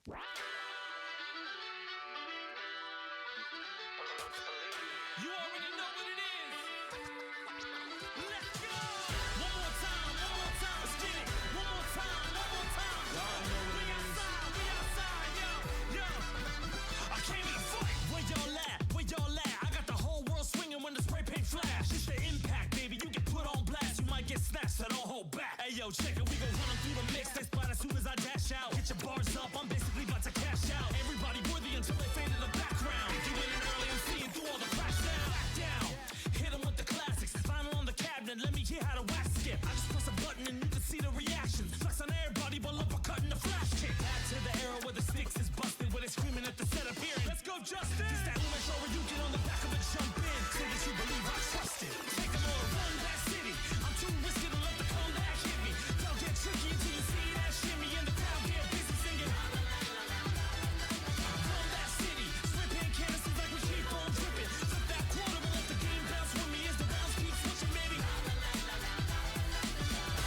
You already know what it is. Let's go. One more time, let's get it. One more time. Y'all know what it is. We outside, yo. I came in to fight. Where y'all at? I got the whole world swinging when the spray paint flash. It's the impact, baby. You get put on blast. You might get snatched, so don't hold back. Hey, yo, check it. We gon' run them through the mix. They spot as soon as I dash out. Get your bars up. I'm basically about to cash out. Everybody worthy until they fade in the background. You in an early and seeing through all the crash now. Back down. Hit 'em with the classics. Vinyl on the cabinet. Let me hear how to wax skip. I just press a button and you can see the reaction. Flex on everybody, but uppercutting the flash kick. Back to the era where the sticks is busted. Where they screaming at the set appearance. Let's go, Justin. This that woman show where you get on the back of a jump in. Say that you believe I trust it. Take 'em all, run that city. I'm too risky to let the comeback hit me. Don't get tricky until you see that shimmy and the crowd get busy singing. Run that city. Spray paint canvases like we keep on dripping. Flip that quarter and let the game bounce with me as the rounds keep switching, baby.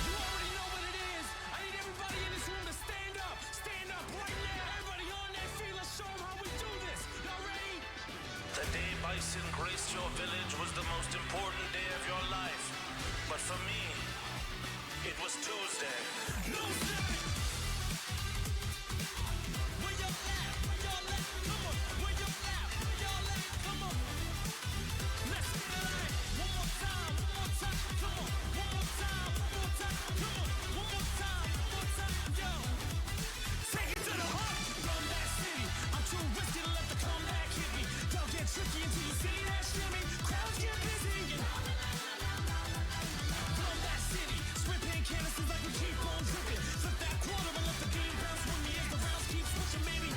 You already know what it is. I need everybody in this room to stand up. Stand up right now. Everybody on their feet. Let's show 'em how we do this. Y'all ready? The day Bison graced your village was the most important day of your life. But for me, it was Tuesday. Lose that. Where y'all at? Come on. Where y'all at? Come on. Let's get it right. One more time. Come on. One more time. Come on. One more time. Yo. Take it to the heart. Run that city. I'm too risky to let the comeback hit me. Don't get tricky until you see that shimmy. Crowds get busy. Run that city. Spray paint canvases like we keep on dripping. Flip that quarter and let the game bounce with me as the rounds keep switching, baby.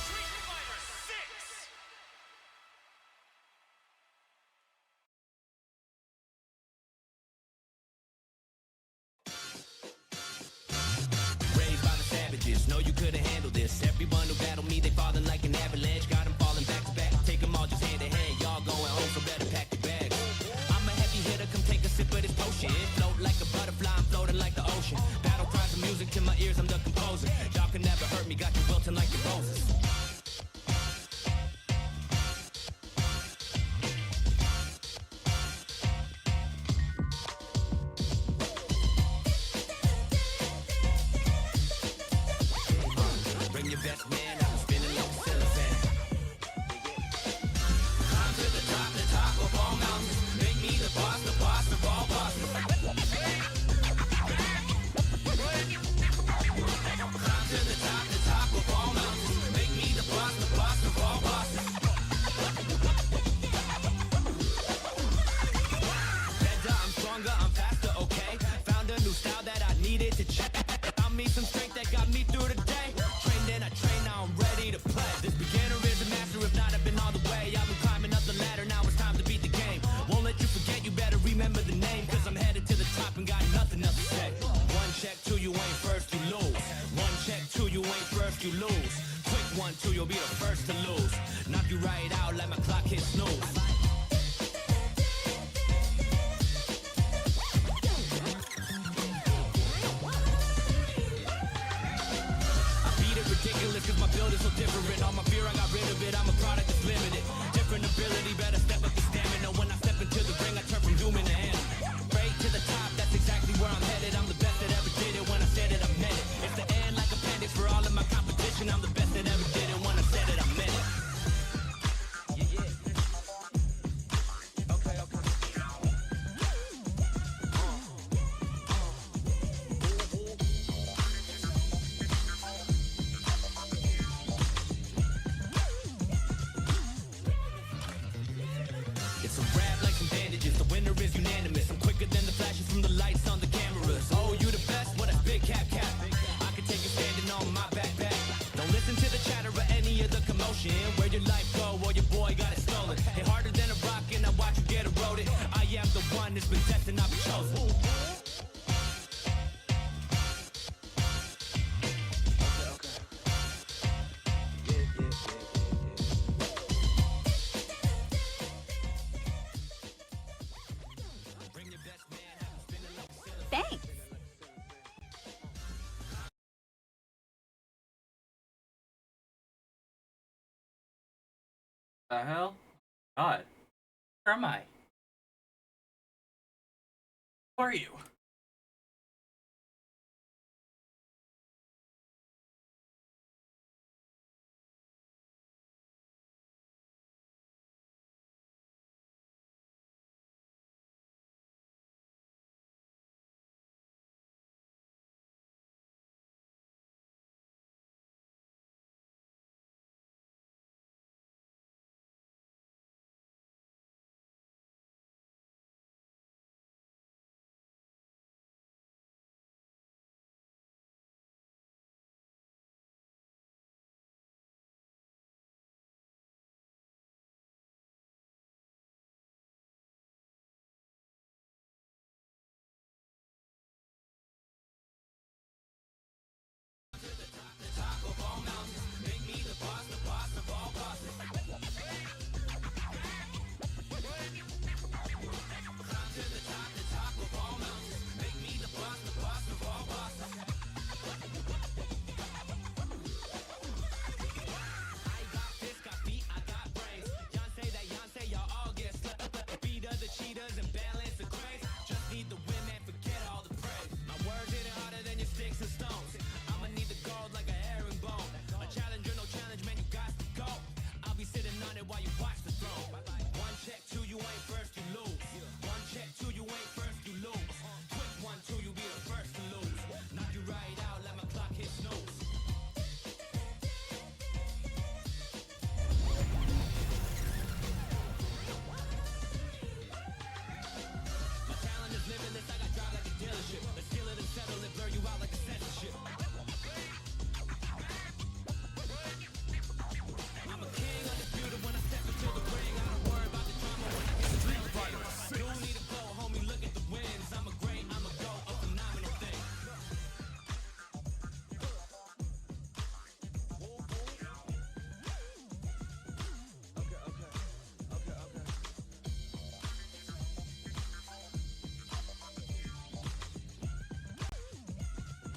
Street Fighter 6. Raised by the savages, know you couldn't handle this. Everyone who battled me, they falling like an avalanche. Got them falling back to back, take them all just hand in hand. Y'all going home, so better pack your bags. I'm a heavy hitter, come take a sip of this potion. Float like a butterfly, I'm floating like the ocean. Battle cries of music to my ears, I'm the composer. Y'all can never hurt me, got you wilting like your roses. Bring your best man, I'm spinning like a cellophane. Climb to the top of all mountains. Make me the boss of all bosses. Climb to the top of all mountains. Make me the boss of all bosses. Better, I'm stronger, I'm faster, okay? Found a new style that I needed to check. Found me some strength that got me through the day. Trained and I train, now I'm ready to play. This beginner is a master, if not, I've been all the way. I've been climbing up the ladder, now it's time to beat the game. Won't let you forget, you better remember the name. Cause I'm headed to the top and got nothing else to say. One check, two, you ain't first, you lose. One check, two, you ain't first, you lose. Quick 1, 2, you'll be the first to lose. Knock you right out, let my clock hit snooze. Ridiculous cause my build is so different. All my fear I got rid of it, I'm a product that's limited. Different ability, better step up the stamina. When I step into the ring I turn from doom into him. Straight to the top, that's exactly where I'm headed. I'm the best that ever did it, when I said it I meant it. It's the end like appendix for all of my competition. I'm the best that ever did it, when I said it I meant it. Okay. It's a rap like some bandages, the winner is unanimous. I'm quicker than the flashes from the lights on the cameras. Oh, you the best? What a big cap. I can take you standing on my backpack. Don't listen to the chatter or any of the commotion. Where your life go or your boy got it stolen. Hit harder than a rock and I watch you get eroded. I am the one that's been destined, I've been chosen. Bring your best man, have him spinning like a cylinder. The hell? God. Where am I? Who are you?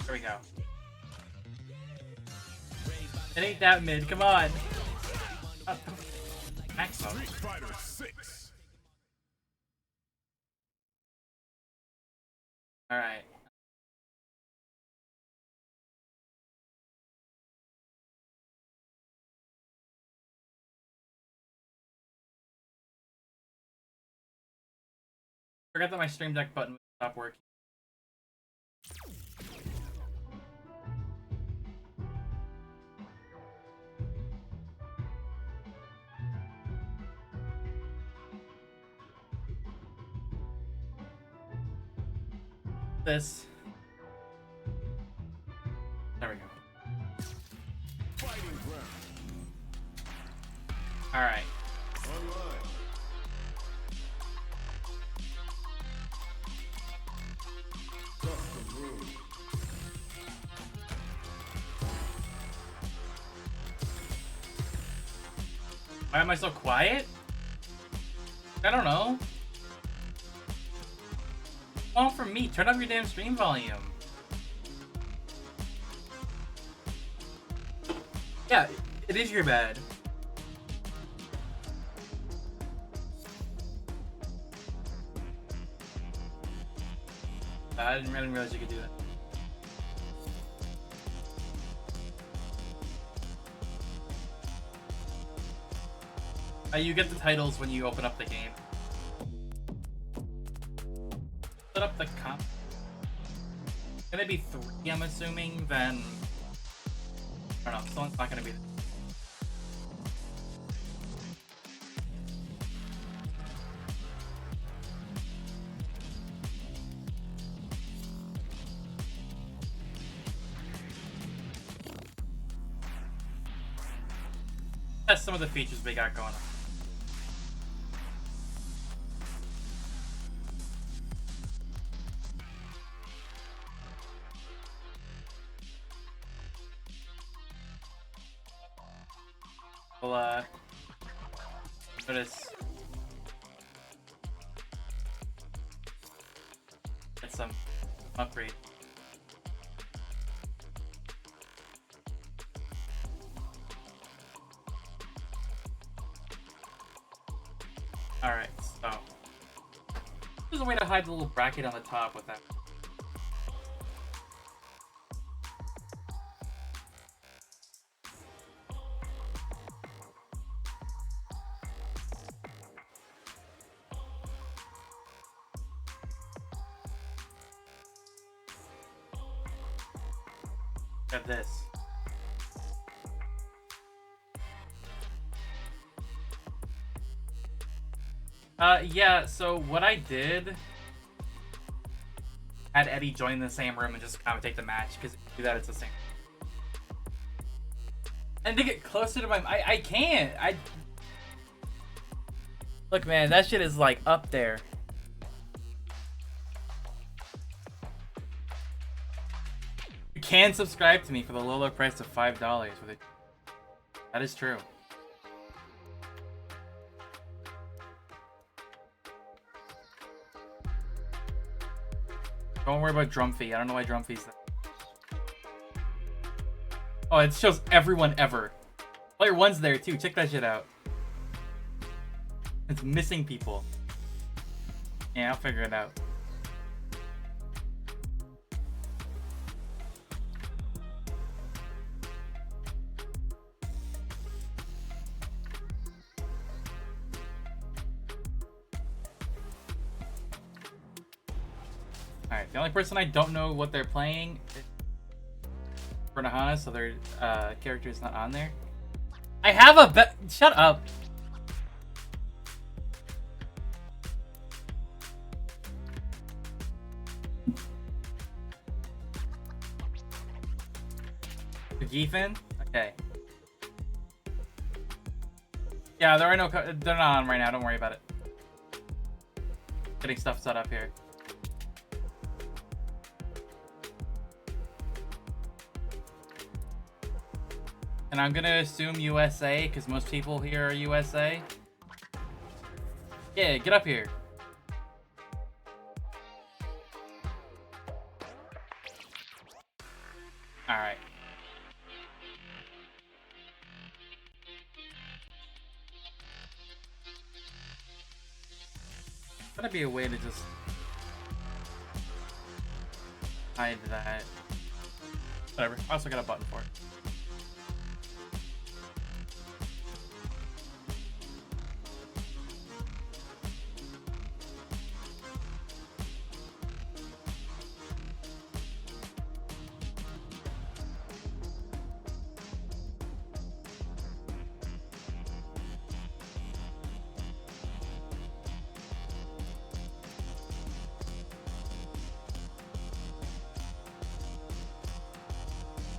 There we go. It ain't that mid, come on! Maximum. Street Fighter 6. Alright. Forgot that my Stream Deck button would stop working. This. There we go. Fighting ground. Alright. Online. Custom room. Why am I so quiet? I don't know. What's wrong from me? Turn up your damn stream volume. Yeah, it is your bad. I didn't really realize you could do that. You get the titles when you open up the game. Set up the comp. Gonna be 3, I'm assuming, then I don't know, someone's not gonna be. That's some of the features we got going on. We'll notice get some upgrade. Alright, so there's a way to hide the little bracket on the top with that. At this. Yeah, so what I did, had Eddie join the same room and just commentate the match, because if you do that, it's the same. And to get closer to my, I can't, look man, that shit is like up there. You can subscribe to me for the low price of $5 for the, that is true. Don't worry about Drumpy. I don't know why Drumpy's there. Oh, it shows everyone ever. Player 1's there too. Check that shit out. It's missing people. Yeah, I'll figure it out. Alright, the only person I don't know what they're playing is Bernahana, so their character is not on there. I have a shut up! Gifen? Okay. Yeah, there are no they're not on right now, don't worry about it. Getting stuff set up here. And I'm gonna assume USA, because most people here are USA. Yeah, get up here. Alright. Gotta be a way to just hide that. Whatever. I also got a button for it.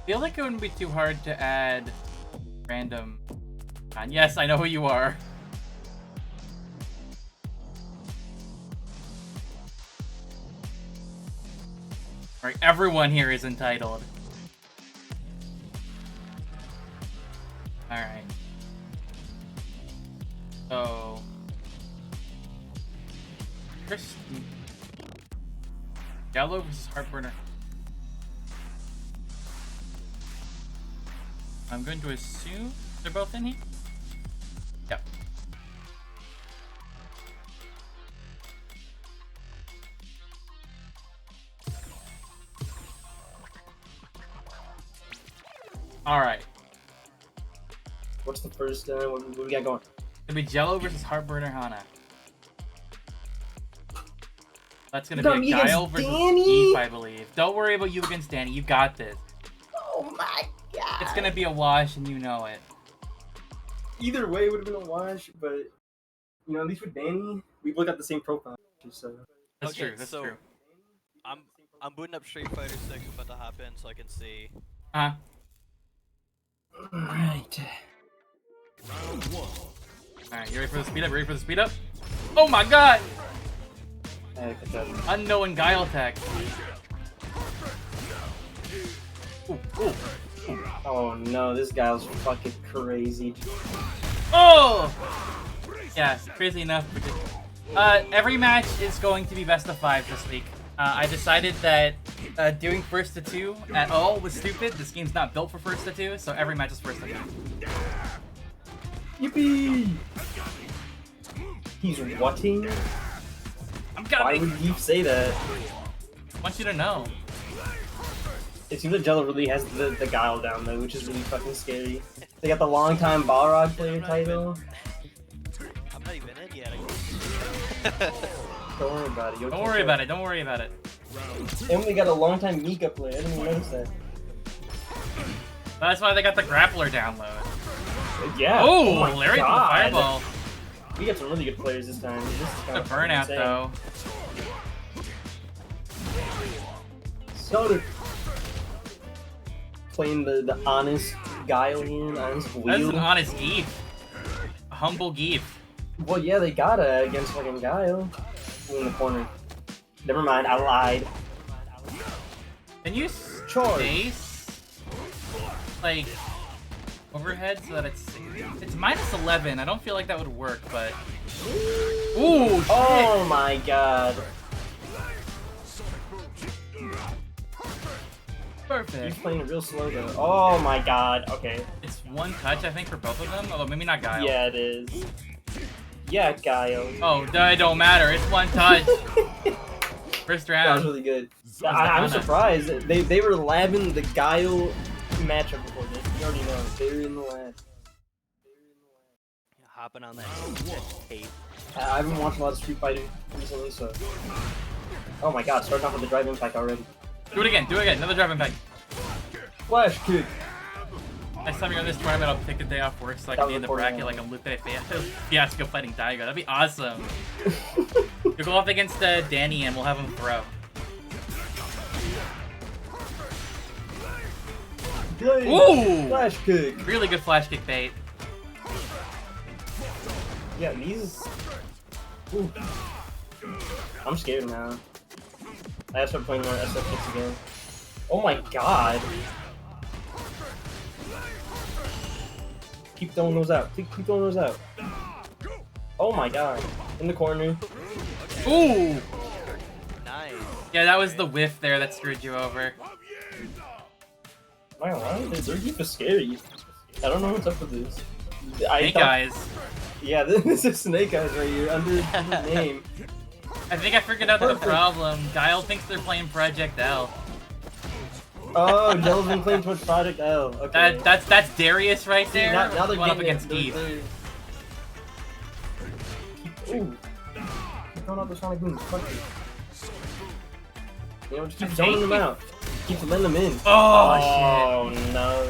I feel like it wouldn't be too hard to add random. Yes, I know who you are. Right, everyone here is entitled. Alright. So Chris Gallo versus Heartburner. I'm going to assume they're both in here? Yep. Alright. What's the first, what we got going? It'll be Jello versus Heartburner Hana. That's gonna Got be me a Guile against versus Danny? Eve, I believe. Don't worry about you against Danny, you got this. Oh my god! It's gonna be a wash and you know it. Either way, it would have been a wash, but you know, at least with Danny, we both got the same profile. So That's Okay, true, that's so- true. I'm booting up Street Fighter 6 about to hop in so I can see. Huh? Alright. Round one. Alright, you ready for the speed up? Ready for the speed up? Oh my god! Unknown Guile attack. Ooh, ooh. Oh no, this guy's fucking crazy. Oh! Yeah, crazy enough. Every match is going to be best of 5 this week. I decided that doing first to 2 at all was stupid. This game's not built for first to 2, so every match is first to 2. Yippee! He's whatting? I'm gonna Why make... would Leaf say that? I want you to know. It seems like Jello really has the Guile down though, which is really fucking scary. They got the longtime Balrog player title. I'm not even in yet. Don't worry about it. Don't worry about it. Don't worry about it. And we got a longtime Mika player. I didn't even notice that. That's why they got the grappler download. Yeah. Oh, my Larry with the God. fireball. We got some really good players this time. This is The kind of burnout insane. though. So playing the honest Guile here, the honest That's an wheel. honest Geef. A humble Geef. Well, yeah, they got it against fucking Guile. In the corner. Never mind, I lied. Can you Charge. space like overhead so that it's minus 11? I don't feel like that would work, but ooh, shit. Oh my god. Perfect. He's playing real slow though. Oh my god. Okay. It's one touch, I think, for both of them. Although maybe not Guile. Yeah, it is. Yeah, Guile. Oh, it don't matter. It's one touch. First That was round. really good. I'm surprised. They were labbing the Guile matchup before this. You already know. They were in the lab. Hopping on that tape. I've been watching a lot of Street Fighter recently, so. Oh my god, starting off with the drive impact already. Do it again. Do it again. Another drive impact. Flash kick. Next time you're in this tournament, I'll take a day off work so I That can be in was the recording bracket now. like a Lupe Fiasco fighting Daigo. That'd be awesome. You go off against Danny and we'll have him throw. Good. Ooh! Flash kick. Really good flash kick bait. Yeah, these. Ooh. I'm scared now. I have to start playing more SF kicks again. Oh my god. Keep throwing those out. Keep throwing those out. Oh my god. In the corner. Ooh! Nice. Yeah, that was the whiff there that screwed you over. Am I lying? Their Geef is scary. I don't know what's up with this. Snake Eyes. Yeah, this is Snake Eyes right here under his name. I think I figured out the Perfect. problem. Guile thinks they're playing Project L. Oh, Jello's been playing towards Project L. Okay. That's Darius right there. Now they're going up getting against it. Geef. Ooh. Keep throwing out the Sonic Booms. Fuck you. You know, just keep I zoning think them out. Keep letting them in. Oh, shit. No.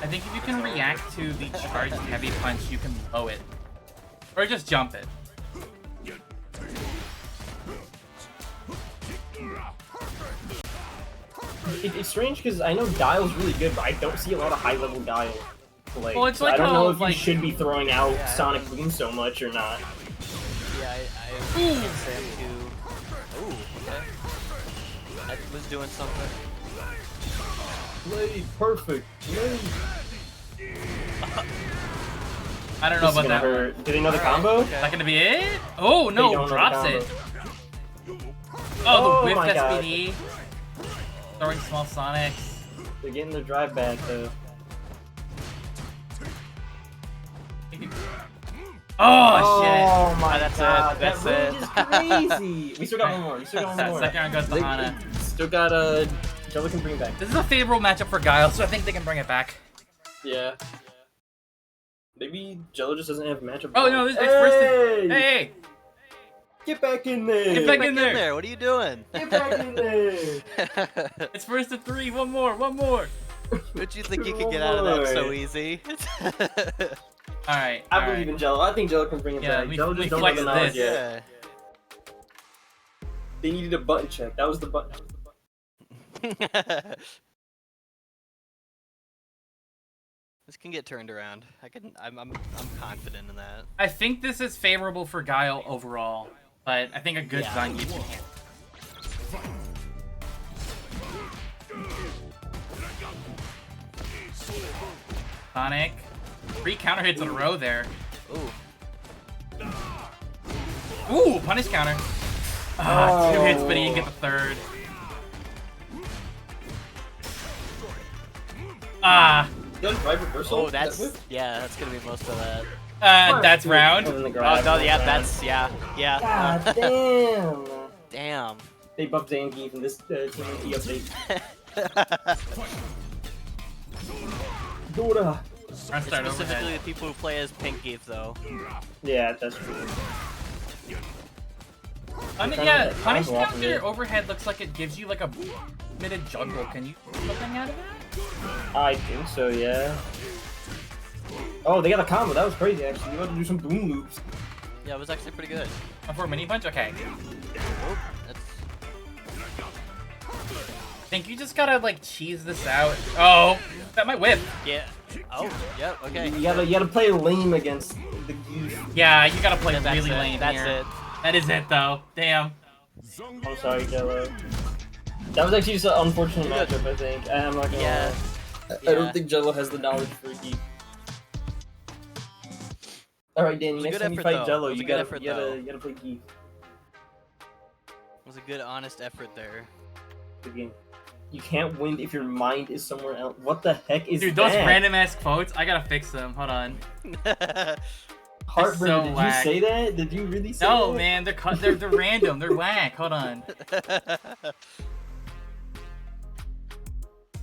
I think if you can react to the charged heavy punch, you can blow it. Or just jump it. It's strange because I know Guile's really good, but I don't see a lot of high-level Guile play. Well, it's So like I don't know how, if like- you should be throwing out Yeah, I Sonic Boom so much or not. Yeah, I can't say I'm too. Ooh, okay. That was doing something. Play perfect. Play. I don't know This is about gonna that. hurt. Do they know the Alright, combo? okay. Is that gonna be it? Oh They no, don't know the drops combo. it. Oh, Oh the whiff my God. SPD. Throwing small Sonics. They're getting their drive back though. Oh, shit. Oh my That's it, god, that's that range it. is crazy. We still got one more. We still got one more. Second round goes to They- Hana. Still got Jello can bring back. This is a favorable matchup for Guile, so I think they can bring it back. Yeah. Maybe Jello just doesn't have matchup. Oh no, this is Hey! Hey! Get back in there! Get back in there. What are you doing? Get back in there! It's first to 3. One more. One more. Would you think you could get out of that so Boy. easy? All right. I all believe right. in Jello. I think Jello can bring it Yeah, back. we- Jello we just don't have the flexed knowledge this. yet. Yeah. They needed a button check. That was the button. This can get turned around. I'm confident in that. I think this is favorable for Guile overall, but I think a good Yeah. Zangief can. Sonic. 3 counter hits in a row there. Ooh. Ooh, punish counter. Ah, 2 hits, but he didn't get the third. Ah, You got drive reversal? Oh, Is that that's whip? yeah. That's gonna be most of that. That's And round. then the Oh grab. no, yeah, round. that's yeah. God damn. Damn. They buffed Zangief in this Team NT update. Dora. Round start Specifically overhead. the people who play as Pink Geef though. Yeah, that's true. Yeah, I'm punish walking counter it. overhead looks like it gives you like a minute jungle. Can you do something out of that? I think so, yeah. Oh, they got a combo. That was crazy, actually. You had to do some boom loops. Yeah, it was actually pretty good. For a mini punch? Okay. Oh, that's I think you just gotta like cheese this out. Oh, that might whip. yeah. Oh, yeah. Okay. You gotta play lame against the geese. Yeah, you gotta play That's really it. lame That's here. it. That is it though. Damn. I'm sorry, Jello. That was actually just an unfortunate matchup, I think. I'm not gonna Yeah. lie. I Yeah. don't think Jello has the knowledge for a geek. Alright, Danny, was a next good time you effort, fight though. Jello, It was you a good gotta, effort, you, gotta, though. you gotta play geek. It was a good, honest effort there. Good game. You can't win if your mind is somewhere else. What the heck is Dude, that? those random ass quotes, I gotta fix them. Hold on. Heartburn, so did whack. you say that? Did you really say No, that? man, they're random. They're whack. Hold on.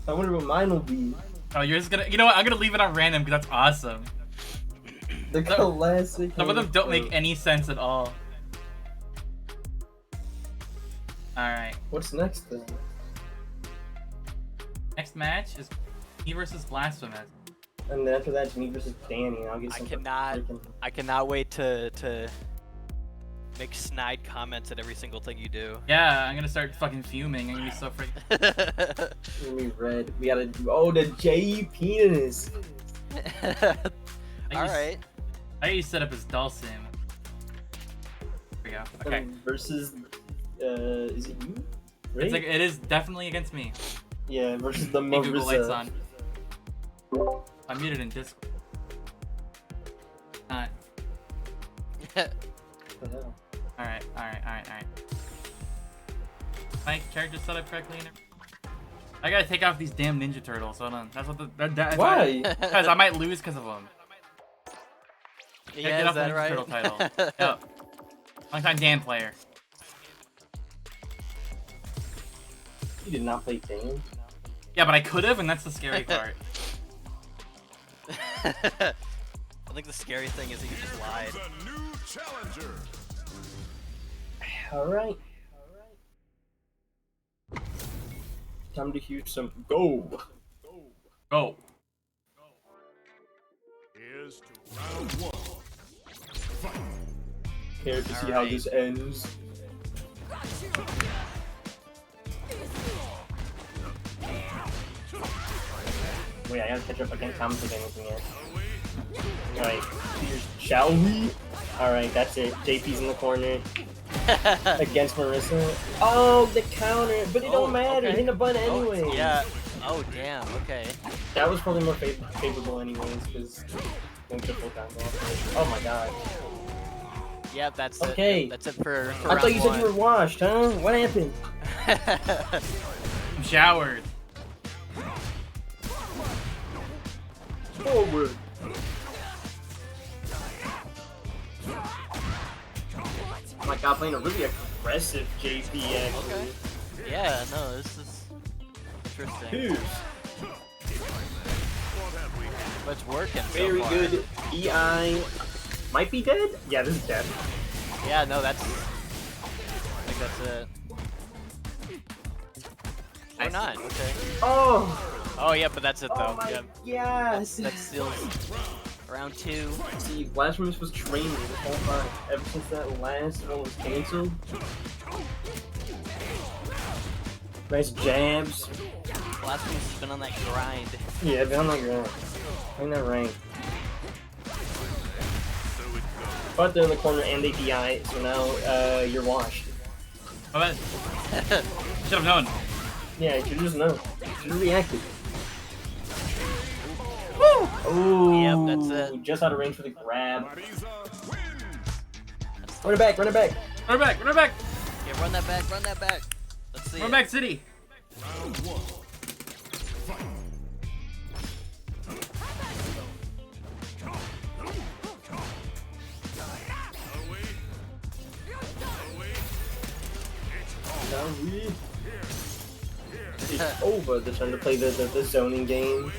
I wonder what mine will be. Oh, you're just gonna. You know what? I'm gonna leave it on random because that's awesome. The classic. Some of them don't make any sense at all. All right. What's next then? Next match is me versus Blasphemous. And then after that, it's me versus Danny. And I'll get I some. cannot- freaking- I cannot wait to make snide comments at every single thing you do. Yeah, I'm gonna start fucking fuming. I'm gonna be so freaking. It's gonna be red. We gotta do. Oh, the J penis. All right. I used to set up as Dulcim. There we go. Okay. Versus. Is it you? Right? It's like it is definitely against me. Yeah, versus the Hey, Google lights Marissa. on. I'm muted in Discord. Not. What the hell? Alright. My character set up correctly and everything. I gotta take off these damn Ninja Turtles. Hold on. That's what that's Why? Because I might lose because of them. Yeah, get is off the that Ninja right? Turtle title. Yep. Long time Dan player. You did not play Dan. Yeah, but I could have, and that's the scary part. I think the scary thing is that you just lied. The new challenger. All right. Time to hear some go. Go. Here's to round one. Fight. Care to see All how right. this ends. Wait, I gotta catch up. I can't commentate anything yet. Alright, shall we? Alright, that's it. JP's in the corner against Marissa. Oh, the counter! But it don't matter. okay. Hit the button anyway. Oh, yeah. Oh, damn. Okay. That was probably more favorable anyways, because triple combo. Oh my god. Yeah, that's Okay. it. That's it for I round thought you said one. you were washed, huh? What happened? I'm showered. Forward. Oh my god, playing a really aggressive JP actually. Okay. Yeah, no, this is interesting. Two. But it's working so Very far. good. EI might be dead? Yeah, this is dead. Yeah, no, that's... I think that's it. Or not, okay. Oh! Oh, yeah, but that's it, Oh though. my Yep. yes! That seals round two. See, Blasphemous was training the whole time. Ever since that last one was cancelled. Nice jabs. Blasphemous has been on that grind. Yeah, I've been on that ground. Playing that rank. But they're in the corner and they DI, so now you're washed. My bad. Should have known. Yeah, you should just know. You should have reacted. Ooh! Yep, that's it. Just out of range for the grab. Marisa wins. Run it back, run it back! Run it back. Run it back. Yeah, run that back, run that back. Let's see Run it. back, City. Round one. Fight. Shall we? It's over. They're trying to play the zoning game.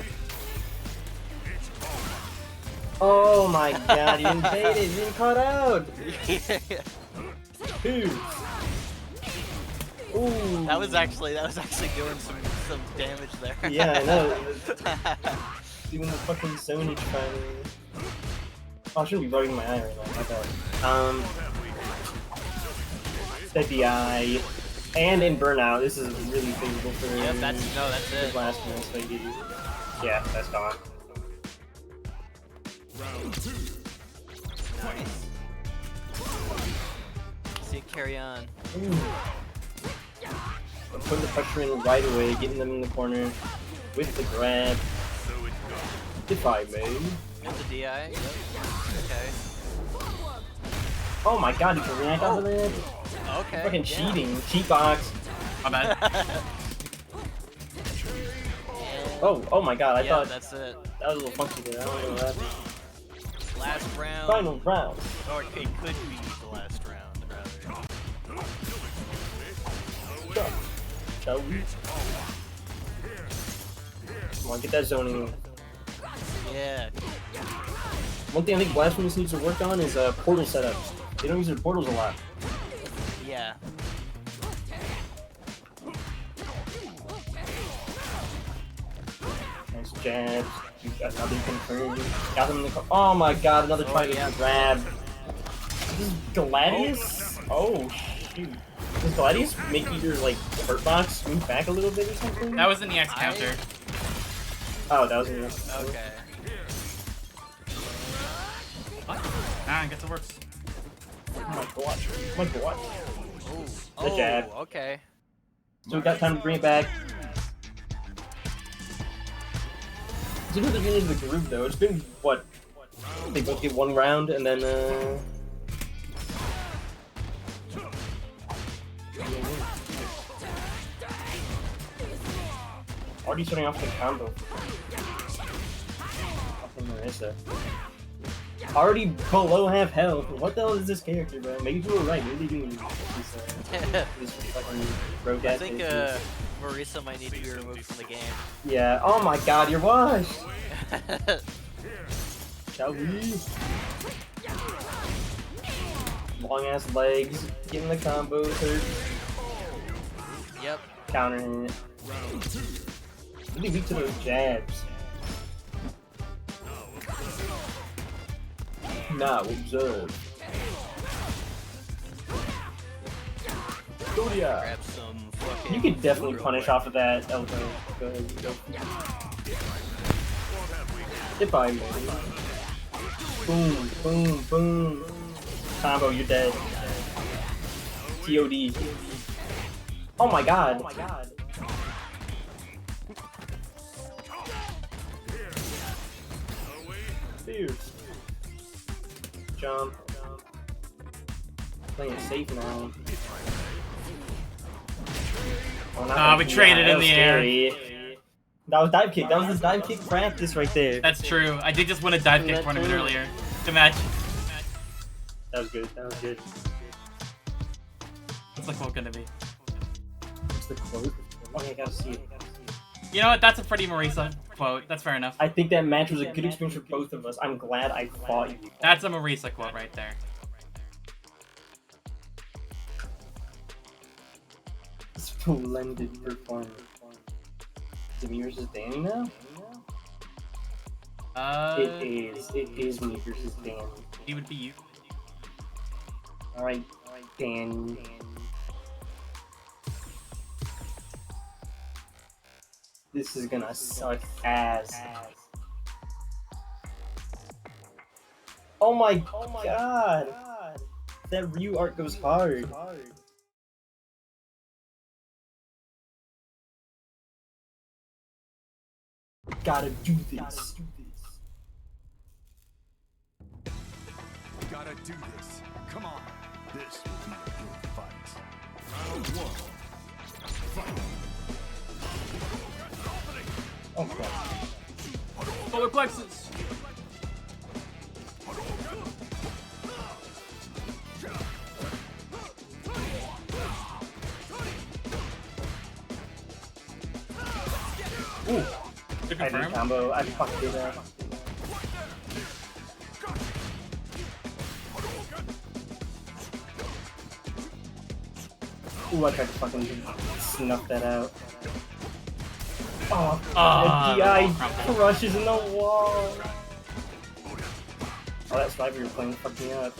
Oh my god, you invaded, you didn't cut out! Dude. Ooh. That was actually doing some damage there. Yeah, I know. Doing the fucking zoning trying. Oh, I shouldn't be rubbing my eye right now, my bad. The DI. And in Burnout, this is really favorable for Yep, that's the it. last one, so you yeah, that's gone. Round 2. See it carry on. Ooh. I'm putting the pressure in right away, getting them in the corner with the grab. If I may. With the DI. Yep. Okay. Oh my god, you can react off of that? Okay. Fucking yeah. cheating. Cheat box. My bad. Oh my god, I Yeah, thought that's it. that was a little funky there. I don't know what happened. Last round. Final round. Or it could be the last round, rather. Shall we? Come on, get that zoning. Yeah. One thing I think Blasphemous needs to work on is portal setups. They don't use their portals a lot. Yeah. Nice jabs. You got another confirmed. Got them in the oh my god, another try to grab. This is Gladius? Oh shoot. Does Gladius make your like hurt box move back a little bit or something? That was an EX counter. Oh, that was an Okay. Ah, I guess it works. Oh my god. Oh my god. Oh, The jab. okay. So we got time to bring it back. It's another get into the groove though. It's been what? They both get one round and then already starting off the combo. Fucking Marissa. Already below half health. What the hell is this character, bro? Maybe people were right. Maybe they do this fucking broke I ass. think Marisa might need to be removed from the game. Yeah. Oh my god, you're washed. Shall we? Long ass legs, getting the combos hurt, Yep. countering it. Really weak to those jabs. Now observe. Studia. Grab some fucking. You could definitely real punish quick. off of that elbow. Go ahead, go. If I may. Boom, boom, boom. Combo, you're dead. TOD. Oh my god. Fierce. Jump. Playing it safe now. Oh, not Ah, that we DI, traded that in was the air. scary. That was dive kick. That was the dive kick practice right there. That's true. I did just win a dive kick tournament earlier. Good match. That was good. That was good. What's the quote gonna be? What's the quote? Okay, I gotta see it. You know what? That's a pretty Marisa quote. That's fair enough. I think that match was a good experience for both of us. I'm glad I fought you. That's a Marisa quote right there. Splendid performance. Is it me versus Danny now? It is. It is me versus Danny. He would be you. Alright, Danny. This is gonna suck ass. Oh my god! That Ryu art goes hard. Gotta do this. Gotta do this. Come on. This will be a good fight. Round 1. Fight. Oh god. Solar plexus. Ooh. To I did confirm. combo. I fucking did that. Ooh, I tried to fucking snuff that out. Oh, Ah, the DI the wall crumble. crushes in the wall. Oh, that sniper you're playing fucked me up.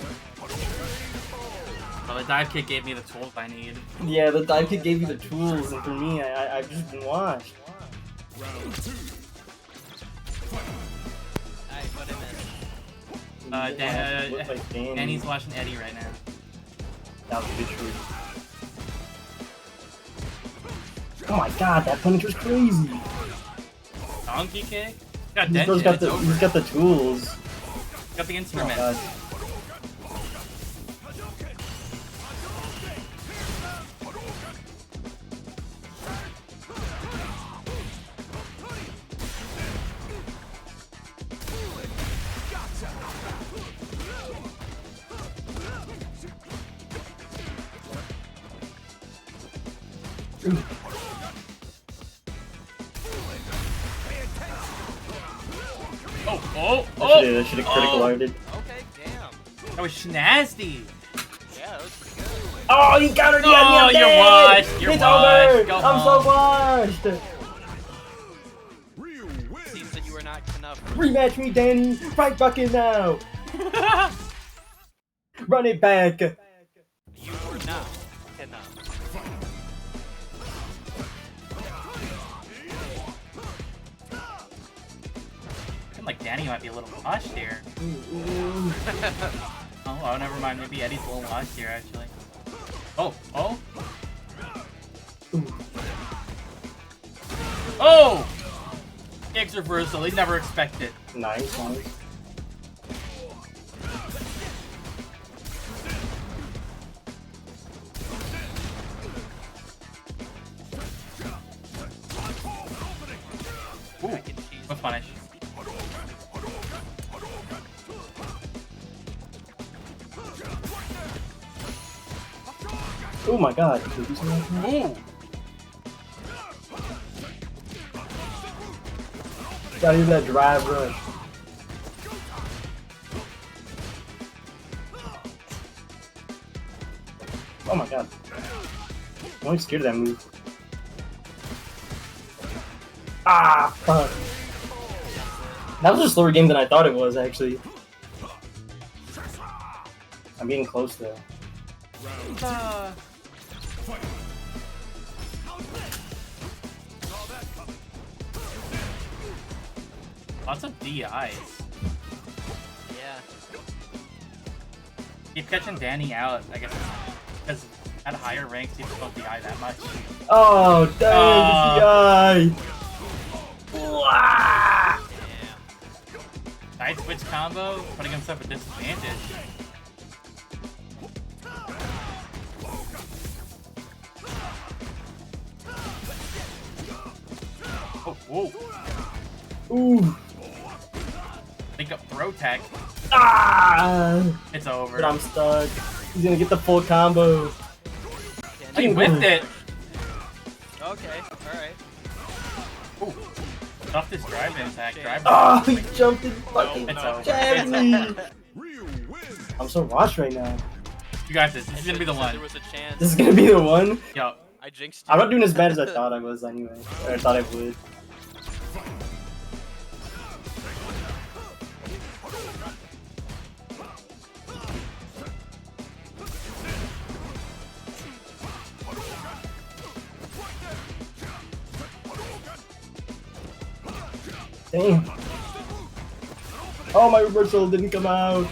Well, the dive kick gave me the tools I need. Yeah, the dive kick gave you the tools, and for me, I've just been washed. Alright, what I missed. Look like Danny. Danny's watching Eddie right now. That was a good choice. Oh my god, that punish was crazy. Donkey kick? Got He's dented. got It's the over. he's got the tools. Got the Oh my instrument. god. Oh! I should have critical arted. Okay, damn. That was snazzy. Yeah, that was pretty good. Oh, he countered me! No, I'm you're dead! washed, you're It's washed, over! go I'm so washed! Real win. Seems that you were not enough. Rematch me, Danny! Right bucket now! Run it back! You were not enough. I feel like Danny might be a little washed here. Oh, never mind. Maybe Eddie's a little washed here, actually. Oh! Oh! Kicks reversal. He never expected. Nice. Ooh, Mac and cheese. what punish? Oh my god. Did you do something like that? Ooh! Gotta use that drive rush. Oh my god. I'm only scared of that move. Ah, fuck. That was a slower game than I thought it was, actually. I'm getting close, though. Lots of DIs. Yeah. Keep catching Danny out, I guess, because at higher ranks, people don't DI that much. Oh, dang, the DI! Damn. Side switch combo, putting himself at disadvantage. Oh, whoa. Ooh! Think up throw tech. Ah! It's over. But I'm stuck. He's gonna get the full combo. He whipped it. Okay, alright. Ooh. Off this drive impact. Drive Oh, he jumped and fucking It's over. jabbed me. Real win. I'm so washed right now. You got this. This is gonna be the There one. was a chance. This is gonna be the one. Yo. I jinxed you. I'm not doing as bad as I thought I was anyway. Or I thought I would. Damn. Oh, my reversal didn't come out.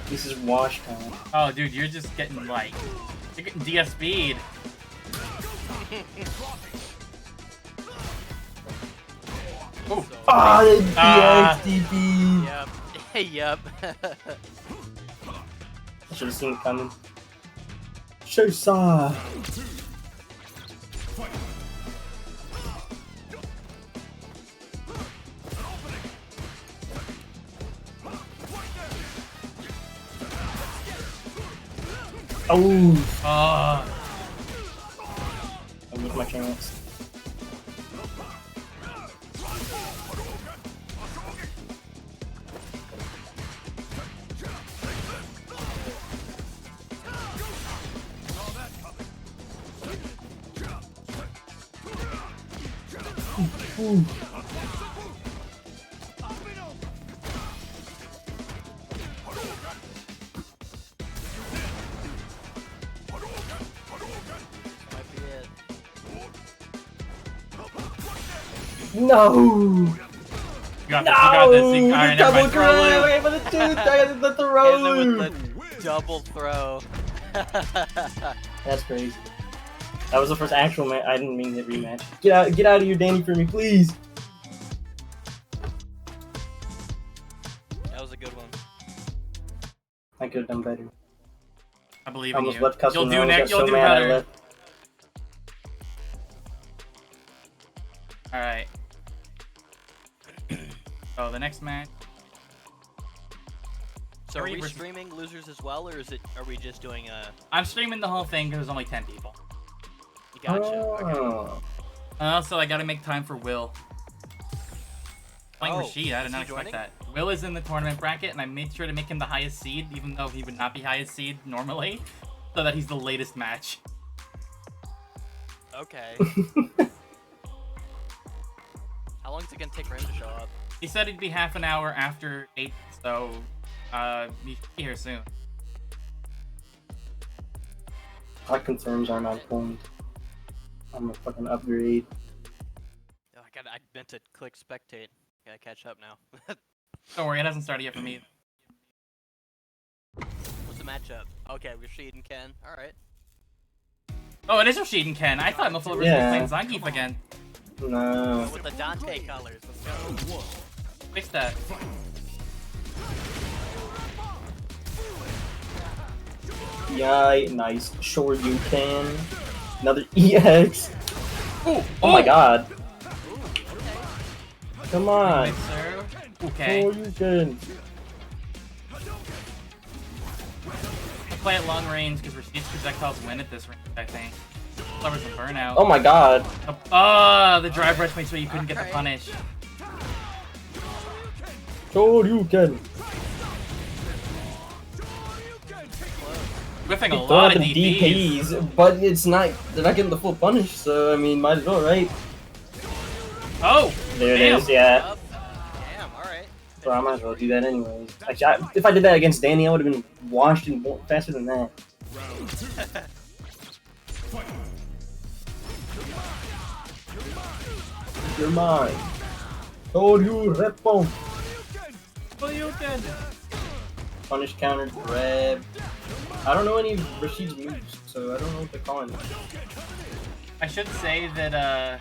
This is wash time. Oh, dude, you're just getting like, you're getting DS speed. Ooh. Ah, the Ah. DXDP. Yep. Yep. I should have seen it coming. Shosa. Oh, Oh. I missed my chance. Might be it. No! You got this. You got this. No! You, all right, never Double mind. Throw a grab! loop. Wait for the tooth! I got the throw And then loop! with the double throw. That's crazy. That was the first actual match. I didn't mean to rematch. Get out of here, Danny, for me, please. That was a good one. I could have done better. I believe I in almost you. left custom. You'll do I next. got You'll so do mad I better. left. All right. Oh, the next match. So are Curry we versus- streaming losers as well, or are we just doing I'm streaming the whole thing because there's only 10 people. Gotcha. Okay. Oh. Also, I gotta make time for Will. Playing Oh, Rashid, I did is not he expect joining? that. Will is in the tournament bracket, and I made sure to make him the highest seed, even though he would not be highest seed normally, so that he's the latest match. Okay. How long is it gonna take for him to show up? He said he'd be half an hour after 8, so he should be here soon. My confirms aren't on point. I'm a fucking upgrade. Oh, I meant to click spectate. Gotta catch up now. Don't worry, it hasn't started yet for me. What's the matchup? Okay, Rashid and Ken. Alright. Oh, it is Rashid and Ken. I thought Mofo was Yeah. playing Zangief again. No. With the Dante colors. Let's go. Fix that. Yay, nice. Sure you can. Another EX. Ooh, Oh my god. Come on. Mixer. Okay. Sure you can. I'll play at long range because Rashid's projectiles win at this range, I think. Covers some burnout. Oh my god. Oh, the drive rush made sure you couldn't get the Alright. punish. Sure you can. Whiffing a Throw lot out of the DPs. DPs, but it's not. They're not getting the full punish, so I mean, might as well, right? Oh! There damn. it is. Yeah. Up. Damn, alright. So I might as well do that anyways. Actually, if I did that against Danny, I would have been washed and faster than that. You're mine. Told you, Repo. Oh, you can. Punish, counter, grab. I don't know any of Rashid's moves, so I don't know what they're calling them. I should say that,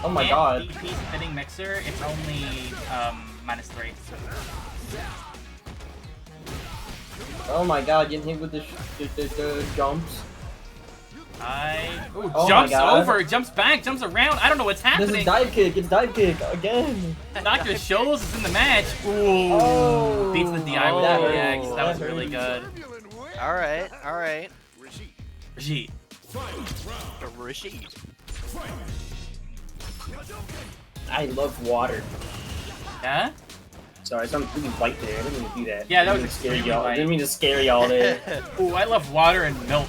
Oh my and god. DP fitting mixer, it's only, -3. Oh my god, getting hit with the jumps. Ooh, Oh my jumps God. over, jumps back, jumps around. I don't know what's This happening. is dive kick, it's dive kick again. Dr. Scholes is in the match. Ooh. Oh. Beats the DI with That the hurt. DX. That was That really hurt. good. Alright, alright. Rashid. Rashid. I love water. Yeah? Sorry, something really white there. I didn't mean to do that. Yeah, that I was didn't scare extremely y'all. I white. didn't mean to scare y'all there. Ooh, I love water and milk.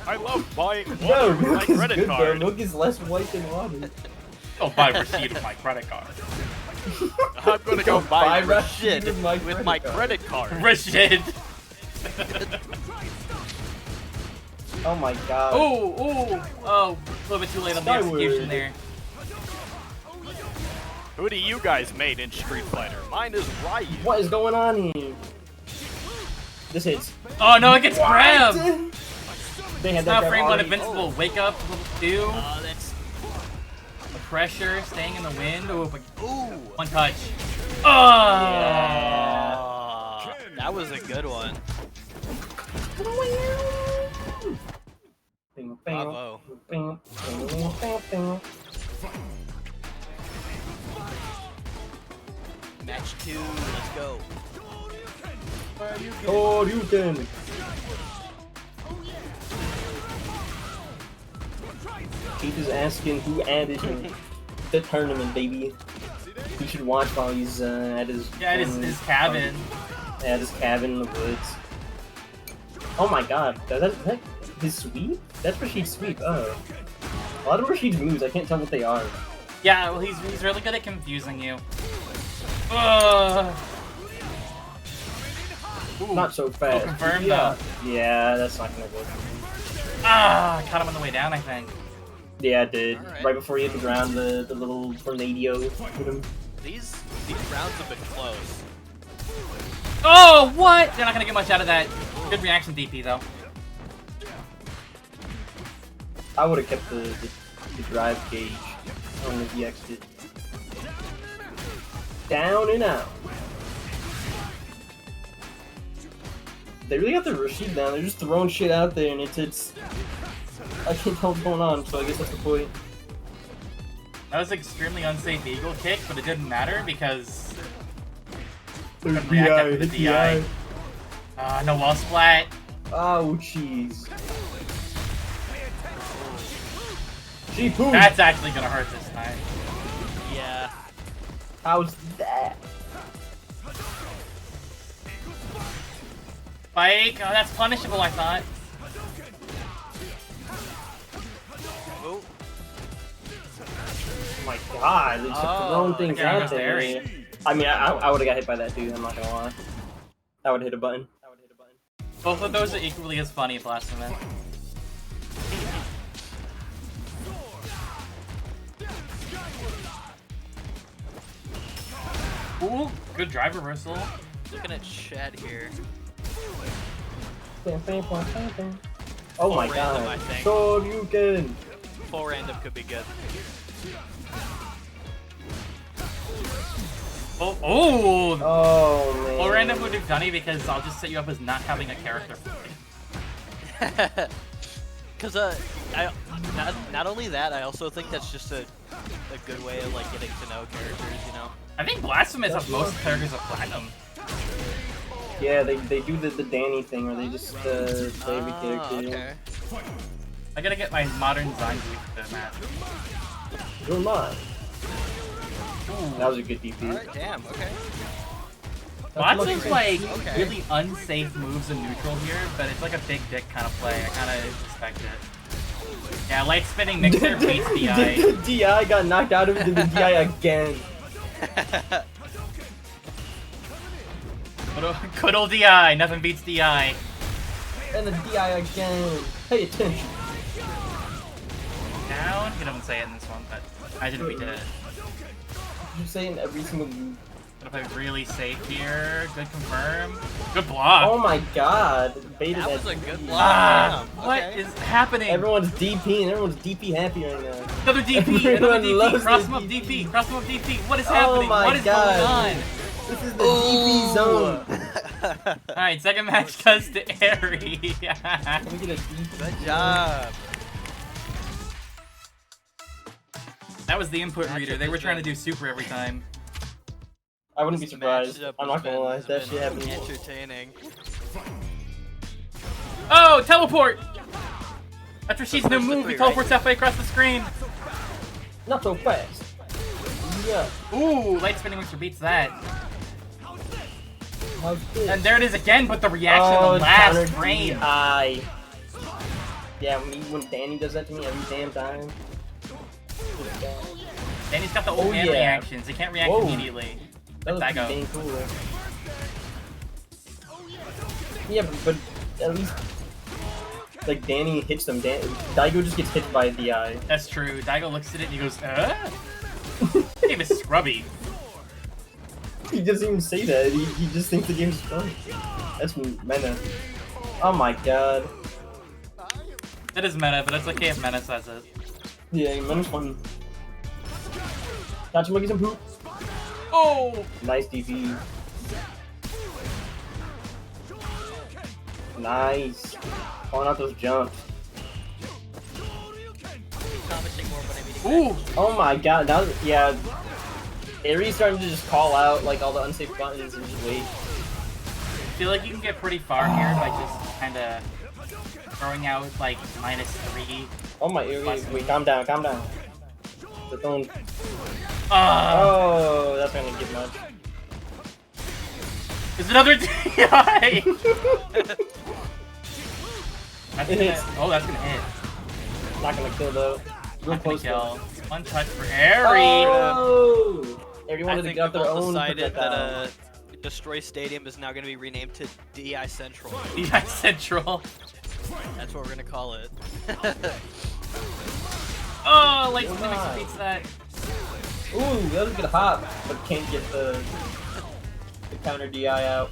I love buying No, water with my milk is credit good card. though. Milk is less white than water. Don't buy Rashid with my credit card. I'm gonna go Don't buy buy Rashid Rashid with my credit card. Rashid. Oh my god. Ooh, ooh. Oh, a little bit too late on the Skyward. execution there. Who do you guys made in Street Fighter? Mine is Ryu. What is going on here? This hits. Oh no, it gets grabbed. They had that Now grab framed on already. Invincible. Wake up, level 2. Oh, that's. Pressure, staying in the wind. Ooh, but Ooh. one touch. Oh! That was a good one. Bing, bing, Bravo. bing, bing, bing, bing. Match 2, let's go. Oh, you can. Keith is asking who added him to the tournament, baby. He should watch while he's at his his cabin. At his cabin in the woods. Oh my god, that his sweep? That's Rashid's sweep. Oh, a lot of Rashid's moves, I can't tell what they are. Yeah, well, he's really good at confusing you. Ooh, Not so fast. confirmed, yeah. though. Yeah, that's not gonna work. Ah, I caught him on the way down, I think. Yeah, it did. Alright. Right before he hit the ground, the little tornado hit him. These rounds have been close. Oh, what? They're not gonna get much out of that. Good reaction DP, though. I would have kept the drive gauge on the DX did. Down and out. They really got the Rashid down. They're just throwing shit out there, and it's. I can't tell what's going on, so I guess that's the point. That was extremely unsafe eagle kick, but it didn't matter because we couldn't react after the DI. No wall splat. Oh, jeez. Gee, poo. That's actually gonna hurt this time. Yeah. How's that? Spike. Oh, that's punishable, I thought. Oh. Oh my god, they just throwing things okay, out goes to there. Aerie. I mean, I would have got hit by that dude, I'm not gonna lie. I would have hit a button. Both of those are equally as funny, Blasphemous. Ooh, good drive reversal. Looking at chat here. Oh my random, I god. think. So you can. Full random could be good. Oh, Oh man. well, random would be funny because I'll just set you up as not having a character. Cause not only that, I also think that's just a good way of like getting to know characters, you know. I think Blasphemous has most characters of Platinum. Yeah, they do the Danny thing where they just play every character. Okay. I gotta get my modern Zanzu for the match. You're not. That was a good DP. Alright, damn, okay. Lots of like Okay. really unsafe moves in neutral here, but it's like a big dick kind of play. I kind of respect it. Yeah, light spinning mixer beats DI. The DI got knocked out of the DI again. Good old DI, nothing beats DI. And the DI again. Pay attention. Down? He doesn't say it in this one, but I didn't beat it. You're saying every single move. Gonna play really safe here. Good confirm. Good block. Oh my god. Baited That was a good block. Ah, Damn, what okay. is happening? Everyone's DP and everyone's DP happy right now. Another DP, another Everyone DP, loves cross the him up DP. DP, cross him up DP. What is Oh happening? my What is God. going on? This is the DP zone. Alright, second match goes to Aerie. Let me get a DP. Good job. That was the input Matchup reader. They were has trying to been- do super every time. I wouldn't be surprised. Matchup I'm not has gonna lie. been- That has shit been happened. entertaining. Oh, teleport! After she's new First to move, he three, teleports halfway across the screen. Not so fast. Yeah. Ooh, light spinning mixer beats that. How's this? And there it is again, but the reaction Oh, the last counter frame. DI. Yeah, when Danny does that to me every damn time. And he's got the old Oh, man yeah. reactions. He can't react Whoa. immediately. That Like was Daigo. dang cool. Yeah, but at least like Danny hits them. Daigo just gets hit by a DI. That's true. Daigo looks at it and he goes, His name is Scrubby. He doesn't even say that. He just thinks the game's fun. That's meta. Oh my god. That is meta, but it's okay if meta says it. Yeah, meta's fun. Gotcha, monkey some poop. Oh! Nice DP. Nice. Calling out those jumps. Commenting more when I'm eating. Ooh! Oh my god, that was, yeah. Aerie's starting to just call out like all the unsafe buttons and just wait. I feel like you can get pretty far here by just kind of throwing out like -3. Oh my, wait, calm down, calm down. The phone. Oh, Oh, that's not gonna get much. there's another DI. That's It gonna, hits. oh, that's gonna hit. Not gonna kill though. Real Not gonna close kill. though. One touch for Airy. Oh! Everyone I wanted to think get we've their all own decided that projectile. Destroy Stadium is now going to be renamed to DI Central. DI Central. That's what we're going to call it. Oh, Light Why Mimics not? beats that. Ooh, that was a good hop, but can't get the counter DI out.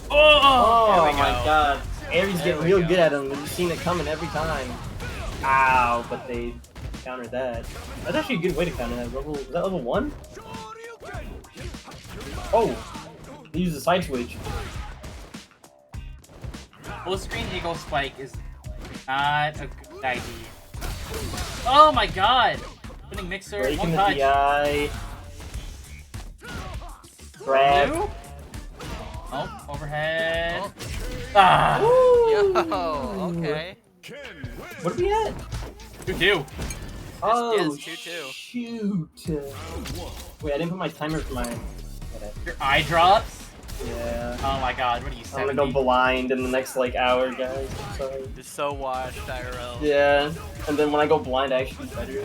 Oh! Oh There we my go. god. Aries There getting we real go. good at him. We've seen it coming every time. Ow, but they countered that. That's actually a good way to counter that. Level, was that level 1? Oh! They use the side switch. Full screen Eagle Spike is not a good idea. Oh my god! Opening mixer, Breaking one the touch. DI. Grab. Blue? Oh, overhead. Oh. Ah! Yo, okay. What are we at? 2-2. Oh, is 2-2. shoot. Wait, I didn't put my timer for my... Whatever. Your eye drops? Yeah. Oh my god, what are you, I'm 70? gonna go blind in the next, like, hour, guys. I'm sorry. It's so washed, IRL. Yeah, and then when I go blind, I actually do better.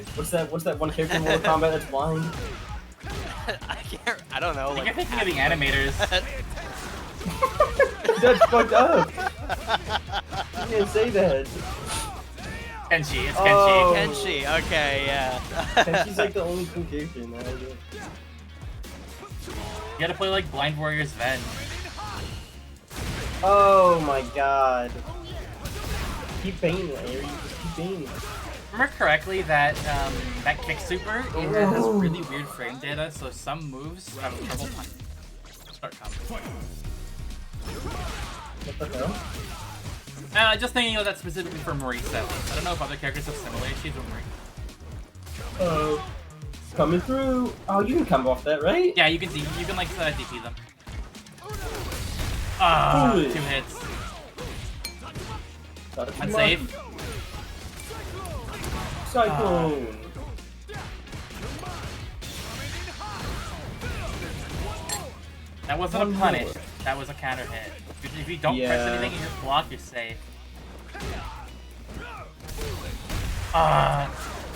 What's that one character in Mortal Kombat that's blind? I don't know. I think Like, you're thinking of the animators. That's fucked up. You can't say that. Kenshi, it's Oh. Kenshi. Kenshi, okay, yeah. She's like the only cool character in that. You gotta play like Blind Warriors Ven. Oh my god. Keep painting it, Aries. Just keep painting it. Remember correctly that that kick super it has really weird frame data, so some moves have trouble punching. Start combo. What the hell? Just thinking of that specifically for Marisa. I don't know if other characters have similar issues with Marisa. Oh. Coming through. Oh, you can come off that, right? Yeah, you can like DP them. Ah, Foolish. 2 hits. Got it. Unsafe. Cyclone. That wasn't a punish. That was a counter hit. If you don't press Yeah. anything and just block, you're safe. Ah,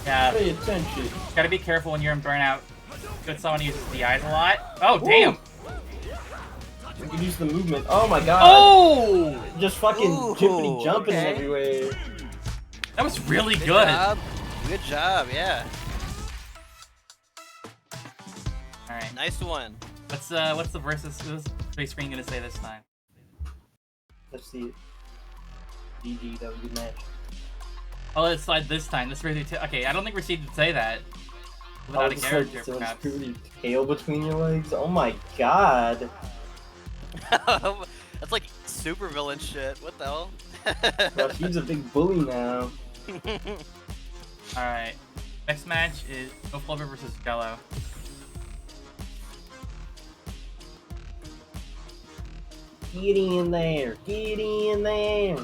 yeah. Pay attention. Gotta be careful when you're in burnout. Good someone uses the eyes a lot. Oh damn! You can use the movement. Oh my god. Oh! Just fucking Ooh, jippity jumping okay. everywhere. That was really Good good. job. Good job, yeah. Alright. Nice one. What's the versus big screen gonna say this time? Let's see it. GG, that was a good match. Oh, let's slide this time. This really okay, I don't think Rashid would say that. Without a just character, like, so perhaps. screw your tail between your legs. Oh my god. That's like super villain shit. What the hell? Rashid's a big bully now. Alright. Next match is No Flover versus Jello. Get in there. Get in there.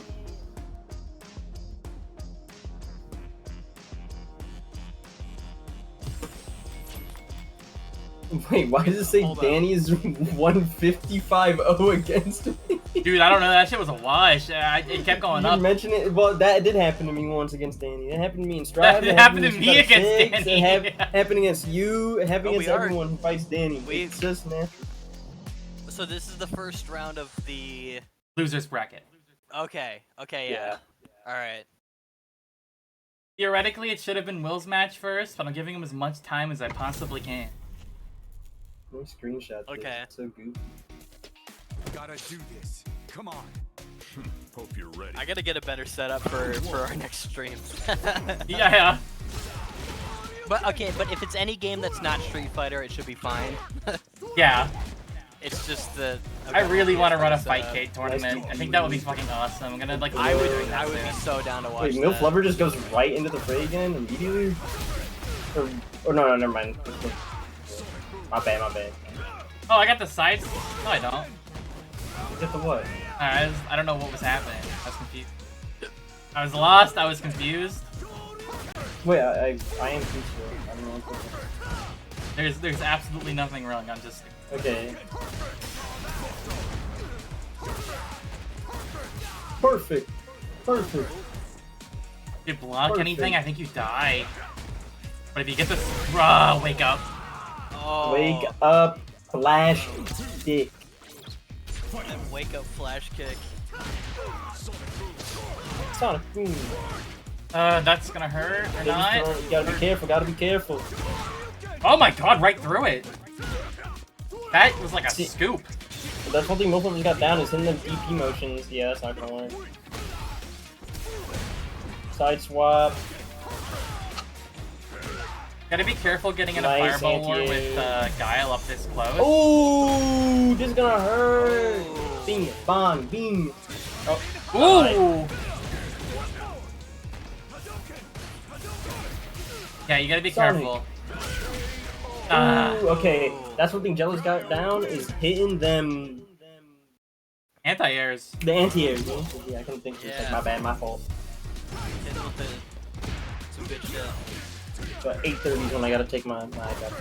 Wait, why does it say Hold on. Danny is 155-0 against me? Dude, I don't know, that shit was a wash. It kept going You up. mentioned it. Well, that did happen to me once against Danny. That happened to me in Strive. That it happened to in me Strive against 6, Danny. It happened against you. It happened Oh, against we are- everyone who fights Danny. we- It's just natural. So this is the first round of the. Losers bracket. Okay. Okay. Yeah. All right. Theoretically, it should have been Will's match first, but I'm giving him as much time as I possibly can. Let me screenshot this. Okay. It's so goofy. Gotta do this. Come on. Hope you're ready. I gotta get a better setup for our next stream. Yeah. But okay, but if it's any game that's not Street Fighter, it should be fine. Yeah. It's just the. I really want to run a setup. Fightcade tournament. I think that would be fucking awesome. I'm gonna like. I love would. doing that I would be soon. so down to watch Wait, that. Milf Lover just goes right into the fray again immediately? Or no, never mind. My bad, my bad. Oh, I got the sides. No, I don't. Get the what? I don't know what was happening. I was confused. I was lost. I was confused. Wait, I am peaceful. I don't know what's going There's absolutely nothing wrong. I'm just. on. Okay. Perfect. Perfect. If you block Perfect. anything, I think you die. But if you get this, wake up. Oh. Wake up, flash dick. And wake up flash kick. Sonic Boom. That's gonna hurt or not? You gotta be careful, gotta be careful. Oh my god, right through it. That was like a See- scoop. But that's one thing most of us got down is hitting them DP motions. Yeah, that's not gonna work. Side swap. Gotta be careful getting in a Nice fireball war anti-air. with Guile up this close. Ooh, this is gonna hurt. Bing, bang, bing. Oh, Ooh! Yeah, you gotta be Sonic. careful. Ah, Ooh, okay, that's one thing Jello's got down is hitting them anti-airs. the anti-airs. Yeah, I couldn't think of it. It's like, Yeah. my bad, my fault. Hit with the some good shit. But 8:30 is when I gotta take my got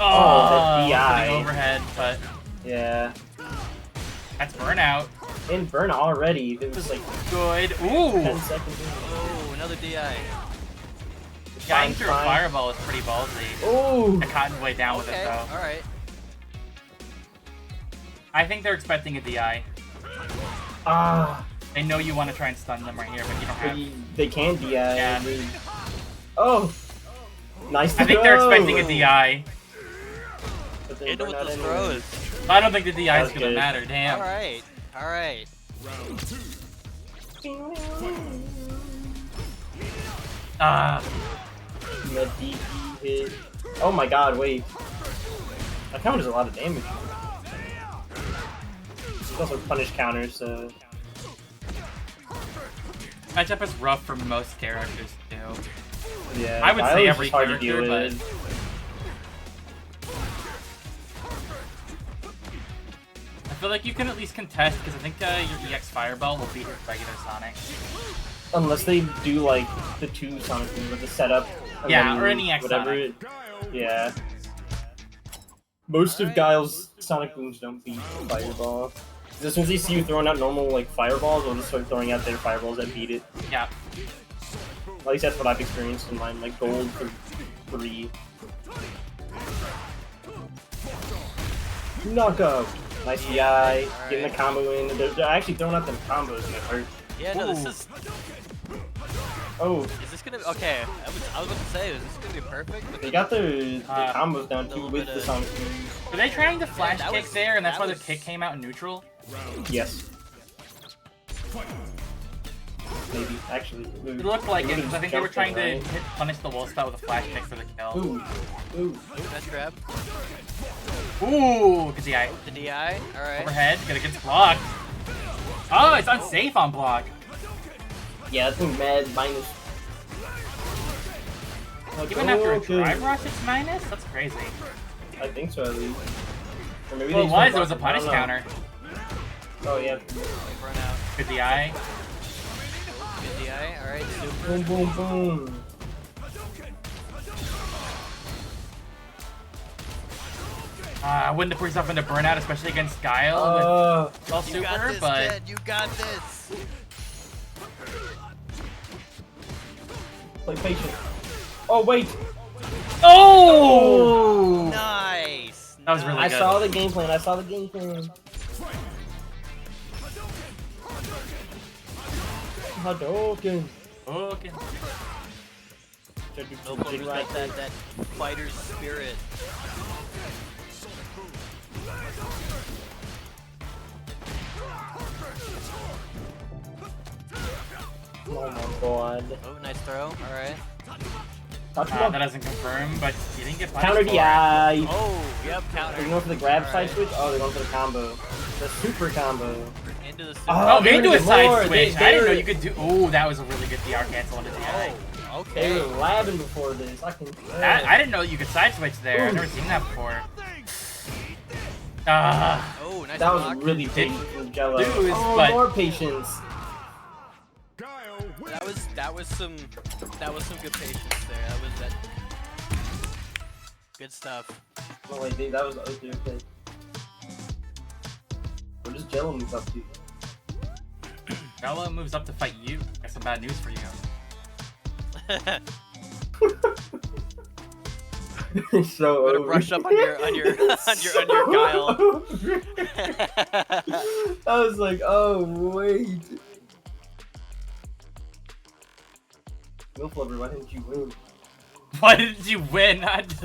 Oh, that DI. the overhead, but yeah. that's burnout. In burn already. It was like Good. 10 Ooh! seconds in. Oh, another DI. Dying through a fine. fireball is pretty ballsy. Ooh. I cottoned way down with it Okay, though. alright. I think they're expecting a DI. Ah. They know you want to try and stun them right here, but you don't have. They can't DI. Yeah. Oh. Nice I think they're throw. expecting a DI. But then Hit him burn with out those anyway. throws. I don't think the DI is That's gonna good. matter. Damn. Alright, alright. Ah, The DP hit. Oh my god, wait. That counters a lot of damage. There's also punish counters, so. matchup is rough for most characters too. Yeah. I would say Violet's every just hard to deal character, with. I feel like you can at least contest because I think your EX Fireball will beat his regular Sonic. Unless they do like the two Sonic things with the setup. and Yeah, then or an EX whatever. Sonic. Yeah. Most of Guile's Sonic Booms don't beat Fireball. 'Cause as soon as they see you throwing out normal like fireballs, they'll just start throwing out their fireballs that beat it. Yeah. At least that's what I've experienced in mine, like gold for 3. Knockout! Nice DI, getting the combo in. They're actually throwing out them combos and it hurt. Yeah, no, this Ooh. is. Oh, Is this gonna be. Okay, I was about to say, is this gonna be perfect? But they got their combos down a too little with bit the of- Sonic Booms. Were they trying to flash that kick was- there, and that's that why the was- kick came out in neutral? Yes. Maybe, actually. It looked like it Maybe because I think they were jumped trying to right. punish the wall spot with a flash kick for the kill. Ooh, ooh. nice grab. Ooh, because yeah, The DI, alright. overhead, gotta get blocked. Oh, it's unsafe on block. Yeah, that's been mad minus. Like, Even after a okay. drive rush, it's minus? That's crazy. I think so, at least. Or maybe Well, they it was. just It was a blocked punish I don't know. counter. Oh, yeah. Run out. Good DI. Good DI, alright. Super. Boom, boom, boom. I wouldn't have put yourself into burnout, especially against Guile with all You got super, this, but kid. You got this. Play patient. Oh, wait. oh, Nice. that was really I good. saw the game plan. I saw the game plan. Hadouken. Okay. Nobody's got that fighter's spirit. Oh my god. Oh, nice throw. Alright. That doesn't confirm, but you didn't get punished Counter for it. DI. Oh, yep, They're counter. going for the grab Alright. side switch? Oh, they're going for the combo. The super combo. Into the super. Oh, Oh, they they're do a gonna side get more. switch. They I didn't know were- you could do. Oh, that was a really good DR cancel on the DI. Oh, They okay. were labbing before this. I can I didn't know you could side switch there. I've never seen that before. Ah, Oh, Nice That block. was really patient from Jello. Dude, oh, but- more patience. Guile wins. That was some good patience there. That was that good stuff. Oh wait, dude, that was okay. Where does Jello move up to? Jello moves up to fight you. Got some bad news for you. So Better over. brush up on your Guile. I was like, oh wait. Milflover, why didn't you win? Why didn't you win? I just...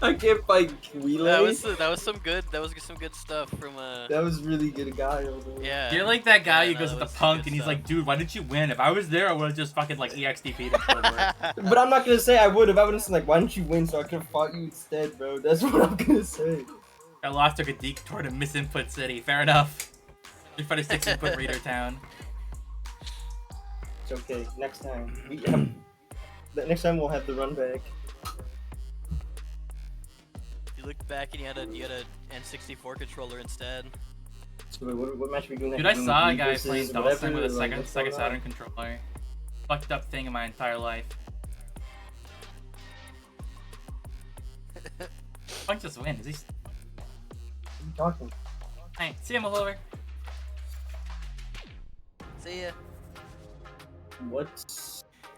I can't fight Wheeler. that was some good stuff from That was really good guy over there. yeah. You're like that guy Yeah, who no, goes that with was the some punk good and he's stuff. like, dude, why didn't you win? If I was there, I would have just fucking like EXTP'd him for work. But I'm not gonna say I would have. I would have said like, why didn't you win so I could have fought you instead, bro. That's what I'm gonna say. I lost took a detour to Misinput City. Fair enough. You're fighting 6 input reader town. It's okay. Next time next time we'll have the run back. You looked back and you had a N64 controller instead. So wait, what match are we doing? Dude, next? I Doing saw a Wii guy versus playing whatever, Dawson with a like, Sega what's going on? Saturn controller. Fucked up thing in my entire life. Punk just win. Is he? What are you talking? Hey, see him over. See ya.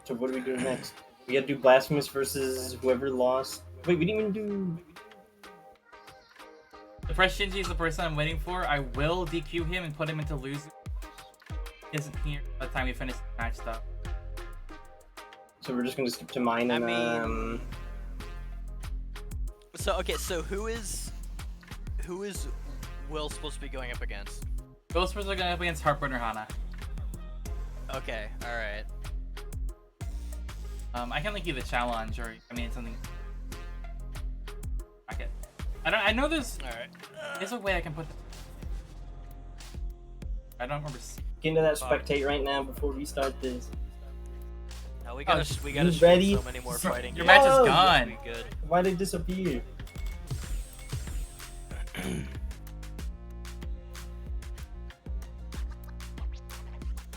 So what are we doing next? We gotta do Blasphemous versus whoever lost. Wait, we didn't even do. The Fresh Shinji is the person I'm waiting for. I will DQ him and put him into losing. He isn't here by the time we finish the match though. So we're just gonna skip to mine and mean- So okay, so who is Will supposed to be going up against? Ghost are going up against Heartburner Hana. Okay, all right. I can link you the challenge, or I mean, it's something. Okay. I know there's All right. a way I can put. I don't remember. get into that spectate right now before we start this. No, we gotta you shoot ready? so many more fighting Your games. match is Whoa! gone. Be good. Why'd they disappear?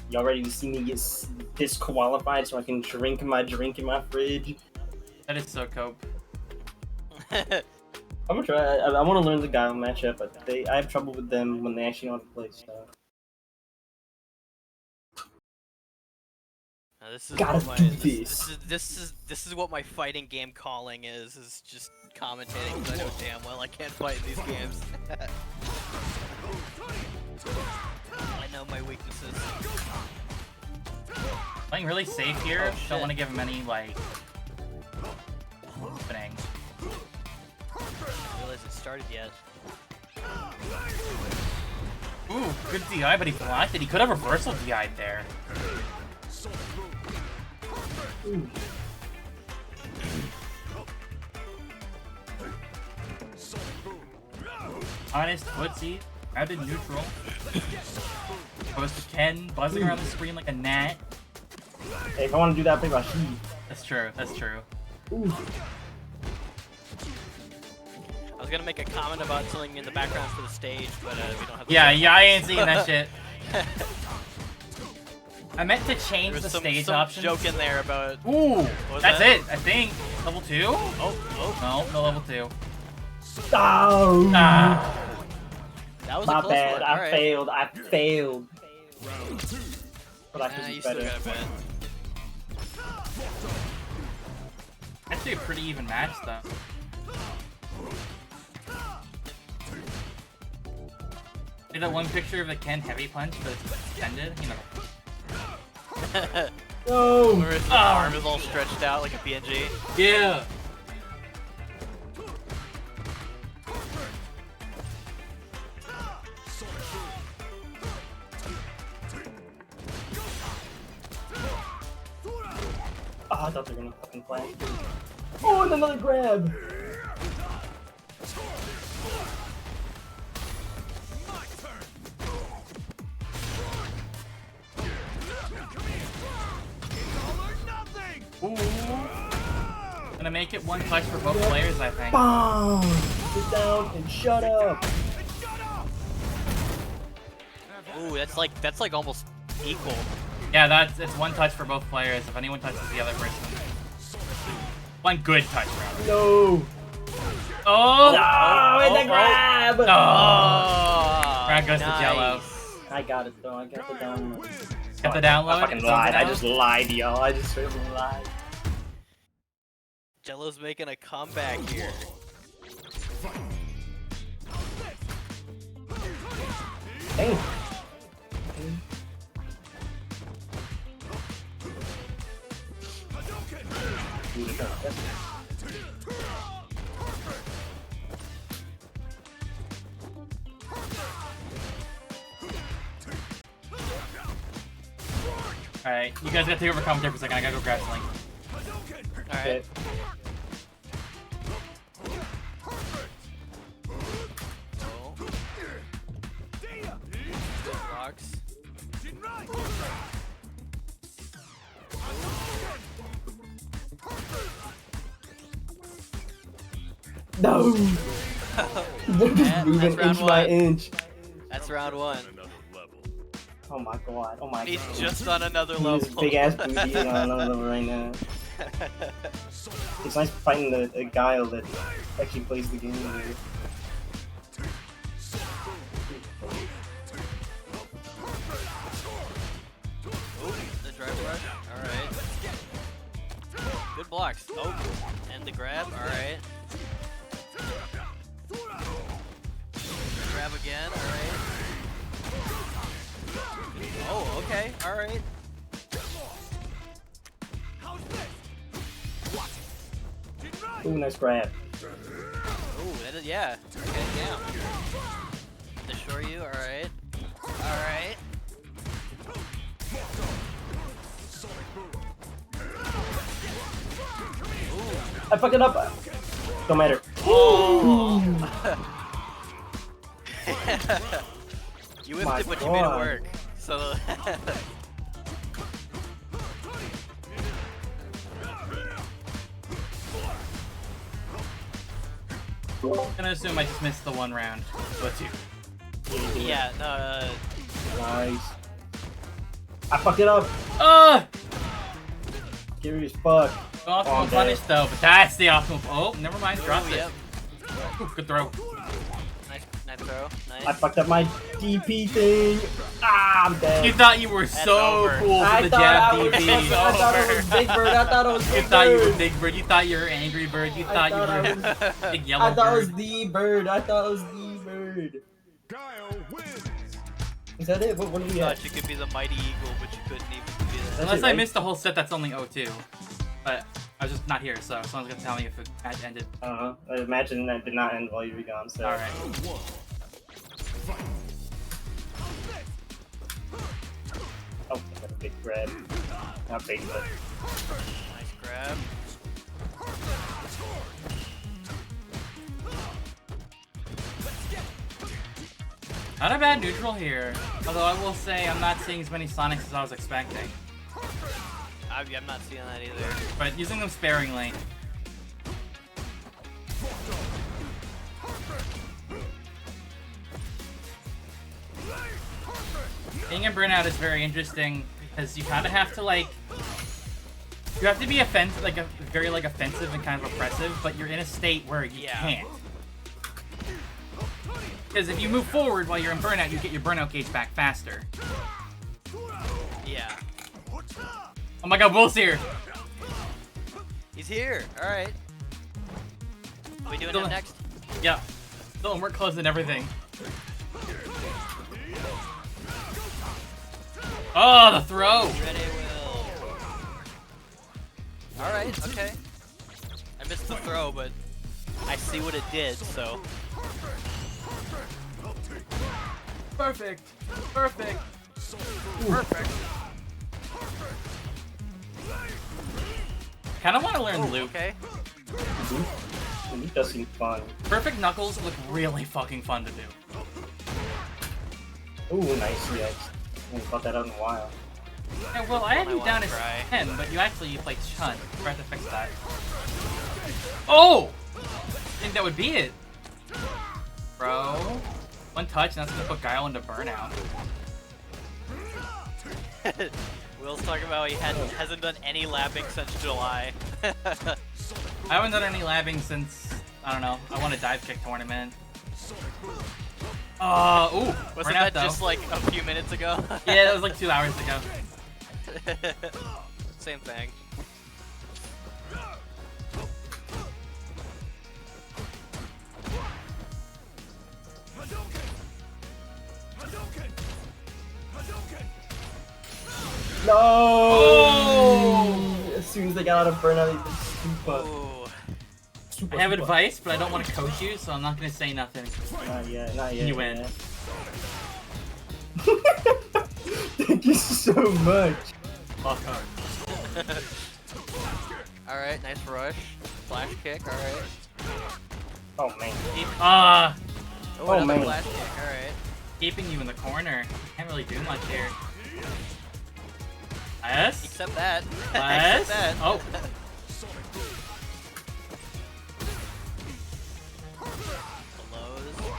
Y'all ready to see me get disqualified so I can drink my drink in my fridge? That is so cope. I'm gonna try. I want to learn the Guile matchup, but I have trouble with them when they actually know how to play stuff. Now, this is Gotta what my, do this is what my fighting game calling is just commentating because I know damn well I can't fight in these games. I know my weaknesses. Playing really safe here. Oh, shit. Don't want to give him any like opening. I didn't realize it started yet. Ooh, good DI, but he blocked it. He could have reversal DI'd there. Honest footsie, added neutral. Goes to Ken, buzzing around the screen like a gnat. Hey, if I want to do that, play Rashid. That's true, that's true. Ooh. I was gonna make a comment about something in the background for the stage, but we don't have. The Yeah, I ain't seeing that shit. I meant to change There's the some stage options. joke in there about. Ooh, was that's that? it, I think. Level 2? Oh, No, no level 2. Oh, Ah. that was a my close bad. one. I Alright. failed. I failed. But I Nah, could you do still better. got a bet. Actually a pretty even match though. Did that one picture of the Ken heavy punch, but it's extended, you know. No. Where his arm is all stretched out like a PNG. Yeah. Oh, I thought they were gonna fucking flash. Oh, and another grab. Ooh. Gonna make it one touch for both players, I think. Bomb. Sit down and shut up. Ooh, that's like almost equal. Yeah, it's one touch for both players. If anyone touches the other person, one good touch, rather. No. Oh! No, and the grab. Oh! Grab goes to Jello. I got it though. I got the download. Got the download? I fucking It's on lied. the I download? just lied, y'all. I just really lied. Jello's making a comeback here. Dang. Alright, you guys gotta take over commentary for a second. I gotta go grab something. Alright. Oh. Good blocks. No. They're just That's moving round inch by one. inch. That's round one. Oh my god. Oh my He's god. just on another He's level. big ass booty on another level right now. It's nice fighting the guy that actually plays the game. Here. Ooh, the drive rush. Alright. Good blocks. Oh, and the grab. Alright. Grab again. Alright. Oh, okay. Alright. Ooh, nice grab. Ooh, that is, yeah. Okay, damn. Destroy you. Alright. Alright. I fucked it up. Don't matter. Oh. You whipped My it, but you made it God. work. So. I'm gonna assume I just missed the one round. But two. Yeah, Nice. I fucked it up. Scary as fuck. Optimal Oh, punish though, but that's the optimal. Oh, never mind. Dropped it. yep. Ooh, good throw. Nice throw. Nice. I fucked up my DP thing. Ah, I'm dead. You thought you were so over. cool I for the thought jab I was DB. fucking- I thought it was Big Bird. I thought it was You Big thought you were Bird. Big Bird. You thought you were Angry Bird. You thought you thought I were Big Yellow I thought it was Bird. the bird. I thought it was the bird. Guile wins. Is that it? What do we got? Thought you could be the mighty eagle, but you couldn't even be that. Unless it, I right? missed the whole set, that's only 0-2. But I was just not here, so someone's gonna tell me if the match ended. I imagine that did not end while you were gone. So. Alright. Oh, I got a big grab. Not big, but Nice grab. Not a bad neutral here. Although I will say I'm not seeing as many Sonics as I was expecting. I'm not seeing that either. But using them sparingly. Being in Burnout is very interesting because you kind of have to like, you have to be offensive, like very like offensive and kind of oppressive, but you're in a state where you Yeah. can't. Because if you move forward while you're in Burnout, you get your Burnout gauge back faster. Yeah. Oh my God, Will's here. He's here. All right. We doing Dylan. him next? Yeah. Dylan, we're close and everything. Oh, the throw! Ready, Will. All right. Okay. I missed the throw, but I see what it did. So. Perfect. Perfect. Perfect. Kind of want to learn Luke. Okay. it does seem fun. Perfect Knuckles look really fucking fun to do. Ooh, nice react. I haven't thought that out in a while. Yeah, well, I had you I down wanna as try. 10, but you actually played Chun. We're have to fix that. Oh! I think that would be it. bro. One touch, and that's gonna put Guile into burnout. Will's talking about he hasn't done any labbing since July. I haven't done any labbing since, I don't know, I won a dive kick tournament. Ooh, Wasn't burnout, that just though. like a few minutes ago? Yeah, that was like 2 hours ago. Same thing. No! Oh! As soon as they got out of burnout, they just super. Ooh. Super, I have super. advice, but I don't want to coach you, so I'm not gonna say nothing. Not yet, not yet. You win. Thank you so much. Alright, nice rush. Flash kick, alright. Oh man. Ah, Oh, Oh, another man. flash kick, alright. keeping you in the corner. Can't really do much here. Yes? Except that. Yes? Except that. Oh. Lows.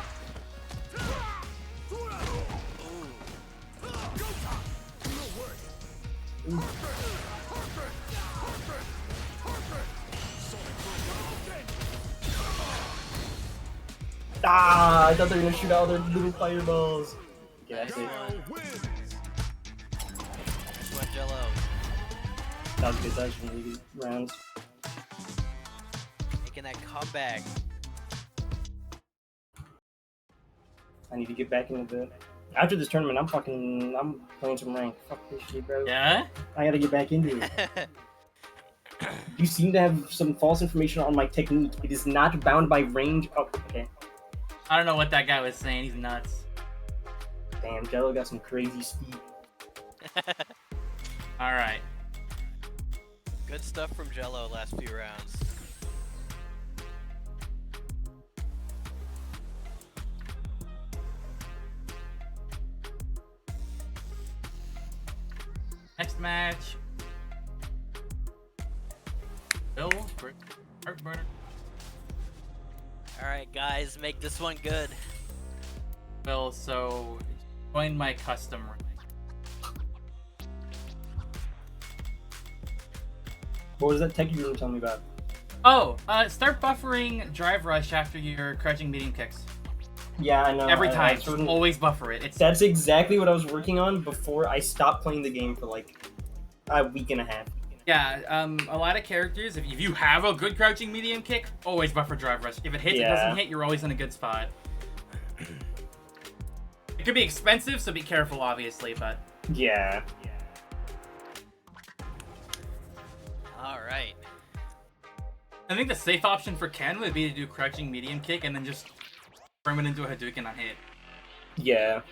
Ooh. Ah, I thought they were gonna shoot out their little fireballs. Yeah, that's it. Nice one, Jello. That was good. That was really good rounds. Making that comeback. I need to get back into the. After this tournament, I'm playing some rank. Fuck this shit, bro. Yeah? I gotta get back into it. You seem to have some false information on my technique. It is not bound by range. Oh, okay. I don't know what that guy was saying. He's nuts. Damn, Jello got some crazy speed. Alright. Good stuff from Jello last few rounds. Next match. Bill, Heartburner. Alright, guys, make this one good. Bill, so join my custom rank. What was that tech you were telling me about? Oh, start buffering Drive Rush after your crouching medium kicks. Yeah, I know. Every I time, sort of- always buffer it. It's That's exactly what I was working on before I stopped playing the game for like a week and a half. yeah. A lot of characters, if you have a good crouching medium kick, always buffer Drive Rush. If it hits, it Yeah. doesn't hit, you're always in a good spot. It could be expensive, so be careful, obviously. But Yeah. Alright. I think the safe option for Ken would be to do crouching medium kick and then just firm it into a Hadouken on hit. Yeah.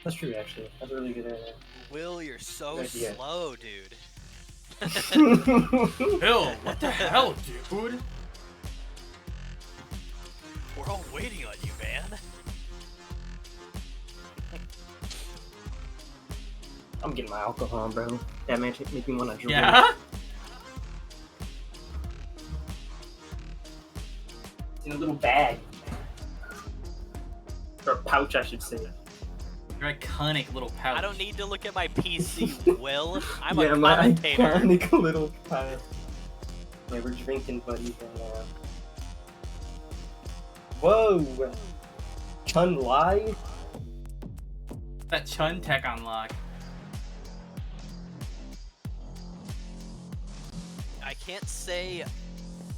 That's true, actually. That's a really good idea. Will, you're so Good idea. slow, dude. Bill, what the hell, dude? We're all waiting on you, man. I'm getting my alcohol, bro. That match make me want to drink. Yeah? It's in a little bag. Or a pouch, I should say. Your iconic little pouch. I don't need to look at my PC, Will. I'm Yeah, a my commentator. iconic little pouch. Yeah, we're drinking buddies right now. Whoa! Chun Lai? That Chun tech unlock. I can't say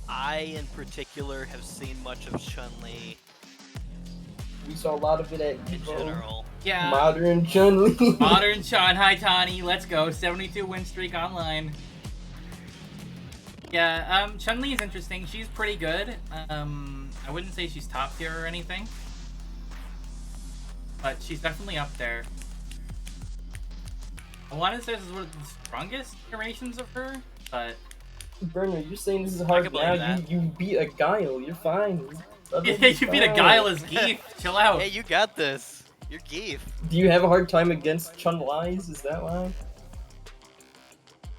I, in particular, have seen much of Chun-Li We saw a lot of it at in Evo. general. Yeah. Modern Chun-Li. Modern Chun. Hi, Tani. Let's go. 72 win streak online. Yeah, Chun-Li is interesting. She's pretty good. I wouldn't say she's top tier or anything. But she's definitely up there. I want to say this is one of the strongest iterations of her, but... Burner, you're saying this is hard can believe now. that. You beat a Guile. You're fine. Yeah, you beat a Guile as Geef. Chill out. Hey, you got this. You're Geef. Do you have a hard time against Chun Lai's? Is that why?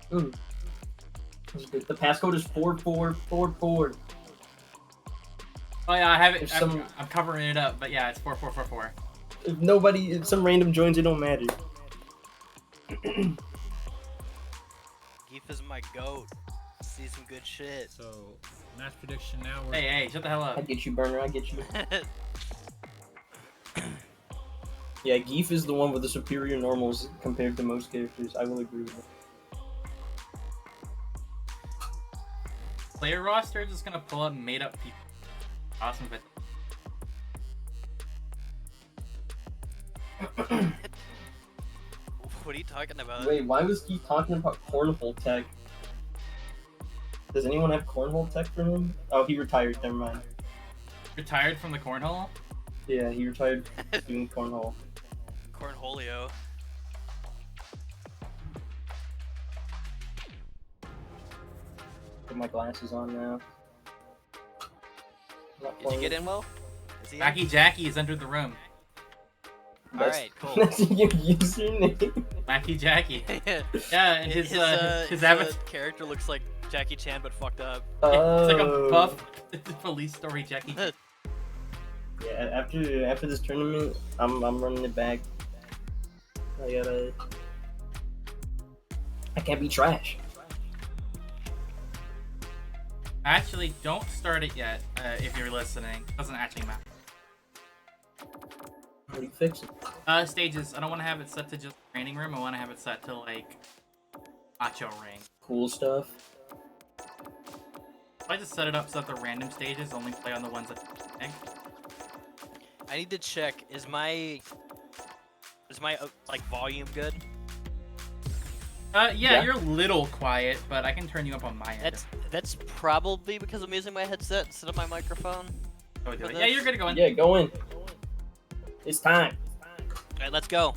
The passcode is 4444. Oh yeah, I have it. If I'm covering it up, but yeah, it's 4-4-4-4. if some random joins, it don't matter. Geef is my goat. See some good shit. So, match prediction now. We're Hey, shut the hell I up. get you, Burner. I get you. Yeah, Geef is the one with the superior normals compared to most characters. I will agree with that. Player roster is just gonna pull up made up people. Awesome, but What are you talking about? Wait, why was Geef talking about cornhole tech? Does anyone have cornhole tech for him? Oh, he retired. Never mind. retired from the cornhole. Yeah, he retired doing cornhole. Cornholio. Put my glasses on now. Did you get in well? Is he in? Wacky Jackie has entered the room. Alright, cool. That's your username. Wacky Jackie. Yeah, and his his avatar. character looks like Jackie Chan but fucked up. Oh. It's like a buff police story Jackie. Yeah, after this tournament, I'm running it back. I can't be trash. Actually, don't start it yet if you're listening. It doesn't actually matter. What are you fixing? Stages. I don't want to have it set to just training room. I want to have it set to like macho ring. Cool stuff. If I just set it up so that the random stages only play on the ones that egg. I need to check. Is my like volume good? Yeah, you're a little quiet, but I can turn you up on my end. That's probably because I'm using my headset instead of my microphone. Oh, do for it. this. Yeah, you're good to go in. Yeah, go in. It's time. Alright, let's go.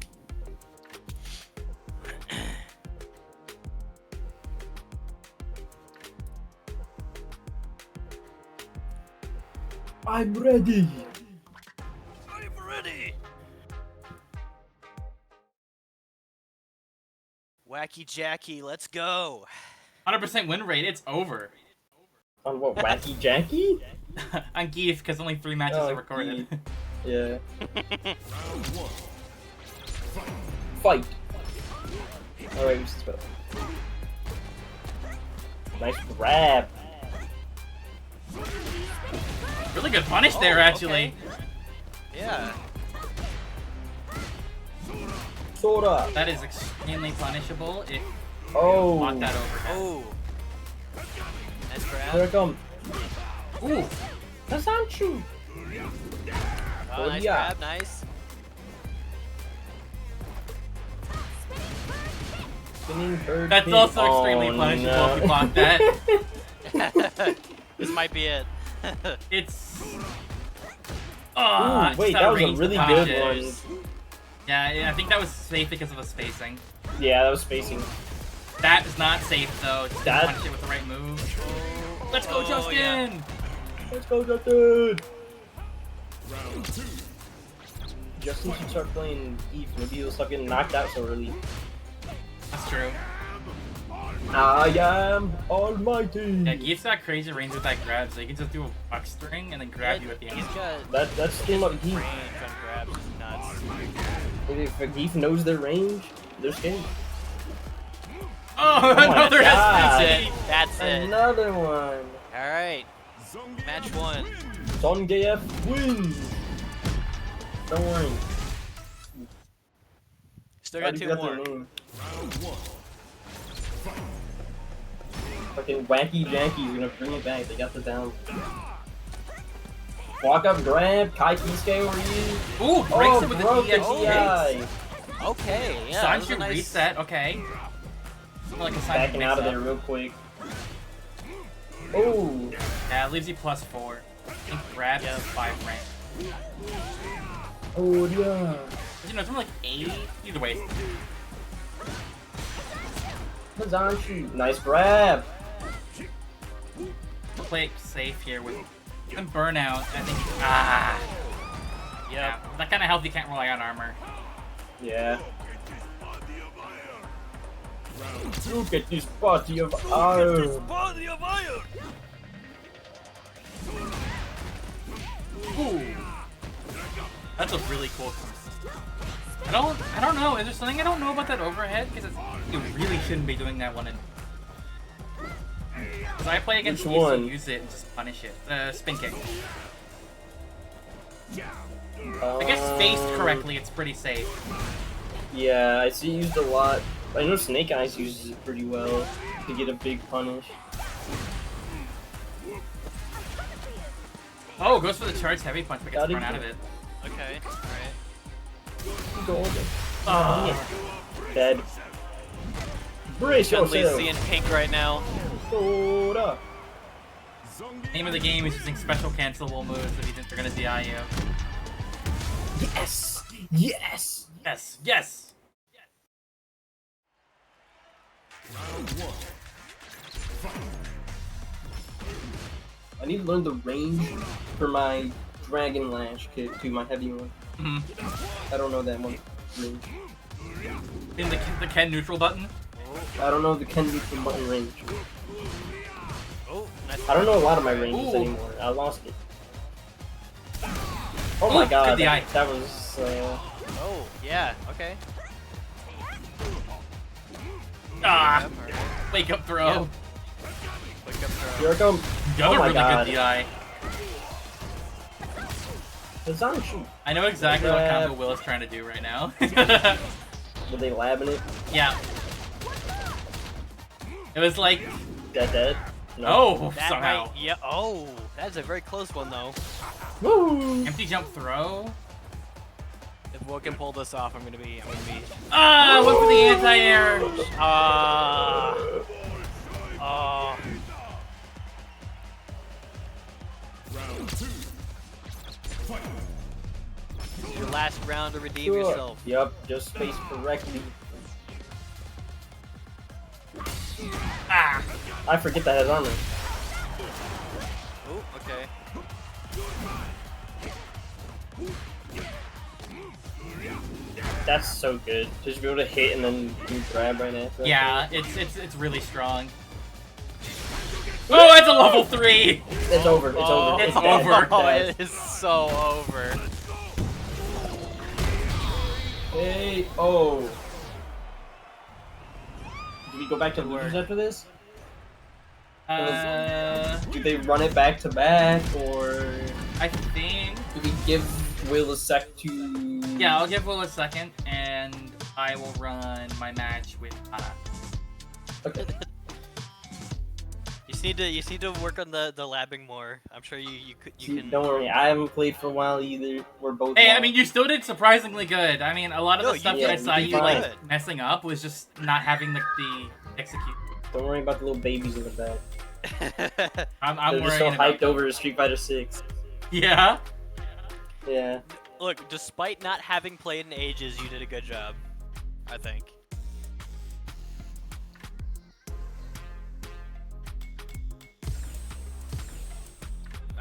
I'm ready. I'm ready. Wacky Jackie, let's go. 100% win rate. It's over. On what, Wacky Jackie? On Geef, because only 3 matches Oh, are recorded. Yeah. Fight. Alright, just spell. Nice grab. Really good punish there, actually. Yeah. Sora. That is extremely punishable if Oh. you block that overhead. Oh. Nice grab. Here I come. Ooh. That's not true. Oh, nice yeah. grab, nice. Spinning bird That's kick. also Oh, extremely punishable no. if you block that. This might be it. It's. Ooh, Just wait, out that of was a range really punches. good one. Yeah, I think that was safe because of the spacing. Yeah, that was spacing. That is not safe though. Just That- punch it with the right move. Let's go, Oh, Justin! yeah. Let's go, Justin! Justin should start playing Eve. Maybe he'll stop getting knocked out so early. That's true. I am almighty! Yeah, Geef's got crazy range with that grab, so he can just do a buck string and then grab you at the end. He's got That's still not range Geef. on grabs is nuts. If a Geef knows their range, they're scared. Oh, my another God. SPC! That's it. Another one! Alright. Match 1. Zangief wins! Don't worry. Still got Already 2 their more. name. Fucking Wacky Jackie's gonna bring it back. They got the down. Walk up, grab, Kai Kisuke over you. Ooh, breaks it with broke the the DX. TI. Okay, yeah. that was a Sanju nice... reset, okay. Like a Sanju Backing out of mix-up. there real quick. Oh, Yeah, it leaves you +4. And grab Yep. is 5 rank. oh yeah. You know, it's only like 8. Either way. Zanshi, nice grab. Play it safe here with and burnout. I think. Ah. Yeah. That kind of health you can't rely on armor. Yeah. Look at this body of iron. Body of iron! Ooh. That's a really cool concept. I don't know. Is there something I don't know about that overhead? Because you really shouldn't be doing that one. Because I play against Which you, so one? use it and just punish it. Spin kick. I I guess spaced correctly, it's pretty safe. Yeah, I see it used a lot. I know Snake Eyes uses it pretty well to get a big punish. Oh, goes for the charged heavy punch, but gets Got it. thrown out of it. Okay, alright. Golden. Oh, Dead. Brace Chun-Li's yourself. seeing pink right now. Soda. name of the game is using special cancelable moves if you think they're gonna DI you. Yes! Yes! Yes, yes! I need to learn the range for my Dragon Lash kick to my heavy one. I don't know that one range. In the Ken neutral button? I don't know the Ken neutral button range. Oh, nice. I don't know a lot of my ranges Ooh. anymore. I lost it. Oh my Ooh, god, good DI. that was Oh, yeah, okay. Ah! Yep, alright. Wake up throw. Yep. Wake up throw. here I come. Another Oh my really god. good DI. It's on shoot. I know exactly what combo Will is trying to do right now. Were they labbing it? Yeah. It was like, Dead. oh, That somehow. might, yeah, oh, that's a very close one though. Woo! Empty jump throw. If Will can pull this off, I'm gonna be. Ah, went for the anti-air. Oh. Your last round to redeem yourself. Yup, just space correctly. Ah. I forget that has armor. Oh, okay. That's so good. Just be able to hit and then do grab right after. Yeah, it's really strong. Oh, it's a level 3! It's over. It's over. It's dead. over. Oh, Dead. it is so over. Hey, oh. Do we go back to losers after this? Do they run it back to back, or I think. do we give Will a sec to? Yeah, I'll give Will a second, and I will run my match with Hana. Okay. You just need to work on the labbing more. I'm sure you can. Don't worry, I haven't played for a while either. We're both. Hey, I long. mean, you still did surprisingly good. I mean, a lot of No, the you stuff did. that I saw You you did like good. messing up was just not having the execute. Don't worry about the little babies in the back. I'm They're just so worrying about. hyped over Street Fighter 6. Yeah. Yeah. Look, despite not having played in ages, you did a good job. I think.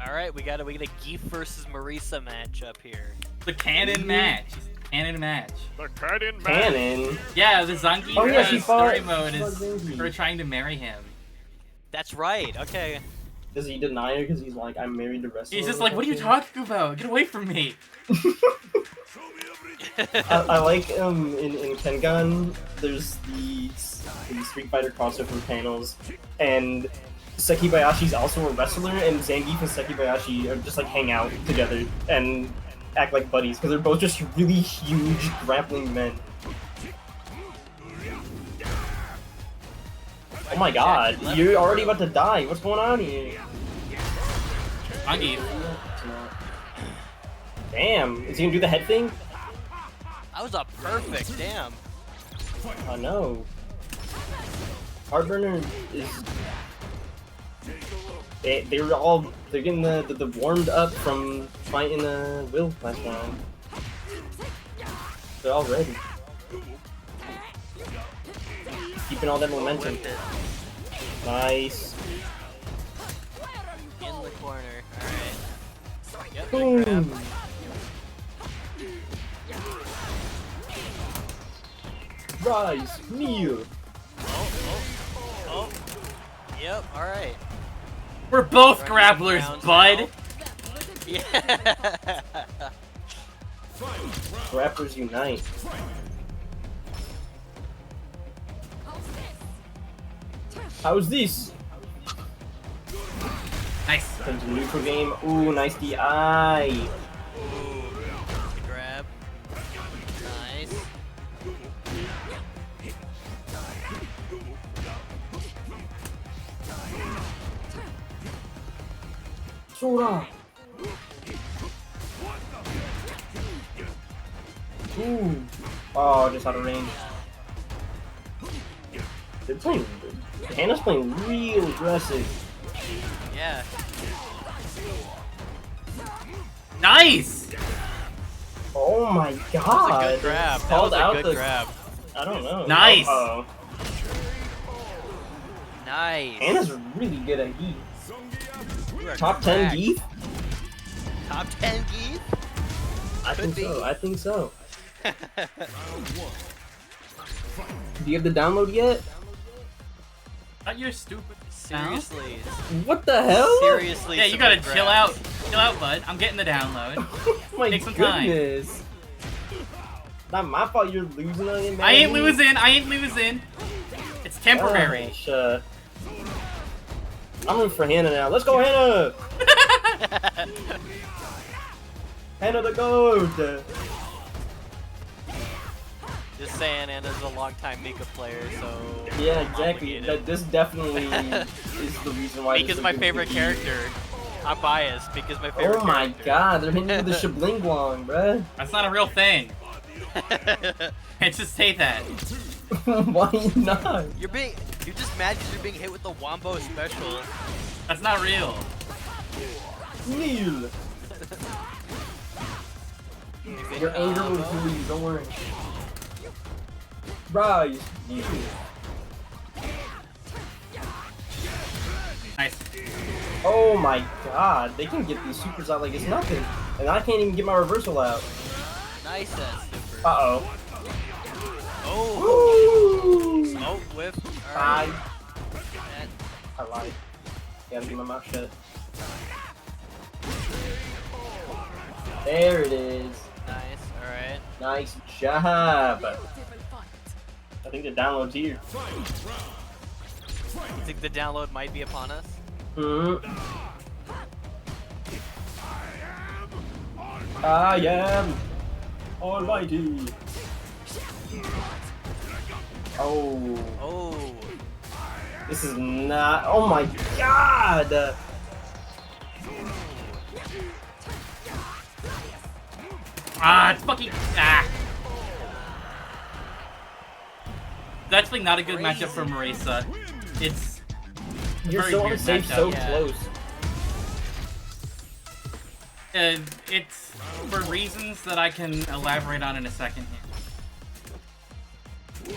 All right, we got a Geef versus Marisa match up here. The canon match. Canon match. The cannon man. Cannon. Yeah, the Zangief Oh, yeah, she story fought- mode she is fought Zangief. her trying to marry him. That's right. Okay. Does he deny her because he's like, I'm married to wrestler? He's just or like, what are you something? talking about? Get away from me. I like in Kengan, there's the Street Fighter crossover panels, and Seki Bayashi's also a wrestler, and Zangief and Seki Bayashi are just like hang out together and act like buddies because they're both just really huge grappling men. Oh my god, you're already about to die. What's going on here? Zangief. Damn, is he gonna do the head thing? That was a perfect. Damn. Oh no. Heartburner is. They're getting the warmed up from fighting Will last round. They're all ready. Keeping all that momentum. Nice. In the corner. All right. Yep. Boom. Grab. Rise, kneel. Oh. Yep. All right. We're both Running grapplers, rounds bud. now. Yeah. Rappers unite. How's this? Nice. Comes a neutral game. Ooh, nice DI. Ooh, grab. Nice. Sora. Ooh. Oh, just out of range. They're playing. Hannah's playing real aggressive. Yeah. Nice. Oh my That was god. a good grab. That Called was out a good the. grab. I don't know. Nice. Uh-oh. Nice. Hannah's really good at Heath. You are Top 10 correct. Heath? Top 10 Geeth? I Could think be. so. I think so. Do you have the download yet? Not your stupid. Seriously. What the hell? Seriously. Yeah, you some gotta good chill grabs. out. Chill out, bud. I'm getting the download. Oh my Take some time. goodness. Not my fault you're losing on it, man. I ain't losing. I ain't losing. It's temporary. Gosh, I'm rooting for Hannah now. Let's go, Hannah! Hannah the goat! Just saying, Anna's a longtime Mika player, so. Yeah, I'm exactly. obligated. This definitely is the reason why. Mika's this my is a good favorite game. character. I'm biased. Mika's my favorite Oh my character. god, they're hitting you with the Shablingwong, bruh. That's not a real thing. Can't just say that. Why not? You're just mad because you're being hit with the Wombo special. That's not real. Neil! Your anger will fool you, don't worry. Rise! Neil! Nice. Oh my god, they can get these supers out like it's nothing. And I can't even get my reversal out. Nice that super. Uh-oh. Oh. Woo! Oh, whiff. Bye. Alright. I lied. Gotta keep my mouth shut. There it is. Nice, alright. Nice job. I think the download's here. You think the download might be upon us? Hmm. I am almighty. Oh. Oh. This is not. Oh my god! Ah, it's fucking. Ah. It's actually not a good matchup for Marisa. It's. a You're very so weird unsafe, matchup. so Yeah. close. It's for reasons that I can elaborate on in a second here.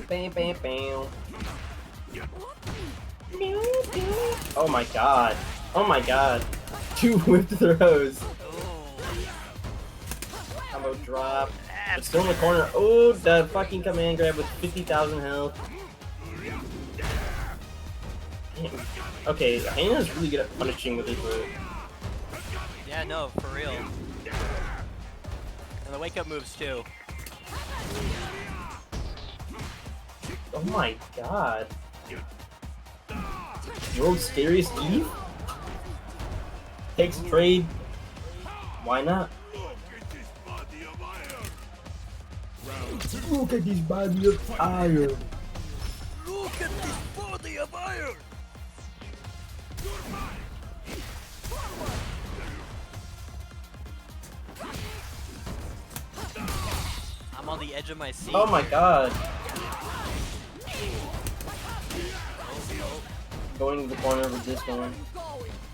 Bam, bam, bam. Oh my god. Oh my god. 2 whip throws. Combo drop. It's still in the corner. Oh, the fucking command grab with 50,000 health. Damn. Okay, Hannah's really good at punishing with his move. Yeah, no, for real. And the wake up moves too. Oh my god. World's scariest Eve? Takes a trade. Why not? Look at this body of iron. Look at this body of iron! I'm on the edge of my seat. Oh my god. Going to the corner with this one.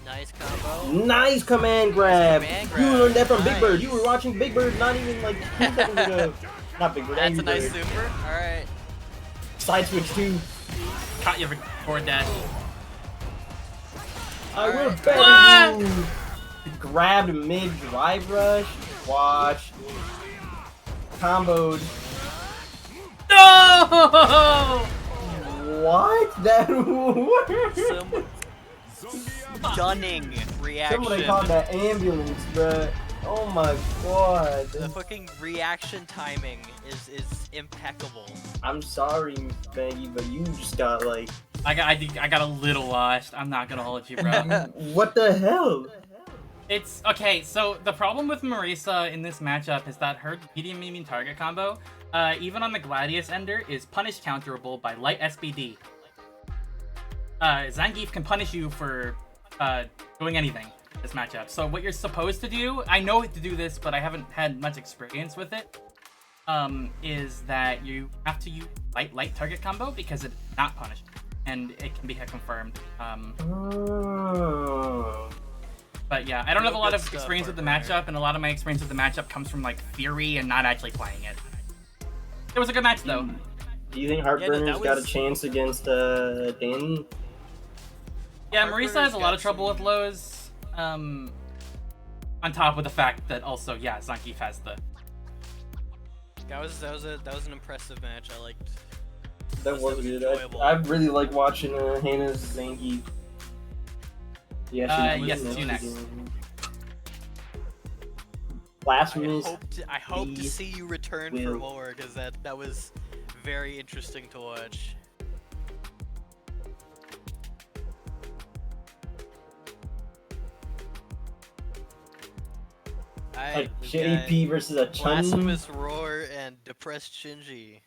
Nice combo. Nice command grab! Command You grab. learned that from Big Nice. Bird. You were watching Big Bird not even like 2 seconds ago. Not Big Bird, That's Angry a nice Bird. super. Alright. Side switch 2. Caught you forward dash. I will Alright. bet you. Grabbed mid drive rush. Watch. Comboed. No! What? That worked. Some stunning reaction. Somebody called that ambulance, bruh. Oh my god. The fucking reaction timing is impeccable. I'm sorry, Maggie, but you just got like. I got a little lost. I'm not gonna hold you, bro. What the hell? It's okay. So the problem with Marisa in this matchup is that her medium target combo, even on the Gladius Ender, is punish counterable by light SBD. Zangief can punish you for doing anything in this matchup. So what you're supposed to do, I know to do this, but I haven't had much experience with it, is that you have to use light target combo because it's not punished, and it can be hit confirmed. But yeah, I don't have a lot of experience with the matchup, and a lot of my experience with the matchup comes from like theory and not actually playing it. It was a good match though. Do you think Heartburner's got a chance against Danny? Yeah, Marisa has a lot of trouble with lows. On top of the fact that also, yeah, Zangief has the. That was an impressive match. I liked. That was good. I really like watching Hannah's Zangief. Yeah, yes, it's you next. Blasphemous. I hope to see you return for more, because that was very interesting to watch. Like JP versus a Chun. Blasphemous Roar and Depressed Shinji.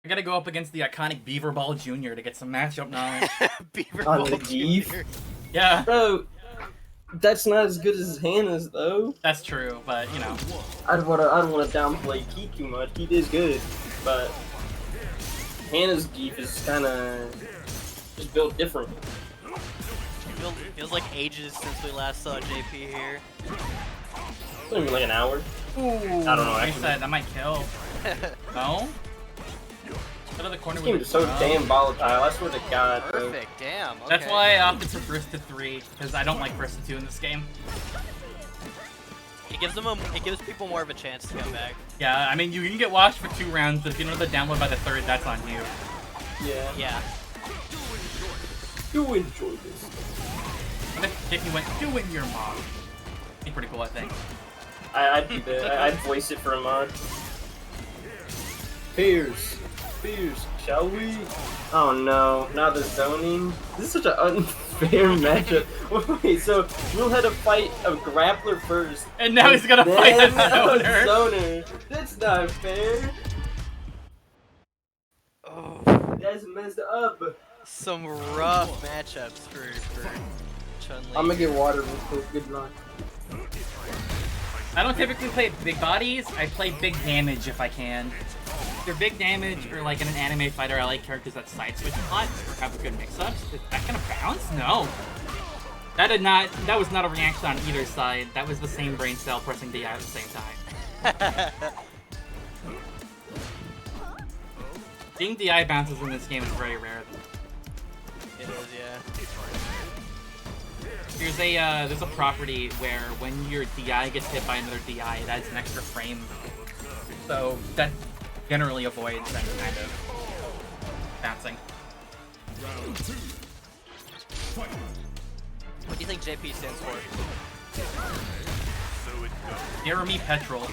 I gotta go up against the iconic Beaver Ball Jr. to get some matchup knowledge. Beaver On Ball the Geef? Jr. Yeah. Bro, that's not as good as Hannah's though. That's true, but you know. I don't wanna downplay Geef too much. Geef is good, but Hannah's Geef is kinda just built different. Feels like ages since we last saw JP here. It's only been like an hour. Ooh, I don't know, I actually. said that might kill. No? Out of the corner This game with is so damn volatile, I swear to God, bro. Perfect, damn. Okay. That's why I opted for first to 3, because I don't like first to 2 in this game. It gives people more of a chance to come back. Yeah, I mean, you can get washed for 2 rounds, but if you know the download by the 3rd, that's on you. Yeah. Yeah. You enjoy this. And if you went, do it in your mom. Be pretty cool, I think. I'd do that. I'd voice it for a mod. Fierce, shall we? Oh no, not the zoning. This is such an unfair matchup. Wait, so Will had to fight a grappler first, And now he's gonna fight a zoner. zoner. That's not fair. Oh, That's messed up. some rough matchups for Chun-Li. I'm gonna get water real quick. Good luck. I don't typically play big bodies, I play big damage if I can. Either big damage or like in an anime fighter, I like characters that side switch a lot or have good mix-ups. Is that gonna bounce? No. That was not a reaction on either side. That was the same brain cell pressing DI at the same time. Seeing DI bounces in this game is very rare. It is, yeah. There's a property where when your DI gets hit by another DI, it adds an extra frame. So that generally avoids any kind of bouncing. What do you think JP stands for? Jeremy Petrol.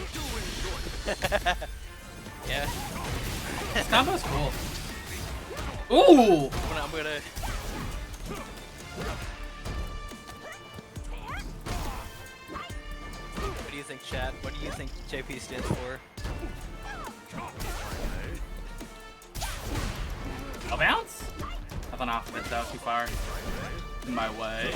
Yeah. This combo's cool. Ooh! I'm gonna... What do you think, chat? What do you think JP stands for? A bounce? Nothing off of it though, too far. In my way.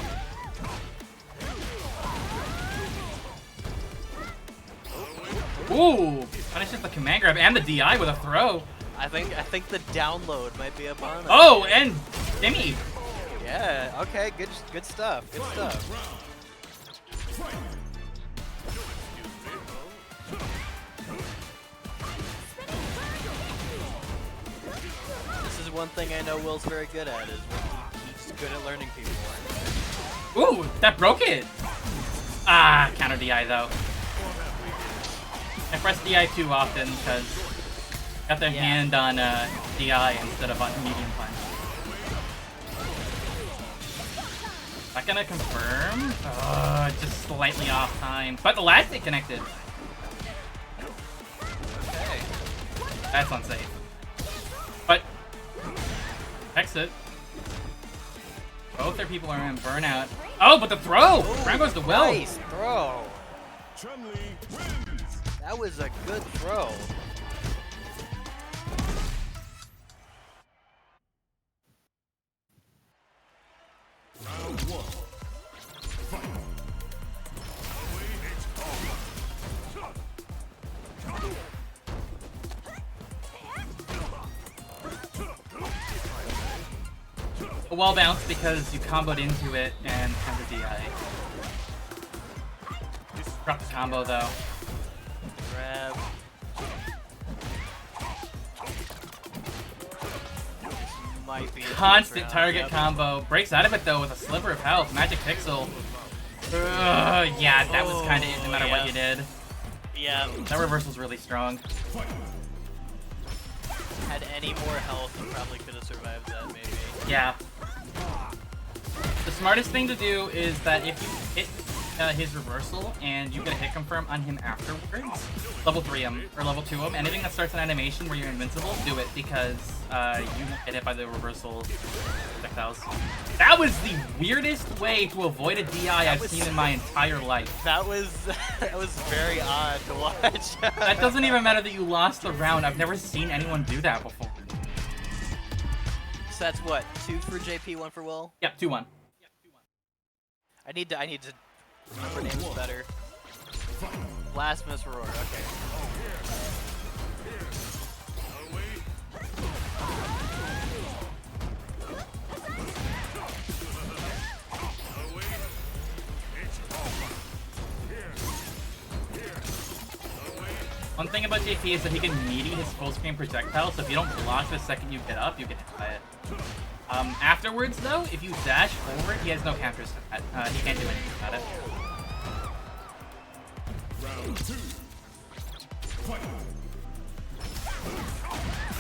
Ooh! Punishes the command grab and the DI with a throw. I think the download might be upon us. Oh, and Timmy! Yeah, okay, good stuff. Good stuff. This is one thing I know Will's very good at, is he's good at learning people. Ooh, that broke it! Ah, counter DI though. I press DI too often because got their hand on DI instead of on medium punch. Not gonna confirm. Just slightly off time. But the lag stay connected. Okay. That's unsafe. But exit. Both their people are in burnout. Oh, but the throw! Round goes to Will. Nice throw. Chun-Li wins. That was a good throw. Round 1. Fight. A wall bounce because you comboed into it and had the DI. Drop the combo though. Grab. Might be a Constant round. target Yep. combo. Breaks out of it though with a sliver of health. Magic Pixel. Yeah, that was kind of it no matter what you did. Yeah. That reversal's really strong. Had any more health, you probably could have survived that, maybe. Yeah. The smartest thing to do is that if you hit his reversal and you get a hit confirm on him afterwards, level 3 him or level 2 him, anything that starts an animation where you're invincible, do it because you won't get hit by the reversal projectiles. That was the weirdest way to avoid a DI I've seen in my entire life. That was very odd to watch. That doesn't even matter that you lost the round. I've never seen anyone do that before. So that's what, 2 for JP, 1 for Will? Yep, 2-1. I need to remember names better. Blasphemous Roar, okay. One thing about JP is that he can meaty his full screen projectile, so if you don't block the second you get up, you get hit by it. Afterwards, though, if you dash forward, he has no counters to that. He can't do anything about it. Round 2. Fight.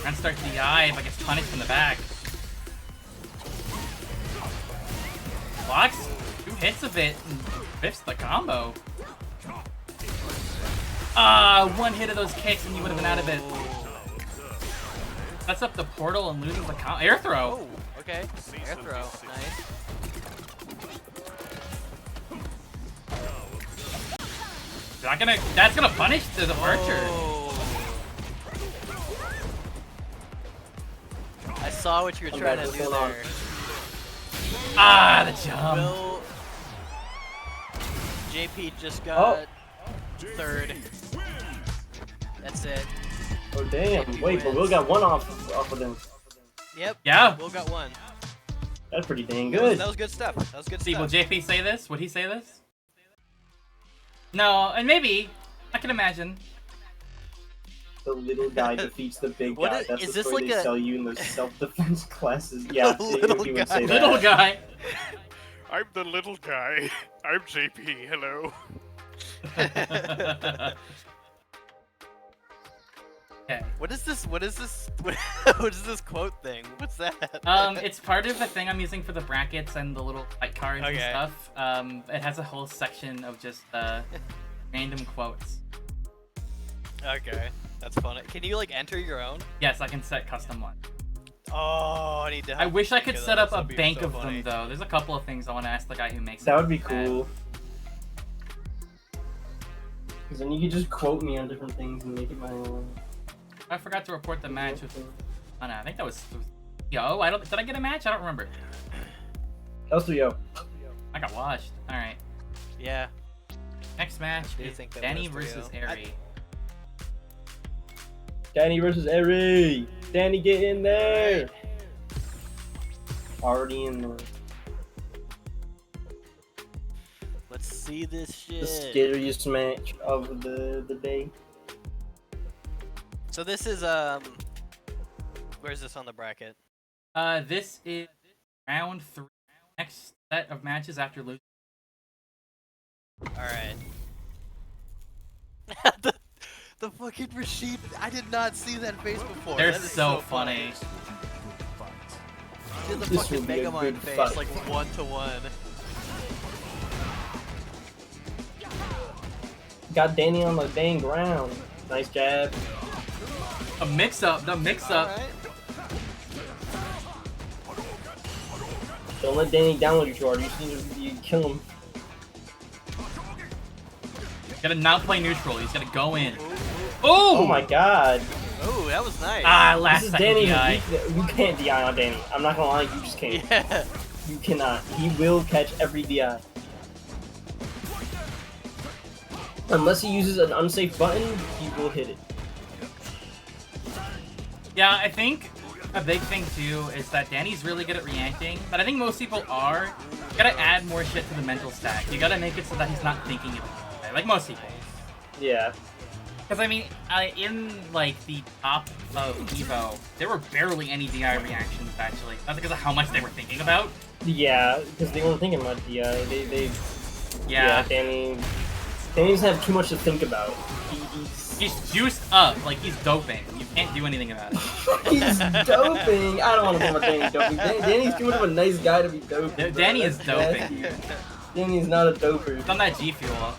And start DI, but gets punished from the back. Blocks 2 hits of it and rips the combo. One hit of those kicks and you would have been out of it. Sets up the portal and loses the air throw. Oh, okay. Air throw, nice. That's gonna punish the departure. Oh. I saw what you were trying to do there. The jump. Will... JP just got 3rd. That's it. Oh damn! JP Wait, but wins. Will got 1 off of them. Yep. Yeah. Will got 1. That's pretty dang good. That was good stuff. That was good See, will stuff. JP say this? Would he say this? No, and maybe. I can imagine. The little guy defeats the big What guy. is- That's is the this story like they a- sell you in those self-defense classes. Yeah, The little he would guy. say that. Little guy. I'm the little guy. I'm JP. Hello. Okay. What is this? What is this? What is this quote thing? What's that? It's part of the thing I'm using for the brackets and the little fight cards and Okay. stuff. It has a whole section of just random quotes. Okay, that's funny. Can you like enter your own? Yes, I can set custom one. Oh, I need to. I wish I could think of set that. up a That'd be bank so of funny. them though. There's a couple of things I want to ask the guy who makes That them would be that. cool. Because then you could just quote me on different things and make it my own. I forgot to report the match with. Oh no, I think that was. Yo, did I get a match? I don't remember. That was 3-0. I got washed. All right. Yeah. Next match I do is think that Danny was 3-0. versus Airy. Danny versus Eri. Danny, get in there. Already in there. Let's see this The shit. scariest match of the day. So this is where's this on the bracket? This is round 3. Next set of matches after losing. All right. the fucking Rashid. I did not see that face before. They're That is so funny. Did the This fucking will be a Megamind good face fight. like 1-to-1. got Danny on the dang ground. Nice jab. A mix-up, the mix-up. Alright. Don't let Danny download you, Jordan. You just need to kill him. Gotta not play neutral. He's gotta go in. Oh my god. Oh, that was nice. Ah, This last is second Danny. DI. You can't DI on Danny. I'm not gonna lie, you just can't. Yeah. You cannot. He will catch every DI. Unless he uses an unsafe button, he will hit it. Yeah, I think a big thing too is that Danny's really good at reacting, but I think most people are. You gotta add more shit to the mental stack. You gotta make it so that he's not thinking of it, like most people. Yeah. Because I mean, in like the top of Evo, there were barely any DI reactions actually. That's because of how much they were thinking about. Yeah, because they weren't thinking about DI. Yeah. Danny doesn't have too much to think about. He's juiced up, like he's doping. You can't do anything about it. He's doping. I don't want to talk about Danny doping. Danny's too much of a nice guy to be doping. bro. Danny is That's doping. nasty. Danny is not a doper. It's on that G Fuel.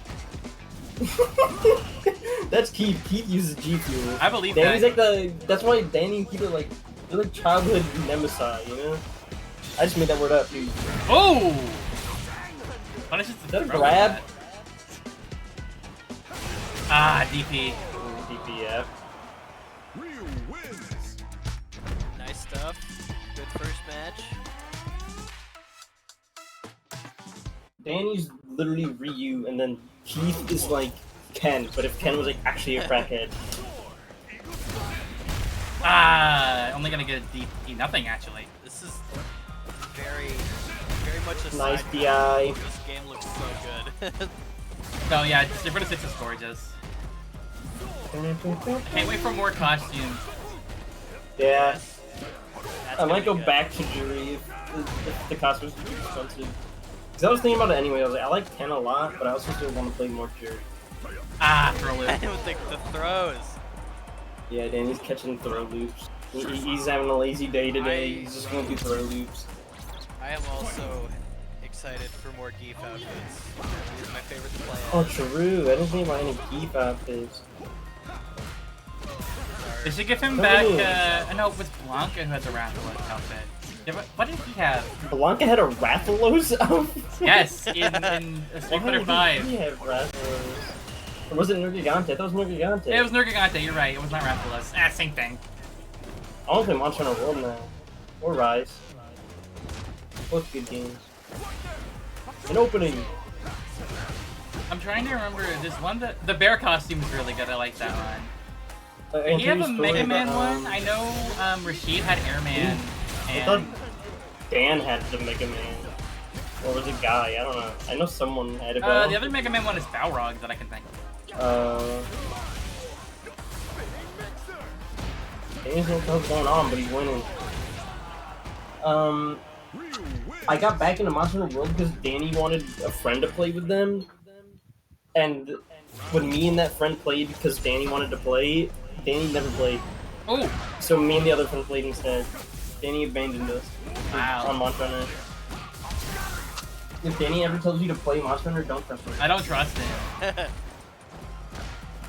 That's Keith. Keith uses G Fuel. I believe Danny's that. like that's why Danny and Keith are like, they're like childhood nemesis, you know? I just made that word up, dude. Oh! What is Is that a throw grab? that? Ah, DP. DPF. Ryu wins. Nice stuff. Good first match. Danny's literally Ryu, and then Keith is like Ken, but if Ken was like actually a crackhead. Ah, only gonna get a DP. Nothing actually. This is very much a Nice side DI. note. This game looks so good. So yeah, Super 6 is gorgeous. Can't wait for more costumes. Yeah, That's I might go gonna be good. back to Jury if the costumes are too expensive. Cause I was thinking about it anyway. I was like, I like Ken a lot, but I also still want to play more Jury. Ah, throw I loop. don't think the throws. Yeah, Danny's catching throw loops. He's having a lazy day today. He's just gonna do throw loops. I am also excited for more Geef outfits. These are my favorite to play Oh, as. true. I didn't think about any Keith outfits. They should give him Oh. back. No, it was Blanca who had the Rathalos outfit. Yeah, but what did he have? Blanca had a Rathalos outfit? Yes, in Street Fighter Why 5. did he have Rathalos? Or was it Nergigante? I thought it was Nergigante. It was Nergigante, you're right. It was not Rathalos. Ah, same thing. I want to play Monster Hunter World now. Or Rise. Both good games. An opening! I'm trying to remember. There's one that the bear costume is really good. I like that one. Did he have a Mega Man one? I know Rashid had Airman. I thought And Dan had the Mega Man. Or was it Guy? I don't know. I know someone had it. But the other Mega Man one is Balrog that I can think of. Danny doesn't know what the hell's going on, but he's winning. I got back into Monster Hunter World because Danny wanted a friend to play with them. And when me and that friend played because Danny wanted to play, Danny never played. Oh! So me and the other friend played instead. Danny abandoned us Wow. on Monster Hunter. If Danny ever tells you to play Monster Hunter, don't trust him. I don't trust him.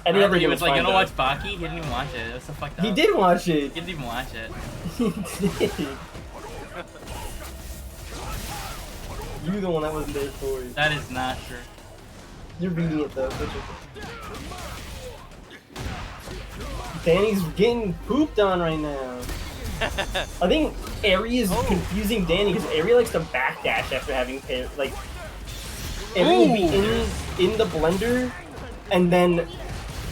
Any Remember other he game was is like, fine, you know though. watch Baki? He didn't even watch it. It was so fucked up. He did watch He it. didn't even watch it. He did. You're the one that wasn't there for it. That is not true. You're reading it though. Which is... Danny's getting pooped on right now. I think Aerie is confusing Danny because Aerie likes to backdash after having like Aerie will be in the blender and then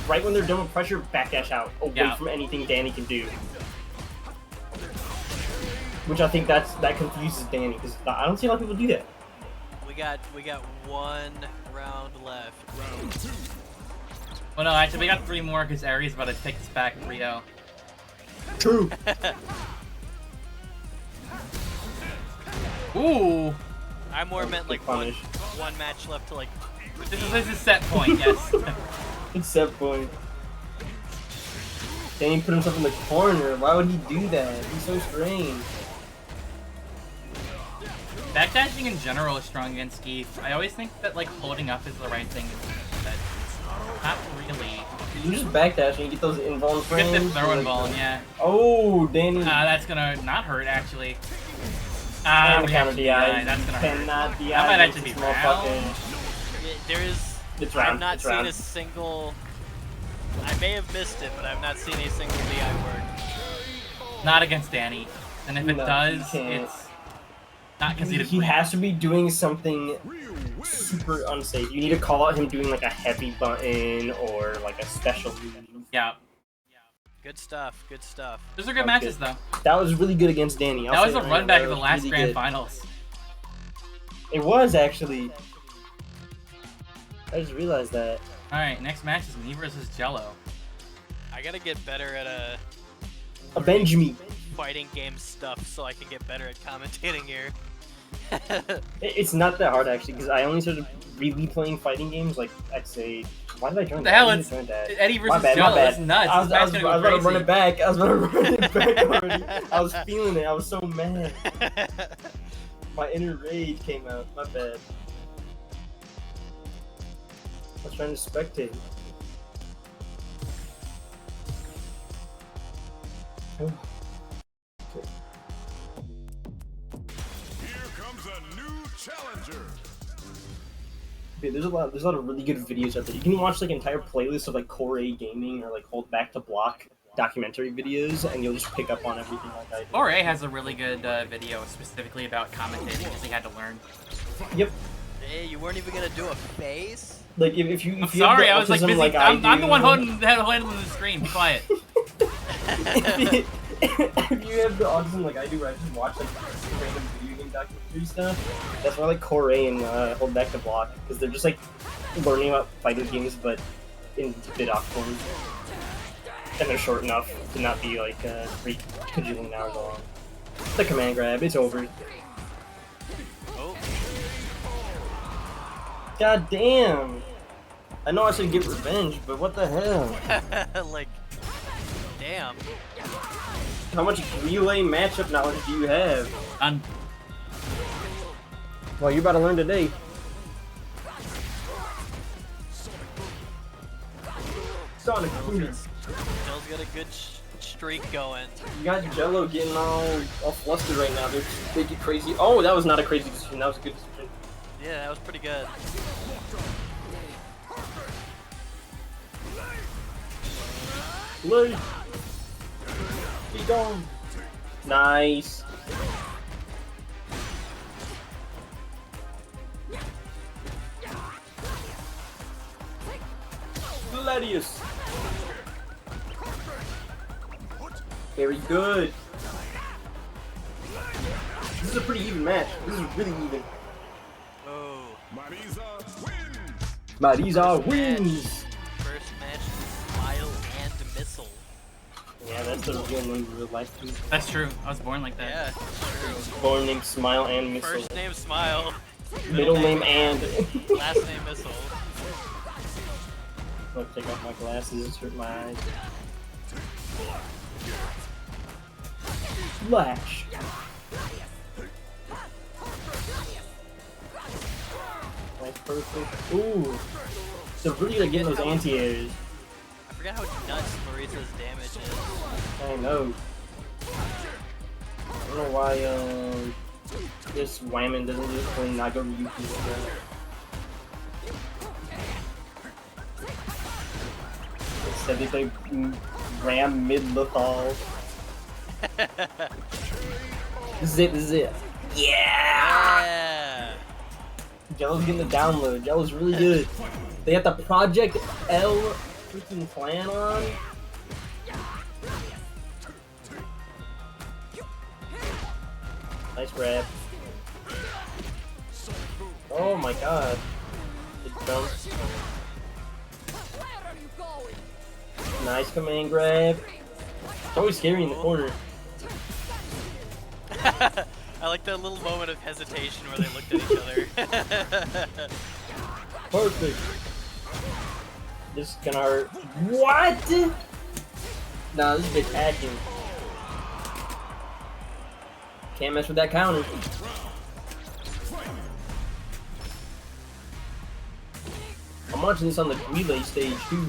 right when they're done with pressure, backdash out away from anything Danny can do. Which I think that confuses Danny because I don't see a lot of people do that. We got one round left. Well, no, actually, we got 3 more because Aries about to take us back to Rio. True. Ooh! I more meant like punish. one match left to like. This is set point, yes. It's set point. Danny put himself in the corner. Why would he do that? He's so strange. Backdashing in general is strong against Geef. I always think that like holding up is the right thing to do. Not really. You can just backdash and you get those invuln Get frames. this throw like- invuln, yeah. Oh, Danny. That's gonna not hurt actually. And we counter actually DI. died. That's gonna hurt. Cannot DI. That might actually this be motherfucking- There is. It's I've round, not it's seen round. a single. I may have missed it, but I've not seen a single DI word. Not against Danny. And if it No, does, you can't. it's not because He has to be doing something super unsafe. You need to call out him doing like a heavy button or like a special move. Yeah. Good stuff. Good stuff. Those are good matches though. That was really good against Danny. I'll That was say a it run right back now, of the that was last really grand good. finals. It was actually. I just realized that. Alright, next match is me versus Jello. I gotta get better at Avenge me. fighting game stuff so I can get better at commentating here. It's not that hard actually, because I only started really playing fighting games like I'd say. Why did I join The that? hell, I didn't it's join that. Eddie My versus bad, my Jello. bad. It's nuts. I was, This I match's was, gonna I was go about to run crazy. it back. I was about to run it back already. I was feeling it. I was so mad. My inner rage came out. My bad. I was trying to spectate. Here comes a new challenger. Okay, there's a lot of really good videos out there. You can watch like entire playlists of like Core A gaming or like Hold Back to Block documentary videos, and you'll just pick up on everything like I do. Or A has a really good video specifically about commentating because he had to learn. Yep. Hey, you weren't even gonna do a face? Like if you I'm have sorry, the I was like autism busy. like I'm I the do- one handling the screen. Be quiet. if you have the autism like I do, where I just watch like random video game documentary stuff, that's why I like Core A and Hold Back to Block, because they're just like learning about fighting games, but in bit-off form. And they're short enough to not be like 3 cajillion hours long. The command grab, it's over. Oh, God damn! I know I should get revenge, but what the hell? like, damn. How much relay matchup knowledge do you have? Well, you're about to learn today. Sonic Boom. Bill's got a good streak going. You got Jello getting all flustered right now. They get crazy. Oh, that was not a crazy decision. That was a good decision. Yeah, that was pretty good. Lay. Be gone. Nice. Gladius. Very good. This is a pretty even match. This is really even. Oh, Marisa wins. Marisa wins. first match, Smile and Missile. Yeah, that's the real name of real life. Too. That's true. I was born like that. Yeah, it's true. Born named Smile and Missile. First name Smile, Middle name and. last name Missile. I'll take off my glasses, hurt my eyes. Flash. That's perfect. Ooh. So really like getting those anti-airs. I forgot how nuts Marisa's damage is. I know. I don't know why this Whammon doesn't just play Nagaruyuki. Instead they play Ram mid Lethal. This is it. Yeah! Jello's getting the download. Jello's really good. They have the Project L freaking plan on. Nice grab. Oh my god. Good jump. Nice command grab. It's always scary in the corner. I like that little moment of hesitation where they looked at each other. Perfect. This is gonna hurt. What? Nah, this is big hacking. Can't mess with that counter. I'm I'm watching this on the relay stage too.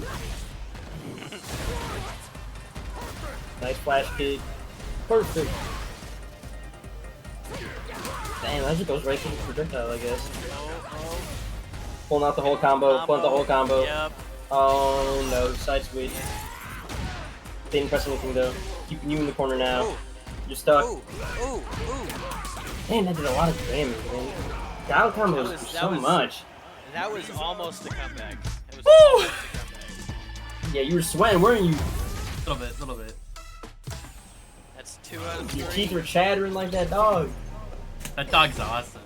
Nice flash kick. Perfect. Damn, that just goes right through the projectile, I guess. Pulling out the whole combo. Pulling out the whole combo. Yep. Oh no, side switch. Didn't press anything though. Keeping you in the corner now. Ooh. You're stuck. Ooh, ooh, ooh. Man, that did a lot of damage, man. Guile combos do so much. That was almost a comeback. It was Woo! almost a comeback. Yeah, you were sweating, weren't you? Little bit. That's 2 out of 3. Your teeth were chattering like that dog. That dog's awesome.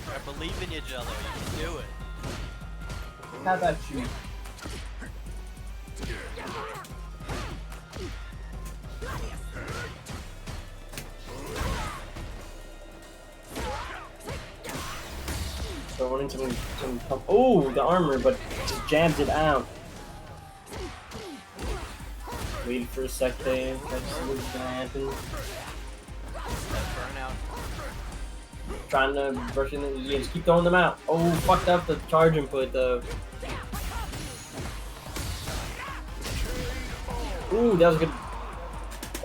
I believe in you, Jello. You can do it. How about you? Throwing into some oh, the armor, but just jabs it out. Waited for a sec there. That's what's gonna happen. Burnout. Trying to brush in the, yeah, just keep throwing them out. Oh, fucked up the charge input though. Ooh, that was a good.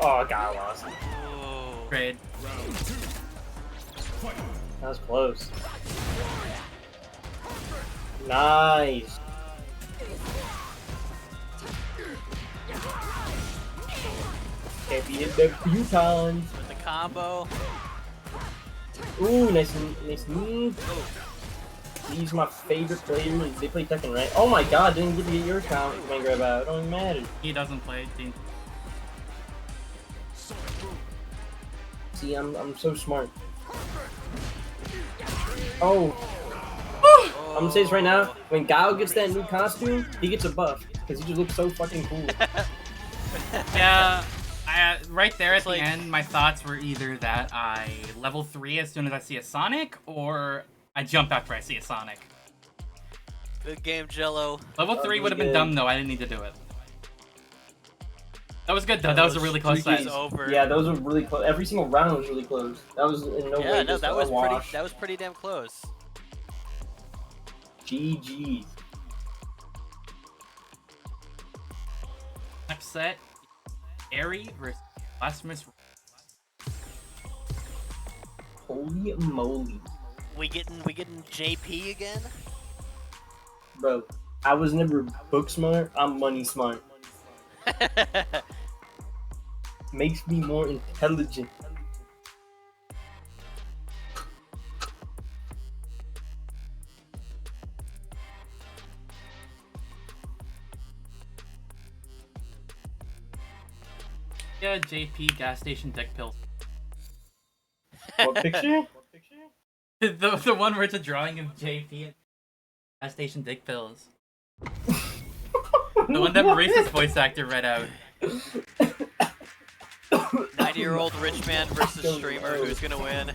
Oh, God, I lost. Ooh. Great. That was close. Nice. Can't be hit a few times. With the combo. Ooh, nice move. These are my favorite players. They play Tekken, right? Oh my God, didn't get to get your count. Man, grab out. It don't even matter. He doesn't play team. See, I'm so smart. Oh. I'm gonna say this right now. When Guile gets that new costume, he gets a buff because he just looks so fucking cool. Yeah, right there at the like- end, my thoughts were either that I level 3 as soon as I see a Sonic, or I jump after I see a Sonic. Good game, Jello. Level 3 would have been good. dumb though, I didn't need to do it. That was good though, that was a really close It's fight. over. Yeah, those were really close. Every single round was really close. That was in no way Yeah, no, just that a was wash. pretty damn close. GG. Next set, Eri versus Blasphemous. Holy moly. We getting JP again? Bro, I was never book smart, I'm money smart. Makes me more intelligent. Yeah, JP gas station dick pills. What picture? the one where it's a drawing of JP at gas station dick pills. The one that Maurice's voice actor read out. 90-year-old rich man versus streamer. Who's gonna win?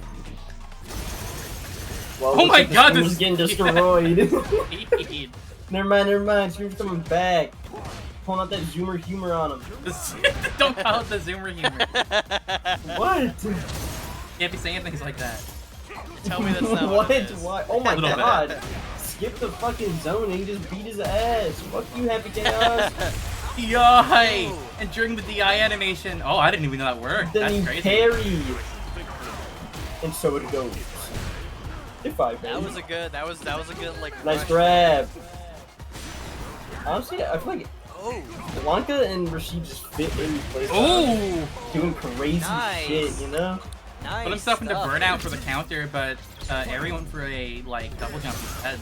Well, Oh my looks like God, the this Scream's getting destroyed. Speed. Never mind. Scream's coming back. Pulling out that zoomer humor on him. Don't call it the zoomer humor. What? Can't be saying things like that. Tell me that's not What? what it is. Why? Oh my A little God. Skip the fucking zoning, just beat his ass. Fuck you, Happy Chaos. DI! And during the DI animation, oh, I didn't even know that worked. Then That's he crazy. parried. And so it goes. If I That was a good like. nice rush. grab. Honestly, I feel like Oh, Blanca and Rashid just fit in place. Ooh! Doing crazy Nice. shit, you know? nice. Put himself into stuff. burnout for the counter, but Eri went for a like double jump instead.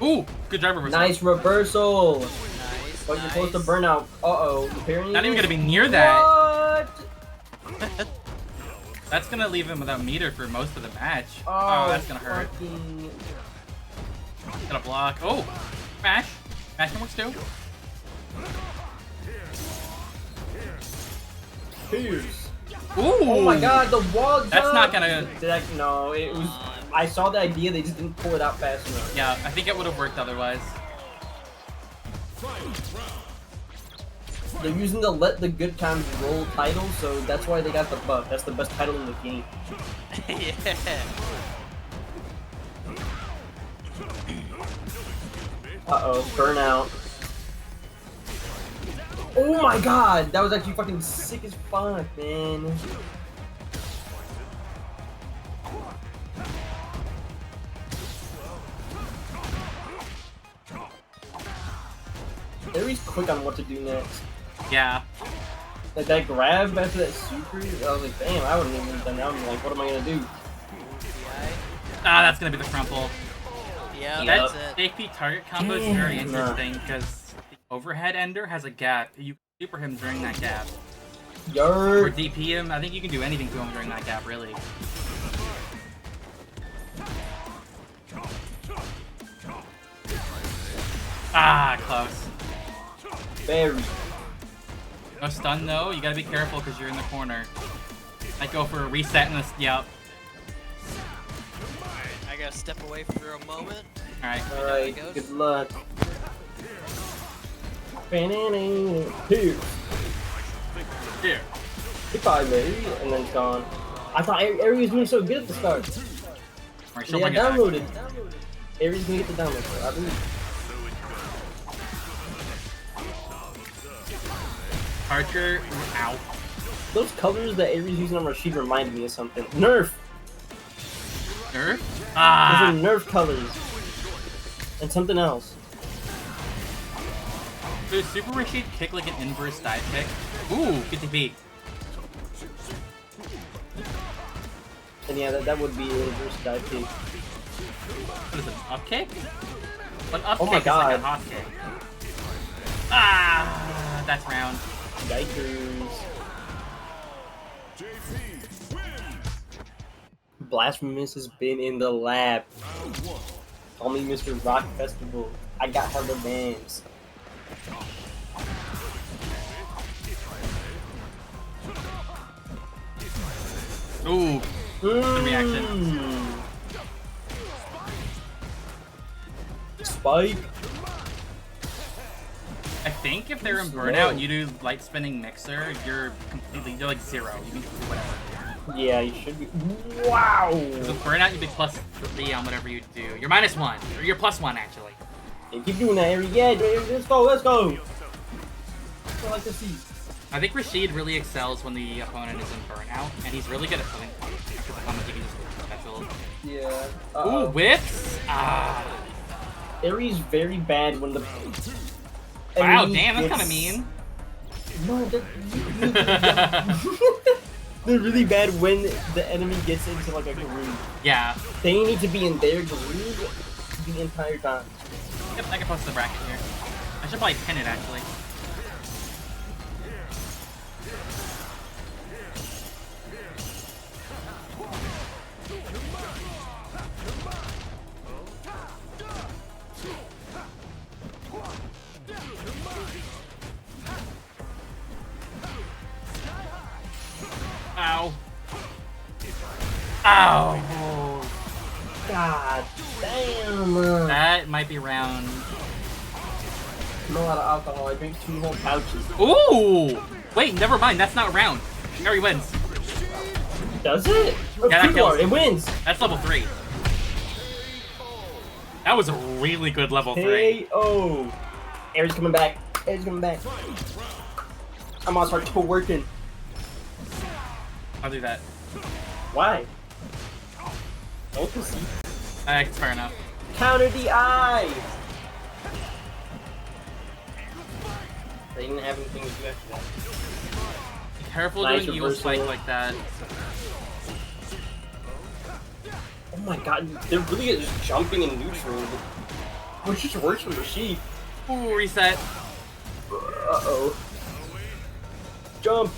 Ooh, good driver reversal. Nice reversal. Nice. But you're close to nice. burnout. Uh-oh. The parrying Not even is- gonna be near that. What? That's gonna leave him without meter for most of the match. Oh, That's gonna hurt. fucking- Gonna block. Oh, mash. Mashing works too. Cheers. Ooh. Oh my God, the wall jump. That's not gonna. No, it was. I saw the idea, they just didn't pull it out fast enough. Yeah, I think it would have worked otherwise. They're using the Let the Good Times Roll title, so that's why they got the buff. That's the best title in the game. Yeah. Uh-oh, burnout. Oh my god, that was actually fucking sick as fuck, man. Aries quick on what to do next. Yeah. Like that grab after that super, I was like, damn, I wouldn't even done that. I'm like, what am I gonna do? Ah, that's gonna be the crumple. Yeah, That that's it. AP target combo is very interesting because the overhead ender has a gap. You can super him during that gap. Or Yarr. DP him. I think you can do anything to him during that gap, really. Ah, close. Very. No stun though. You gotta be careful because you're in the corner. Might go for a reset in this. Yep. I gotta step away for a moment. Alright. Alright, good luck. Here. Here. Goodbye, baby. And then it's gone. I thought Aries was doing so good at the start. Alright, she'll Yeah, bring it back. downloaded. Aries gonna get the download, I believe. Archer, ow. Those colors that Aries using on Rashid remind me of something. Nerf! Nerf? Those Ah. are Nerf colors. And something else. Does Super Rashid kick like an inverse dive kick? Ooh, good to be. And yeah, that would be a reverse dive kick. What is it, an up kick? An up Oh kick my is like a God. hot kick. Ah, that's round. Yikers. Blasphemous has been in the lab. Call me Mr. Rock Festival. I got hella bands. Ooh, good reaction. Spike. I think if they're in burnout and you do light spinning mixer, you're like zero. You can do whatever. Yeah, you should be. Wow. With burnout, you'd be +3 on whatever you do. You're -1, or you're +1 actually. Yeah, keep doing that, Aries. Yeah, dude, let's go, let's go. That's what I like to see. I think Rashid really excels when the opponent is in burnout, and he's really good at putting because the opponent can just do special. Yeah. Ooh, whips! Ah. Aries very bad when the. Wow, enemy damn, that's gets- kind of mean. No, they're really bad when the enemy gets into like a groove. Yeah. They need to be in their groove the entire time. Yep, I can post the bracket here. I should probably pin it actually. Ow. Ow. God damn. That might be round. I'm a lot of alcohol. I drink 2 whole pouches. Ooh! Wait, never mind. That's not round. Harry wins. Does it? Oh, Yeah, that kills. it wins. That's level 3. That was a really good level 3. KO. Aries coming back. Aries coming back. I'm gonna start working. I'll do that. Why? Don't you see? It's fair enough. Counter the eye. They didn't have anything to do after that. Be careful Nice doing Eagle reversal. Spike like that. Oh my god, they're really good at just jumping in neutral. Which just works for Rashid. Ooh, reset. Uh-oh. Jump.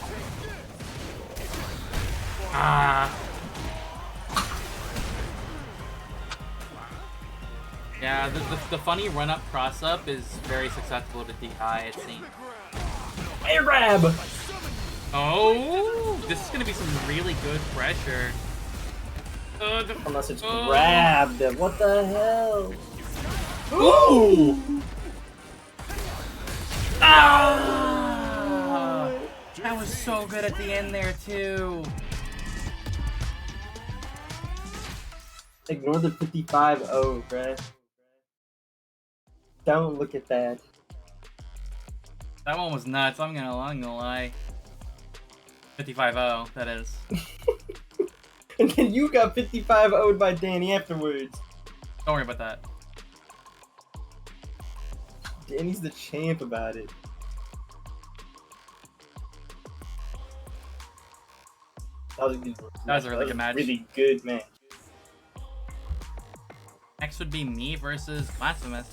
Ah. Yeah, the funny run-up cross-up is very successful to DI, it seems. Air grab! Oh, this is gonna be some really good pressure. Unless it's grabbed. What the hell? Ooh! Ah! That was so good at the end there too. Ignore the 55-0, bruh. Don't look at that. That one was nuts. I'm gonna lie. 55-0, that is. And then you got 55-0'd by Danny afterwards. Don't worry about that. Danny's the champ about it. That was a good one. That was a really good match. Really good match. Next would be me versus Blasphemous.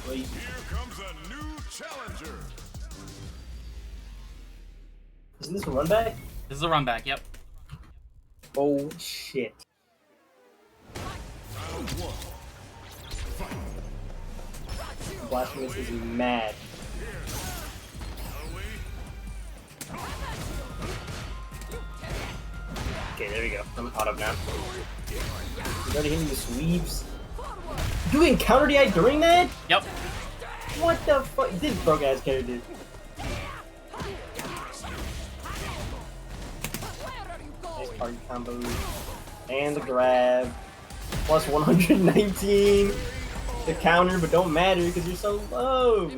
Here comes a new challenger. Isn't this a run back? This is a run back, yep. Oh shit. Round one. Blasphemous is mad. Okay, there we go. I'm caught up now. He's already hitting the sweeps. You getting counter DI during that? Yep. What the fuck? This broke ass character did. Nice party combo. And the grab. Plus 119. The counter, but don't matter because you're so low.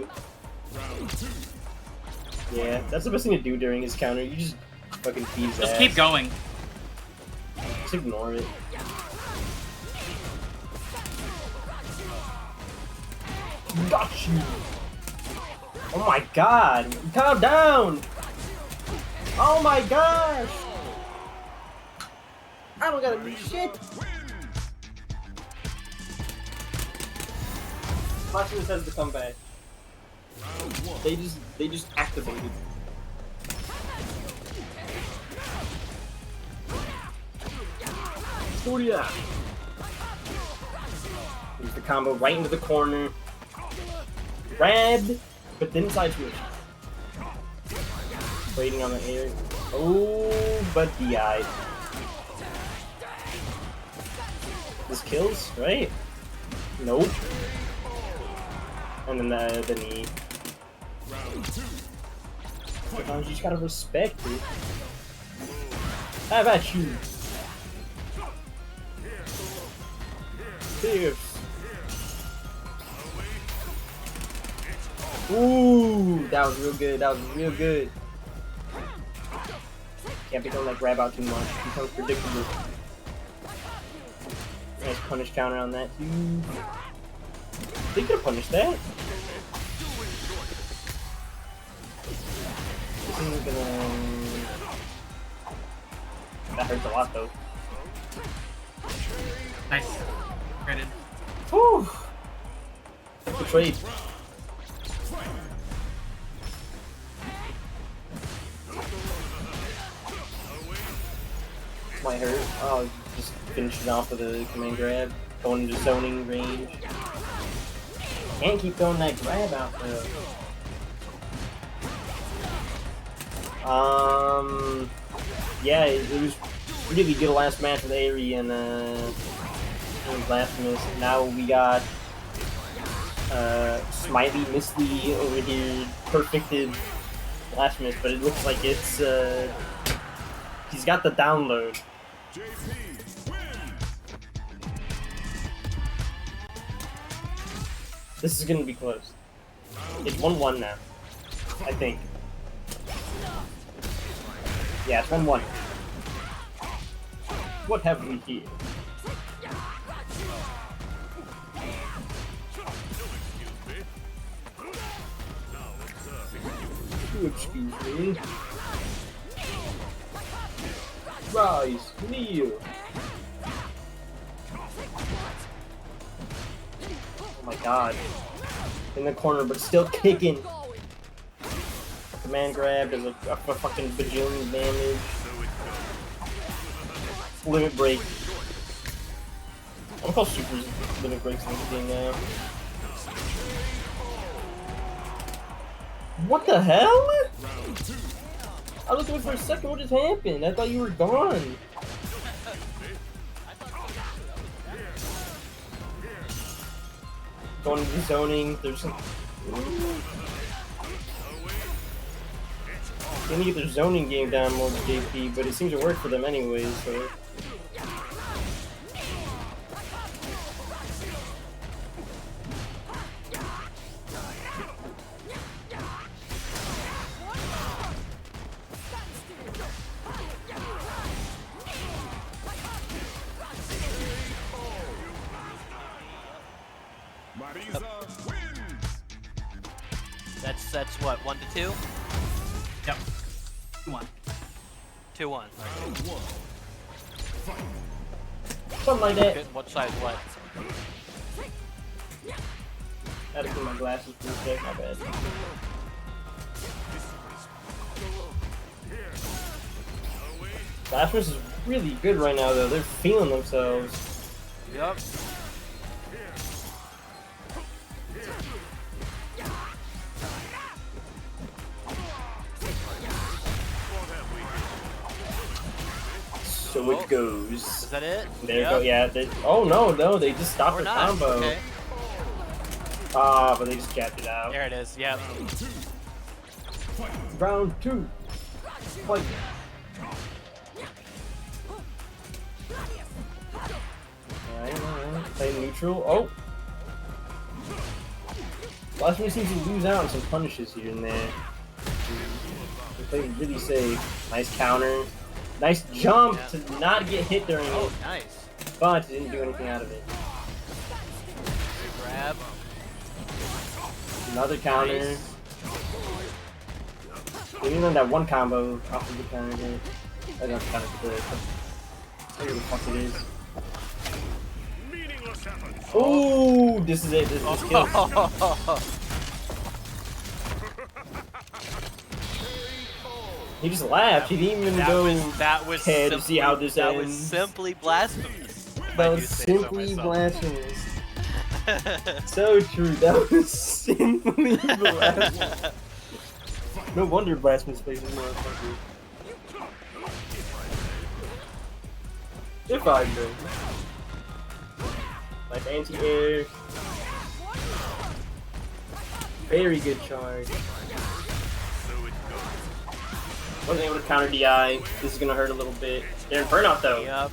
Yeah, that's the best thing to do during his counter. You just fucking feed Just keep going. Just ignore it. Got you. Oh my god. Calm down. Oh my gosh. I don't gotta do shit. Maximus has to come back. They just activated. Historia. Use the combo right into the corner. Grabbed, but then side switch. Waiting on the air. Oh, but DI. This kills, right? Nope. And then the knee. Sometimes you just gotta respect it. How about you? Fierce. Ooh, that was real good. That was real good. Can't be doing that grab out too much. It becomes predictable. Nice punish counter on that too. They could have punished that. This isn't gonna... That hurts a lot though. Nice. Granted. Whew. Good trade. Might hurt. Oh, just finish it off with a command grab. Going into zoning range. Can't keep throwing that grab out though. Yeah, it was really good last match with Aerie and Blasphemous. Now we got Smiley Misty over here, perfected Blasphemous, but it looks like it's he's got the download. This is gonna be close. It's 1-1 now, I think. Yeah, it's 1-1. What have we here? Excuse me. Rise, kneel. Oh my god. In the corner, but still kicking. Command grab does a fucking bajillion damage. Limit break. I'm called super limit breaks in this game now. What the hell? I was looking for a second. What just happened? I thought you were gone. Going into zoning. There's some. They need to get their zoning game down more with JP, but it seems to work for them anyways. So. Marisa wins. That's what, 1-2? Yep. 2-1. 2-1. Something like that. Good. What side? What? I had to put my glasses for a sec, my bad. Blasphemous is really good right now, though. They're feeling themselves. Yep. So it goes. Is that it? There you Yep. go. Yeah. Oh no, they just stopped Or the not. combo. Okay. Ah, but they just jabbed it out. There it is. Yep. Round 2. Fight. Alright. Play neutral. Oh. Last one seems to lose out on some punishes here and there. They played really safe. Nice counter. Nice jump to not get hit during Oh, it, nice. but didn't do anything out of it. Grab. Another counter. Nice. They didn't learn that one combo off of the counter hit. I don't counter for the. Whatever the fuck it is. Meaningless efforts. Oh, this is it. This kills. He just laughed. He didn't even go that was care to see how this that ends. was simply blasphemous. if I That do was say so simply myself. blasphemous. So true. That was simply blasphemous. No wonder blasphemous plays this motherfucker. If I go. Like anti-air. Very good charge. Wasn't able to counter DI. This is gonna hurt a little bit. They're in burnout though. Yep.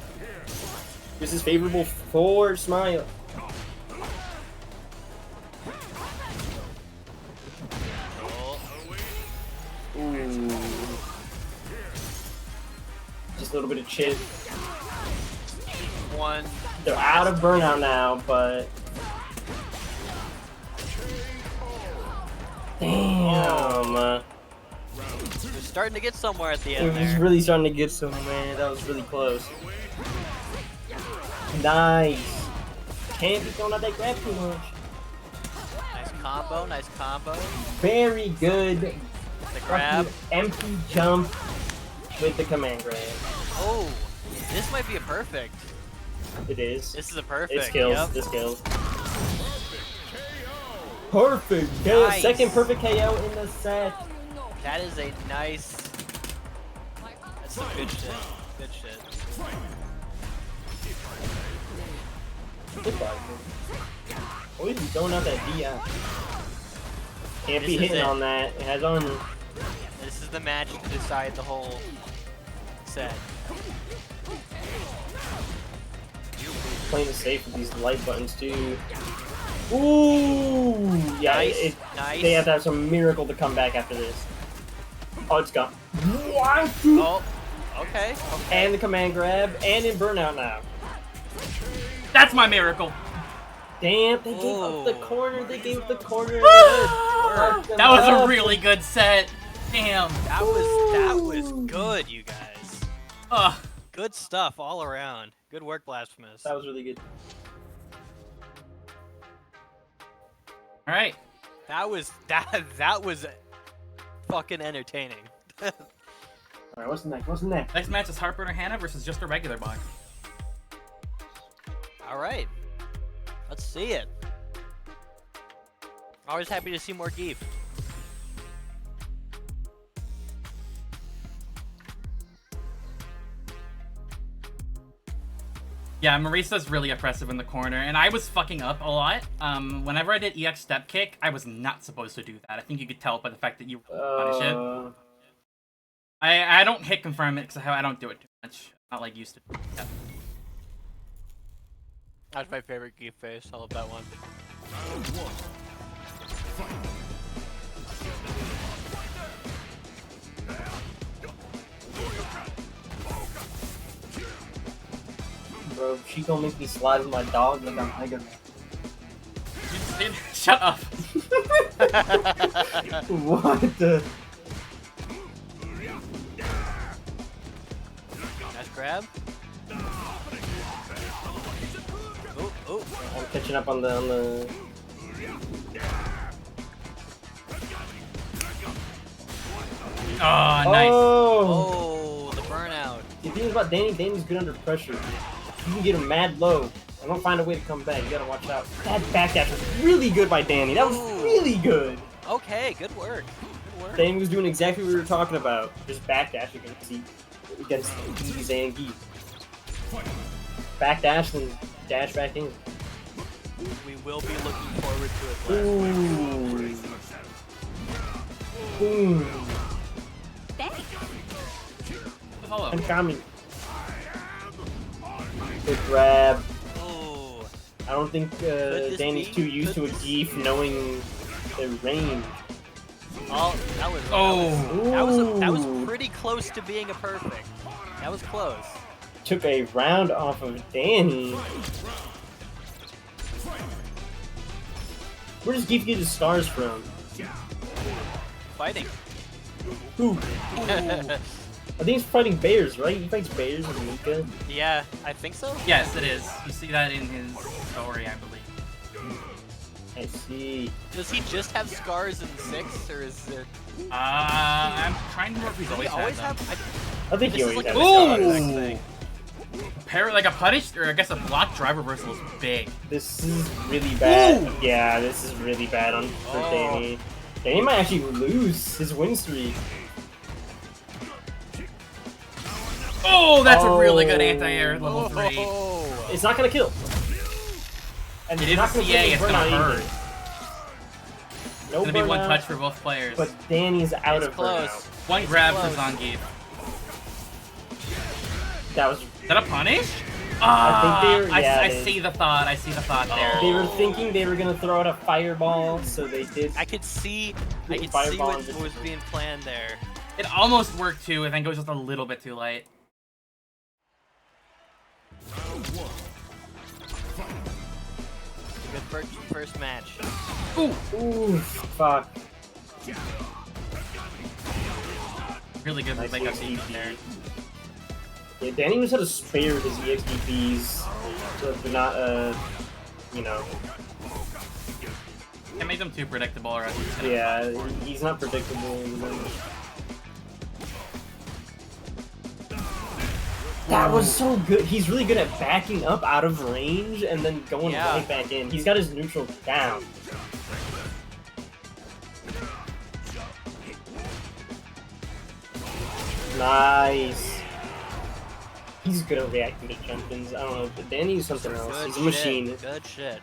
This is favorable for Smile. Ooh. Just a little bit of chip. One. They're out of burnout now, but damn. We're starting to get somewhere at the It end was there. really starting to get somewhere. That was really close. Nice. Can't be throwing out that grab too much. Nice combo. Nice combo. Very good. The grab. Fucking empty jump with the command grab. Oh, this might be a perfect. It is. This is a perfect. It kills. Yep. This kills. Perfect. KO. Nice. Second perfect KO in the set. That is a nice. That's some good shit. Good shit. Goodbye. Always be throwing out that DI. Can't be This is hitting it. on that. It has armor. This is the match to decide the whole set. Playing it safe with these light buttons too. Ooh, yeah. Nice, nice. They have to have some miracle to come back after this. Oh, it's gone. What? Oh, okay. And the command grab, and in burnout now. That's my miracle. Damn, they gave up the corner. They gave the corner. That was a really good set. Damn. That was good, you guys. Ugh. Good stuff all around. Good work, Blasphemous. That was really good. All right. That was fucking entertaining. Alright, what's next? What's next? Next match is Heartburner Hannah versus just a regular box. All right, let's see it. Always happy to see more Geef. Yeah, Marisa's really oppressive in the corner, and I was fucking up a lot. Whenever I did EX step kick, I was not supposed to do that. I think you could tell by the fact that you punish it. I don't hit confirm it because I don't do it too much. Not like used to. Yeah. That's my favorite geef face. I love that one. Bro, she gonna make me slide with my dog like I'm Mega Man. You just did. Shut up. What the? Nice grab. Oh. I'm catching up on the. Oh, nice. Oh, the burnout. The thing about Danny's good under pressure. You can get him mad low and don't find a way to come back. You gotta watch out. That backdash was really good by Danny. That was really good. Okay, good work. Good work. Danny was doing exactly what we were talking about. Just backdash against Geese and Geese. Backdash and dash back in. We will be looking forward to it. Boom. Hello. I'm coming. Good grab. Oh. I don't think Danny's too used to a Geef knowing the range. Oh, that was. Oh. That was pretty close to being a perfect. That was close. Took a round off of Danny. Where does Geef get his stars from? Fighting. Who? I think he's fighting bears, right? He fights bears with Mika. Yeah, I think so. Yes, it is. You see that in his story, I believe. I see. Does he just have scars in 6, or is it? I'm trying to remember if he's always, always had them. I think he This is always like has a scars. thing. Like a punish, or I guess a block drive reversal is big. This is really bad. Yeah, this is really bad for Danny. Danny might actually lose his win streak. Oh, that's a really good anti-air level 3. It's not gonna kill. And It it's is not a gonna CA, kill it's burnout gonna either. hurt. No It's gonna be one burnout, touch for both players. But Danny's out of close. burnout. One grab for Zangief. That was. Is that a punish? I think they were. Yeah, I see the thought. I see the thought there. They were thinking they were gonna throw out a fireball, so they did. I could see Fireball what and just- was being planned there. It almost worked too, and then goes just a little bit too late. Good first match. Ooh, fuck. Really good Nice makeup EXP. team there. Yeah, Danny knows how to spare his EXDPs so they're not, you know. Can't make them too predictable, or else he's gonna. Yeah, he's not predictable. You know. That was so good. He's really good at backing up out of range and then going Yeah. right back in. He's got his neutral down. Nice. He's good at reacting to jump-ins. I don't know, but Danny's something else. Good He's a shit. machine. Good shit.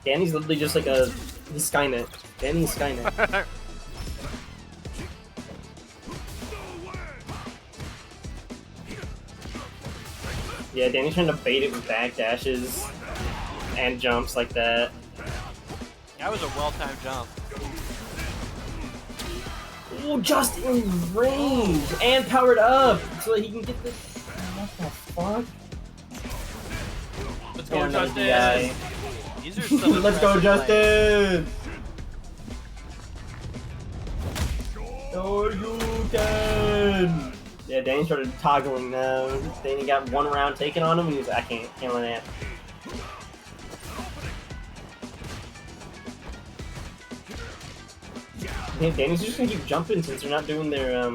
Danny's literally just like he's Skynet. Danny's Skynet. Yeah, Danny's trying to bait it with backdashes and jumps like that. That was a well-timed jump. Oh, just in range and powered up so that he can get this. What the fuck? Let's go, And another Justin. DI. These are some Let's go, impressive plays. Justin! Oh, you can! Yeah, Danny started toggling now. Danny got one round taken on him, and he was like, I can't let that. Yeah, Danny's just gonna keep jumping since they're not doing their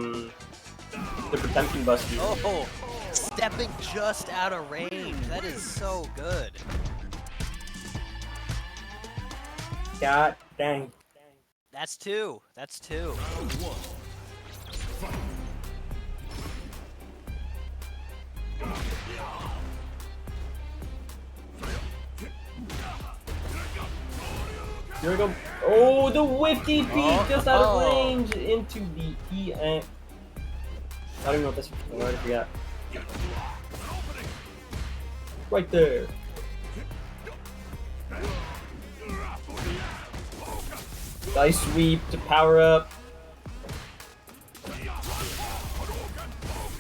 protecting buster. Oh, stepping just out of range. That is so good. God dang. That's 2. That's 2. Here we go. Oh, the whip DP just out of range into the EX. I don't even know what this is. I already forgot. Right there. Nice sweep to power up.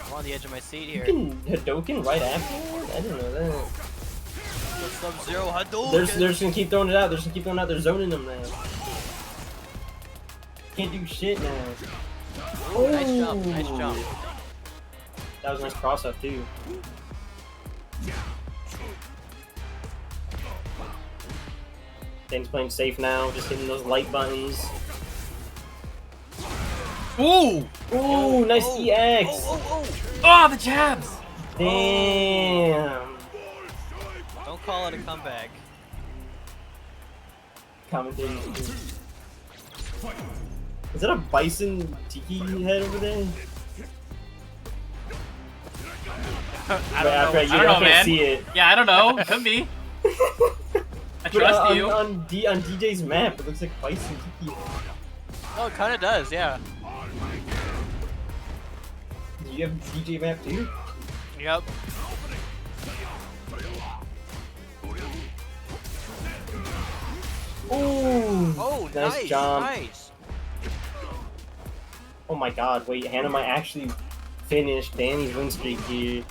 I'm on the edge of my seat here. You can Hadoken right afterward? I didn't know that. The Sub-Zero Hadouken. They're just gonna keep throwing it out. They're just gonna keep throwing it out. They're zoning them now. Can't do shit now. Ooh, nice jump. Nice jump. That was a nice cross up too. Dan's playing safe now, just hitting those light buttons. Ooh! Ooh, nice EX! Oh, the jabs! Damn! Don't call it a comeback. Commentating. Is that a bison tiki head over there? I don't know. I don't know, man. See it. Yeah, I don't know. Could be. I trust you. On DJ's map, it looks like bison tiki. Oh, it kind of does, yeah. Do you have DJ map too? Yep. Ooh! Oh, nice nice, jump. nice. Oh my god, wait, Hannah might actually finish Danny's win streak here.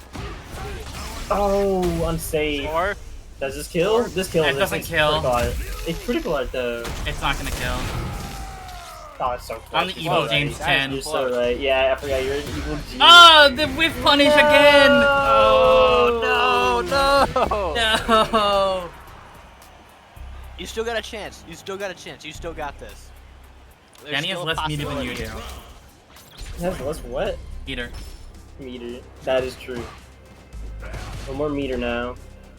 Oh, unsafe. Or Does this kill? This kills. It doesn't kill. It's critical art though. It's not gonna kill. Oh, it's so close. I'm the You're evil so James right. 10. You're so right. Yeah, I forgot you're an evil James. Oh, the whiff punish again! oh no, no. No! You still got a chance. You still got a chance. You still got this. There's Danny has still a less meter than you do. possibility. Has less what? Meter. Meter. That is true. One more meter now.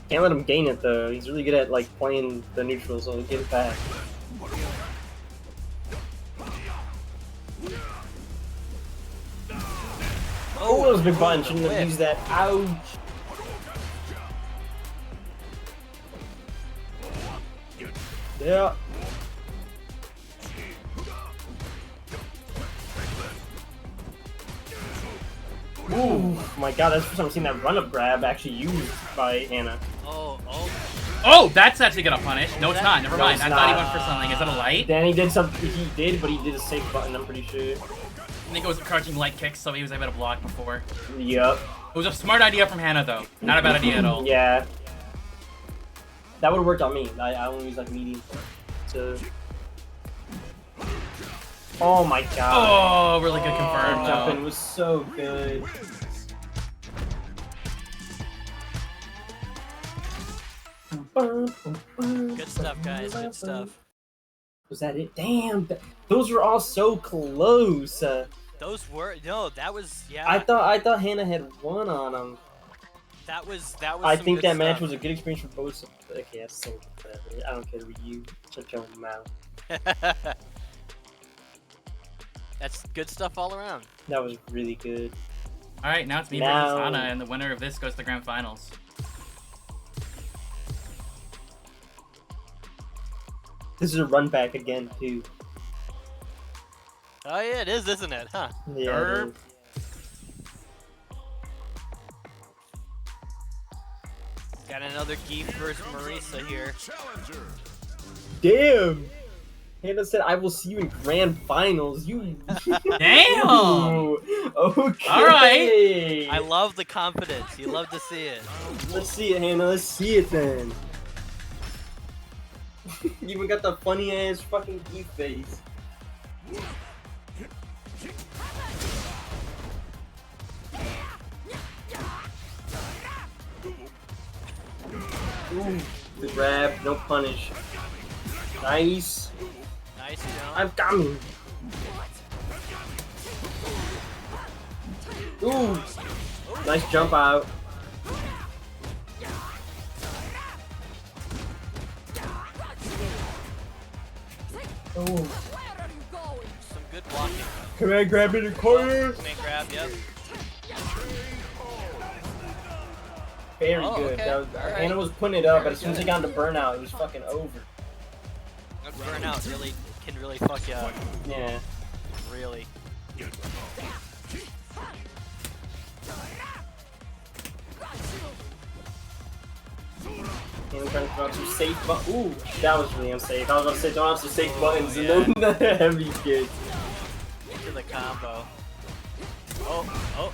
Can't let him gain it though. He's really good at like playing the neutral, so he'll get it back. Oh, that was a big button. Shouldn't have used that. Ouch. Yeah. Ooh, my god, that's the first time I've seen that run-up grab actually used by Hannah. Oh, Oh, that's actually gonna punish. No, it's not. Never No, mind. it's I thought he not. went for something. Is that a light? Danny did something, he did, but he did a safe button, I'm pretty sure. I think it was a crouching light kick, so he was able to block before. Yup. It was a smart idea from Hannah, though. Not a bad idea at all. Yeah. That would have worked on me. I only use like medium. So. Oh my god. Oh, really good confirm, Jumping though. was so good. good stuff, guys. Good stuff. Was that it? Damn, those were all so close. Those were that was yeah. I thought Hannah had won on them. That was. I some think good that match stuff. was a good experience for both. Okay, that's so whatever. I don't care what you shut your mouth. That's good stuff all around. That was really good. Alright, now it's me Now- versus Hannah, and the winner of this goes to the grand finals. This is a run back again too. Oh yeah, it is, isn't it? Huh? Yeah. Sure. it is. Got another Geef versus Marisa here. Damn. Hannah said, "I will see you in grand finals." You. Damn! Ooh, okay. Alright. I love the confidence. You love to see it. Let's see it, Hannah. Let's see it then. You even got the funny ass fucking geek face. Ooh, the grab, no punish. Nice. Nice jump. I'm coming. Ooh, nice jump out. Ooh. Some good blocking. Command grab in the corner. Command grab, yep. Very Oh, good. okay. That was, Alright. Hannah was putting it up, but as soon as it got into burnout, it was fucking over. Burnout really can really fuck you up. Yeah. Really. And trying to throw out some safe Ooh, that was really unsafe. I was about to say don't have some safe buttons and then the heavy kick. Into the combo. Oh.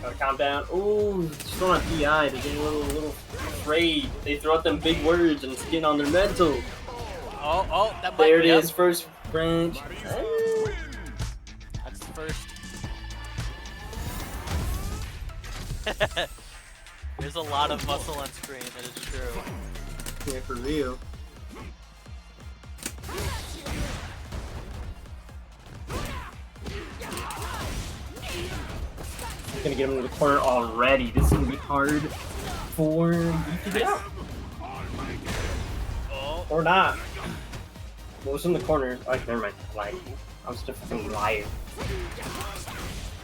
Gotta calm down. Ooh, just throwing out DI. They're getting a little afraid. They throw out them big words and it's getting on their mental. Oh, that might There it be is, up. first branch. That's the first. There's a lot of muscle on screen, that is true. Yeah, for real. Gonna get him into the corner already. This is gonna be hard for Beef to get out. Oh. Or not. What was in the corner? Oh, never mind. Like, I'm just a fucking liar.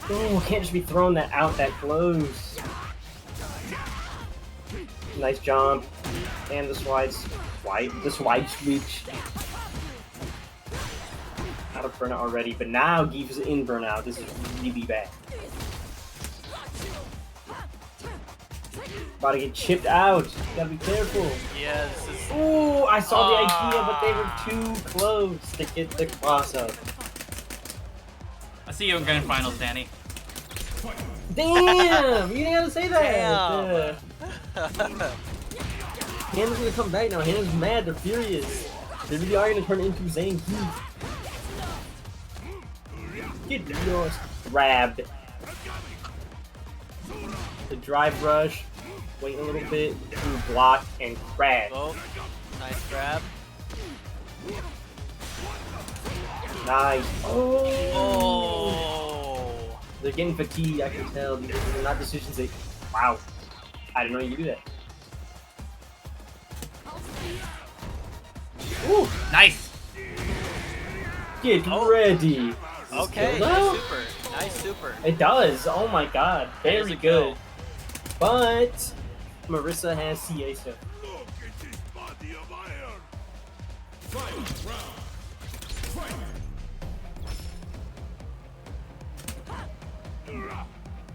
Oh, can't just be throwing that out that close. Nice jump. And this wide switch. Out of burnout already, but now Geef is in burnout. This is really bad. About to get chipped out. Gotta be careful. Yeah, this is. Ooh, I saw the idea, but they were too close to get the cross up. I'll see you in grand finals, Danny. Damn! You didn't have to say that. Damn. Hannah's gonna come back now. Hannah's mad. They're furious. They really are gonna turn into Zane Geef. Get yours grabbed. The drive rush. Wait a little bit. Ooh, block and grab. Oh, nice grab. Nice. Oh. Oh. They're getting fatigued, I can tell. These are not decisions they... Wow. I didn't know you could do that. Ooh. Nice. Get ready. Okay, Well, nice super. Nice super. it does. Oh my god. That is Very a good. kill. But Marissa has Ciesa.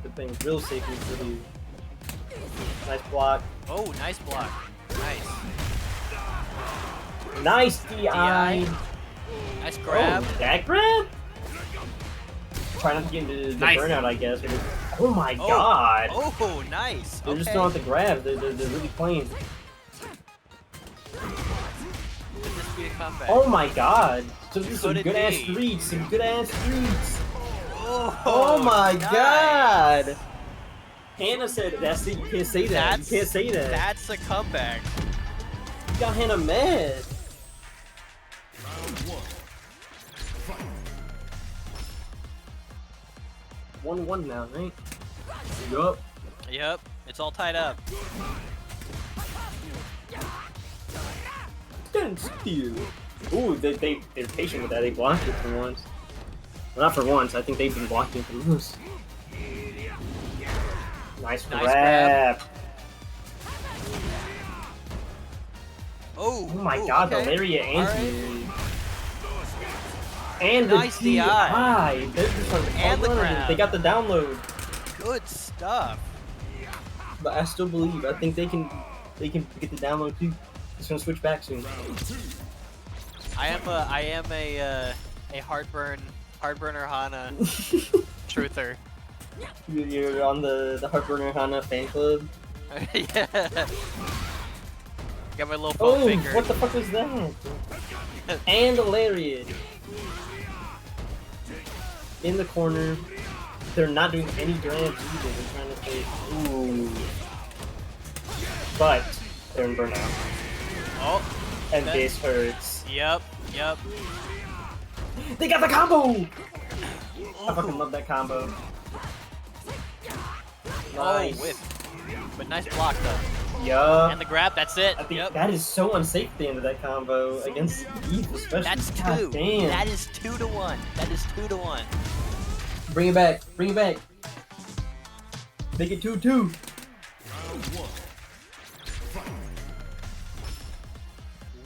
The thing real safely for you. Nice block. Oh, nice block. Nice. Nice DI. Nice grab. Oh, that grab? Try not to get into the Nice. burnout, I guess. Oh my god. Oh, nice. They're just Okay. throwing out the grabs. They're really playing. Could this be a comeback? Oh my god. So this is some Could it good ass be? streaks. Some good ass streaks. Oh, Oh my nice. god. Hannah said that's it. You can't say that. You can't say that. That's a comeback. You got Hannah mad. 1-1 now, right? Yup. Yep, it's all tied up. Stand still. Ooh, they're patient with that. They blocked it for once. Well, not for once. I think they've been blocking for most. Nice grab. Oh, Oh my ooh, god, okay. the lariat All right. anti. And the Nice DI. DI. They're just like, And the oh, grab. They got the download. Good stuff. But I still believe. I think they can get the download too. It's gonna switch back soon. I am a Heartburner Hana truther. You're on the Heartburner Hana fan club. Yeah. Got my little foam Oh, finger. what the fuck was that? And the lariat. In the corner. They're not doing any grabs either. They're trying to play. Ooh. But they're in burnout. Oh, And that- this hurts. yep. They got the combo! I fucking love that combo. Nice. Oh, whip. But nice block though. Yup. And the grab, that's it. I think Yep. that is so unsafe at the end of that combo against Eve, especially. That's God two. Damn. That is 2-1. That is 2-1. Bring it back. Bring it back. Make it 2-2.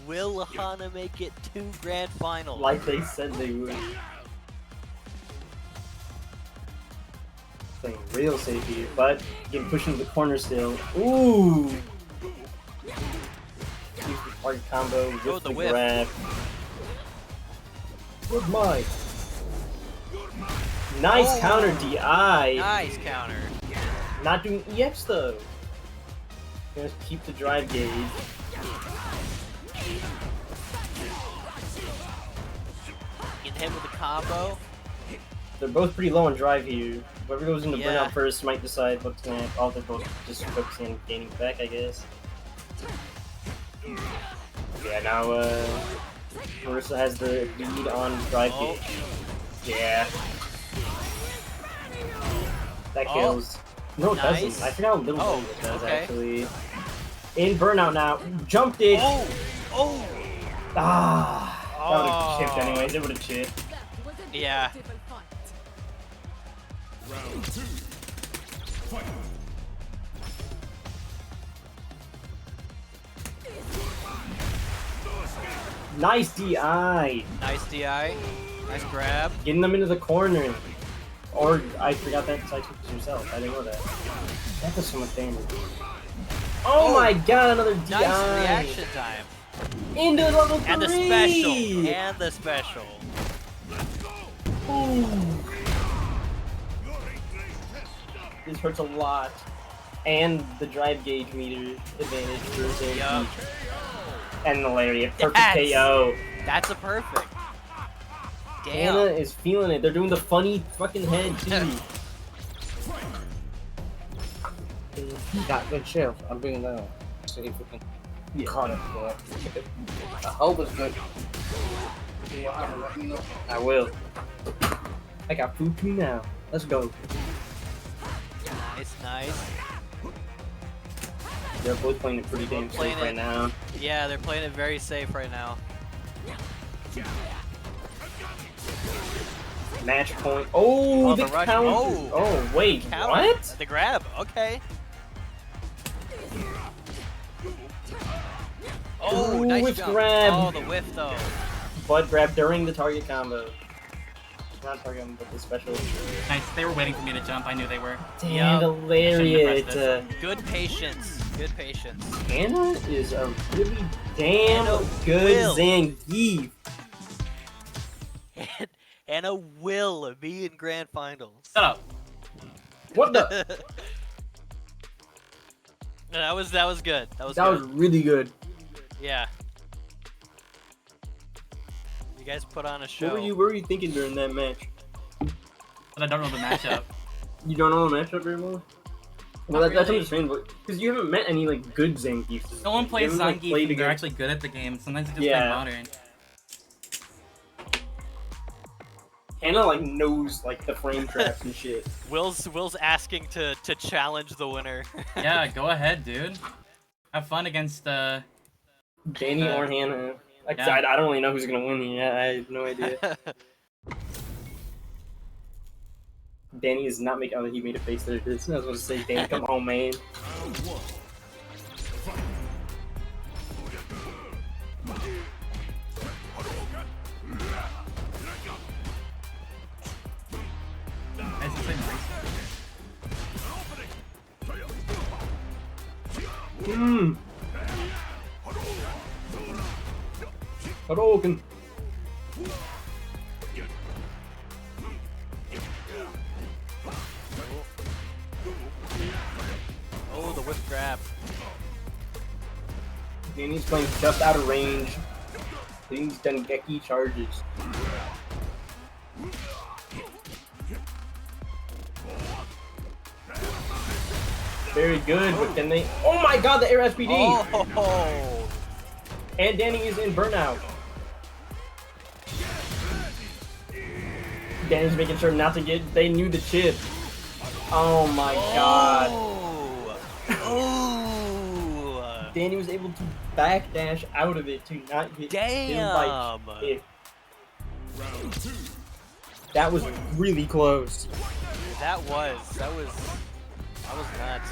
Will Hana make it to grand finals? Like they said they would. Playing real safe here, but getting pushed into the corner still. Ooh! Use the target combo with the the whip. grab. Good my. Nice Oh. counter DI. Nice counter. Not doing EX though. Just keep the drive gauge. Getting hit with the combo. They're both pretty low on drive here. Whoever goes into Yeah. burnout first might decide what's gonna happen. Oh, they're both just focusing on gaining back, I guess. Yeah, now Marissa has the lead on drive Oh. gauge. Yeah. That Oh. kills. No, it Nice. doesn't. I forgot how little Oh, it does okay. actually. In burnout now. Jumped it. Oh! Oh! Ah. That would have Oh. chipped anyways. It would have chipped. Yeah. Round 2. Fight. Nice DI. Nice DI. Nice grab. Getting them into the corner. Or I forgot that side switch yourself. I didn't know that. That does so much damage. Oh, my god, another DI. Nice reaction time. Into level 3. And the special. And the special. Ooh. This hurts a lot. And the drive gauge meter advantage for Zangief. Yup. And the lariat. Perfect Yes. KO. That's a perfect. Anna Damn. is feeling it. They're doing the funny fucking head too. Got good chill. I'm bringing that on. See if we can cut it. I hope it's good. I will. I got food too now. Let's go. Nice, nice. They're both playing it pretty damn Playing safe right it. now. Yeah, they're playing it very safe right now. Match point. Oh, Oh, the the rush- counter. oh. Oh, wait, Counter. what? The grab. Okay. Oh, Ooh, nice whiff jump. grab. Oh, the whiff though. Butt grab during the target combo. Not target combo, but the special. Nice. They were waiting for me to jump. I knew they were. Damn, the I shouldn't lariat. have pressed Good patience. Good patience. Anna is a really damn Anna good will. Zangief. Anna will be in grand finals. Shut up. What the? that was good. That was That good. was really good. Yeah. You guys put on a show. What were you thinking during that match? But I don't know the matchup. You don't know the matchup very well? Well, Not that's what really. I'm saying, because you haven't met any like good Zangiefs. No one plays You haven't, like, Zangief played and they're against- actually good at the game. Sometimes they just Yeah. play modern. Anna like knows like the frame traps and shit. Will's asking to challenge the winner. Yeah, go ahead, dude. Have fun against Danny Uh, or Hannah. Like, yeah. I don't really know who's gonna win here. I have no idea. Danny is not making. Oh, he made a face there. I was going to say, Danny, come on, man. Round 1. Fight. Nice to say Mmm. Hadouken. Oh, the whip grab. Danny's playing just out of range. Danny's done Geki charges. Very good, but can they? Oh my God, the air SPD! Oh, And Danny is in burnout. Danny's making sure not to get. They knew the chip. Oh my God. Oh. Danny was able to backdash out of it to not get hit by Damn. chip. Round 2. That was really close. That was nuts.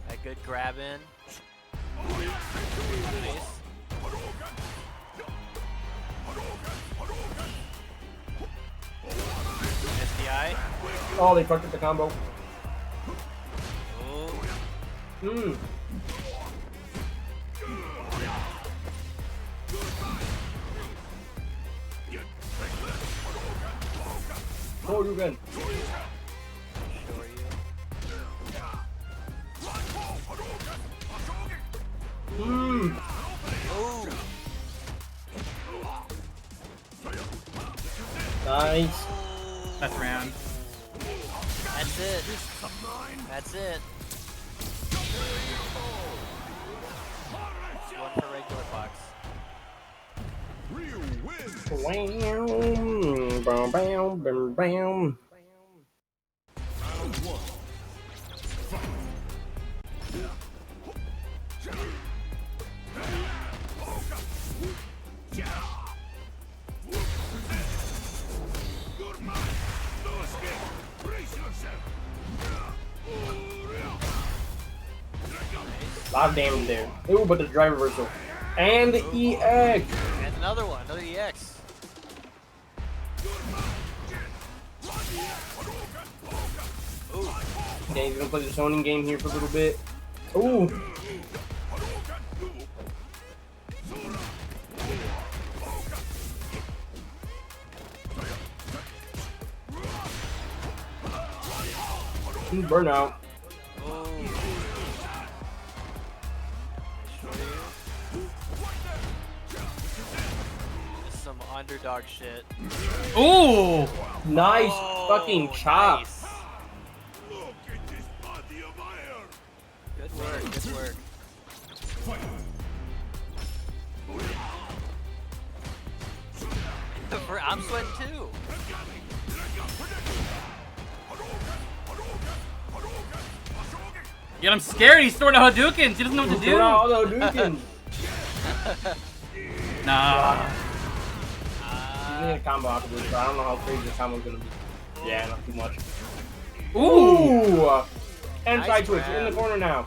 A good grab in. SDI. Oh, they fucked up the combo. Ooh. Hmm. Oh, you can. Sure you. Hmm. Ooh. Nice. That's round. That's it. That's it. One for regular Fox. Ryu wins. Bam, bam, bam, bam, bam. Round one. A lot of damage there. Ooh, but the drive reversal. And the EX. And another one, another EX. Ooh. Okay, he's gonna play the zoning game here for a little bit. Ooh. Burnout. Oh. This is some underdog shit. Ooh! Nice Oh, fucking chop. nice. Look at this body of iron. Good work, good work. I'm sweating too. Get him scared, he's throwing out Hadoukens, he doesn't know what to do. All the Hadoukens. Nah. You need a combo after this, but I don't know how crazy the combo's gonna be. Yeah, not too much. Ooh! And Nice side switch grab. in the corner now.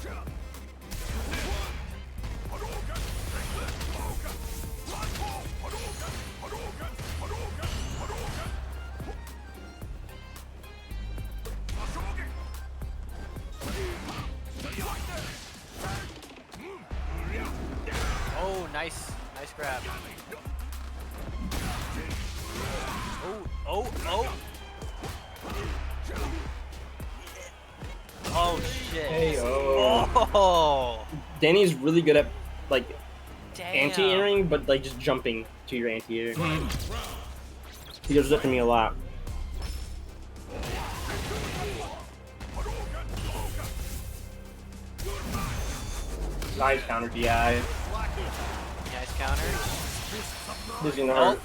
Oh, nice. Nice grab. Oh, oh, oh. Oh, shit. Hey, Oh. Danny's really good at like Damn. anti-airing, but like just jumping to your anti-air. He does that to me a lot. Nice counter DI. Nice counter. This is gonna hurt.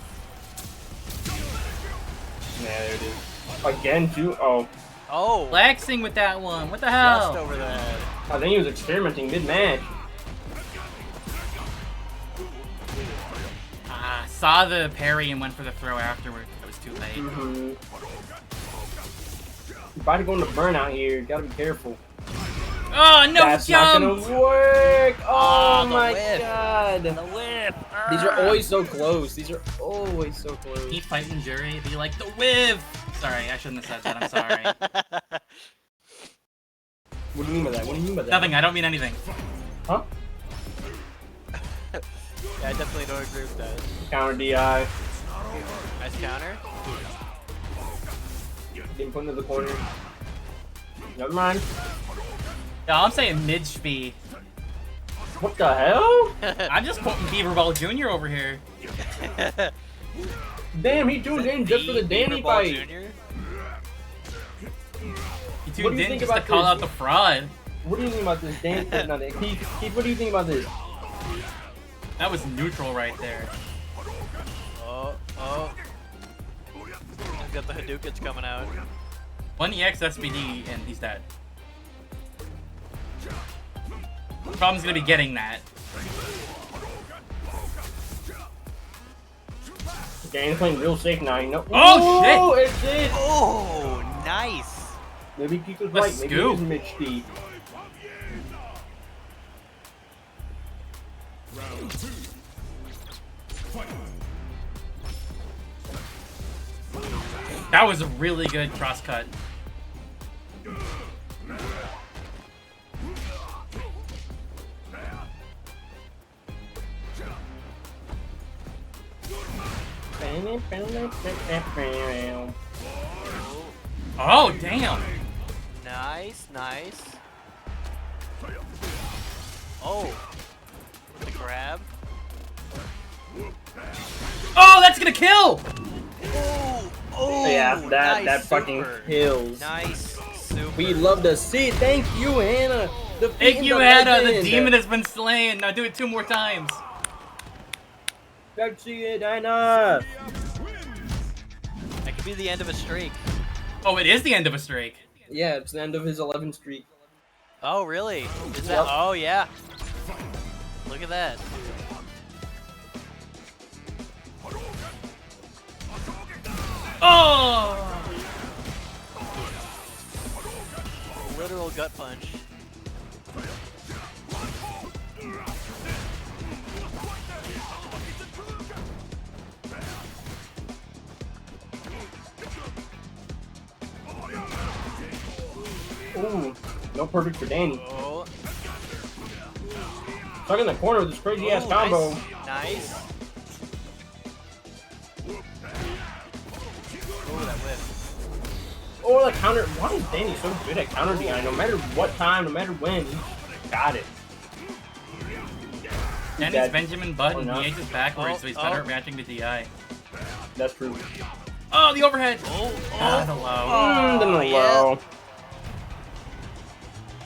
Yeah, there it is. Again, too? Oh. Oh. Flexing with that one, what the Just hell? over the head. I think he was experimenting mid-match. Ah, saw the parry and went for the throw afterward. It was too late. Mm-hmm. About to go into burnout here. Gotta be careful. Oh, no That's not jump! gonna work! Oh the my whip. god! The whip. These are always so close. These are always so close. Keep fighting Jury, be like, the whip! Sorry, I shouldn't have said that, I'm sorry. What do you mean by that? What do you mean by that? Nothing, I don't mean anything. Huh? Yeah, I definitely don't agree with that. Counter DI. Nice counter. Getting put into the corner. Never mind. Yeah, I'm saying mid-speed. What the hell? I'm just quoting Beaver Ball Jr. over here. Damn, he tuned in just for the Danny Beaver Ball fight. Jr.? He What tuned do you in think just to about call this? out the fraud. What do you think about this, Dan? No, Keith, what do you think about this? That was neutral right there. Oh, oh. He's got the Hadoukens coming out. One EX SPD and he's dead. Problem's gonna be getting that. Dan's playing real safe now, you know? Oh, Ooh, it did! Oh, nice. Maybe Keith was The right. Maybe it scoop. is Mitch D. Round 2. Fight. That was a really good cross cut. Oh, damn. Nice, nice. Oh, the grab. Oh, that's gonna kill! Oh, Yeah, that nice fucking super. kills. Nice, super. We love to see it. Thank you, Hannah. Thank you, Hannah. The demon has been slain. Now do it 2 more times. Let's see it, Hannah. That could be the end of a streak. Oh, it is the end of a streak. Yeah, it's the end of his 11 streak. Oh, really? Is that? Yep. Oh, yeah. Look at that. Oh! Literal gut punch. Ooh, no perfect for Danny. Oh. Stuck in the corner with this crazy ass Ooh, combo. Nice. Oh, that whiff. Oh, the counter. Why is Danny so good at counter DI? No matter what time, no matter when, he got it. Danny's Dead. Benjamin Button. Or not. He ages backwards, so he's better Oh. at reacting to DI. That's true. Oh, the overhead! Oh, Ah, the low. The yeah. low.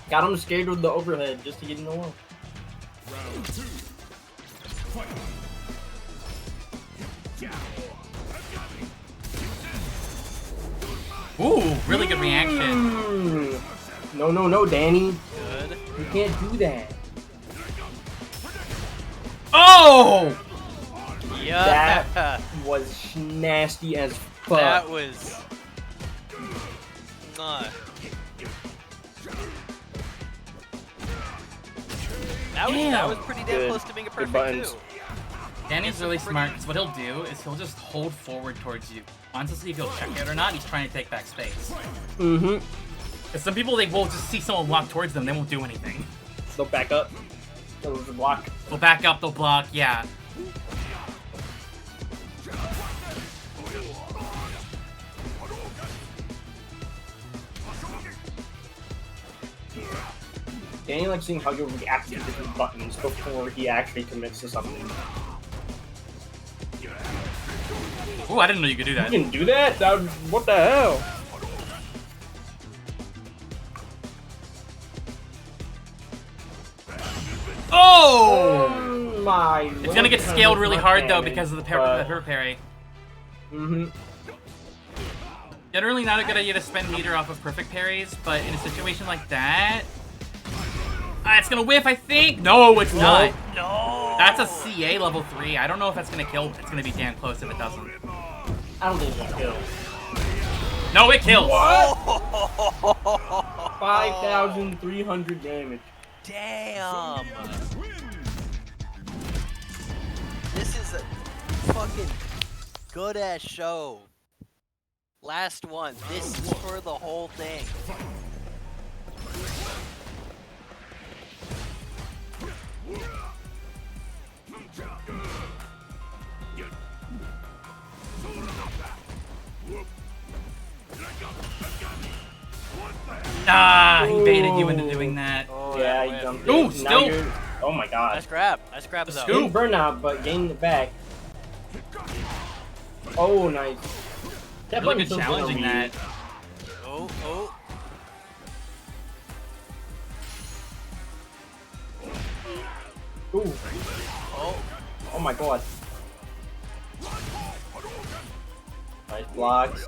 Got him scared with the overhead just to get in the low. Round 2. Fight. Ooh, really good reaction. No, no, no, Danny. Good. You can't do that. Oh! Yeah. That was nasty as fuck. That was. That was pretty damn Good. close to being a Good perfect buttons. too. Danny's really smart, because what he'll do is he'll just hold forward towards you. Wants to see if you'll check it or not, he's trying to take back space. Mm-hmm. Because some people, they will just see someone walk towards them, they won't do anything. They'll back up. They'll block. They'll back up, they'll block, yeah. Danny likes seeing how you'll react to different buttons before he actually commits to something. Ooh, I didn't know you could do that. You can do that? What the hell? Oh! My It's gonna get scaled really hard though because of the pepper parry. Mm-hmm. Generally not a good idea to spend meter off of perfect parries, but in a situation like that... it's gonna whiff, I think! No, it's not! No! That's a CA level 3. I don't know if that's gonna kill. It's gonna be damn close if it doesn't. I don't think it's gonna kill. No, it kills! What? 5,300 damage. Damn! This is a fucking good ass show. Last one. This is for the whole thing. Ah, he baited you into doing that. Oh, Yeah, that he whiff. jumped Ooh, in. Now still- you're... Oh my god. Nice grab. Nice grab though. Scoop. Didn't burn out, but gained it back. Oh, nice. That Really button good tilts challenging over that. Oh, oh. you. Ooh. Oh. Oh my god. Nice blocks.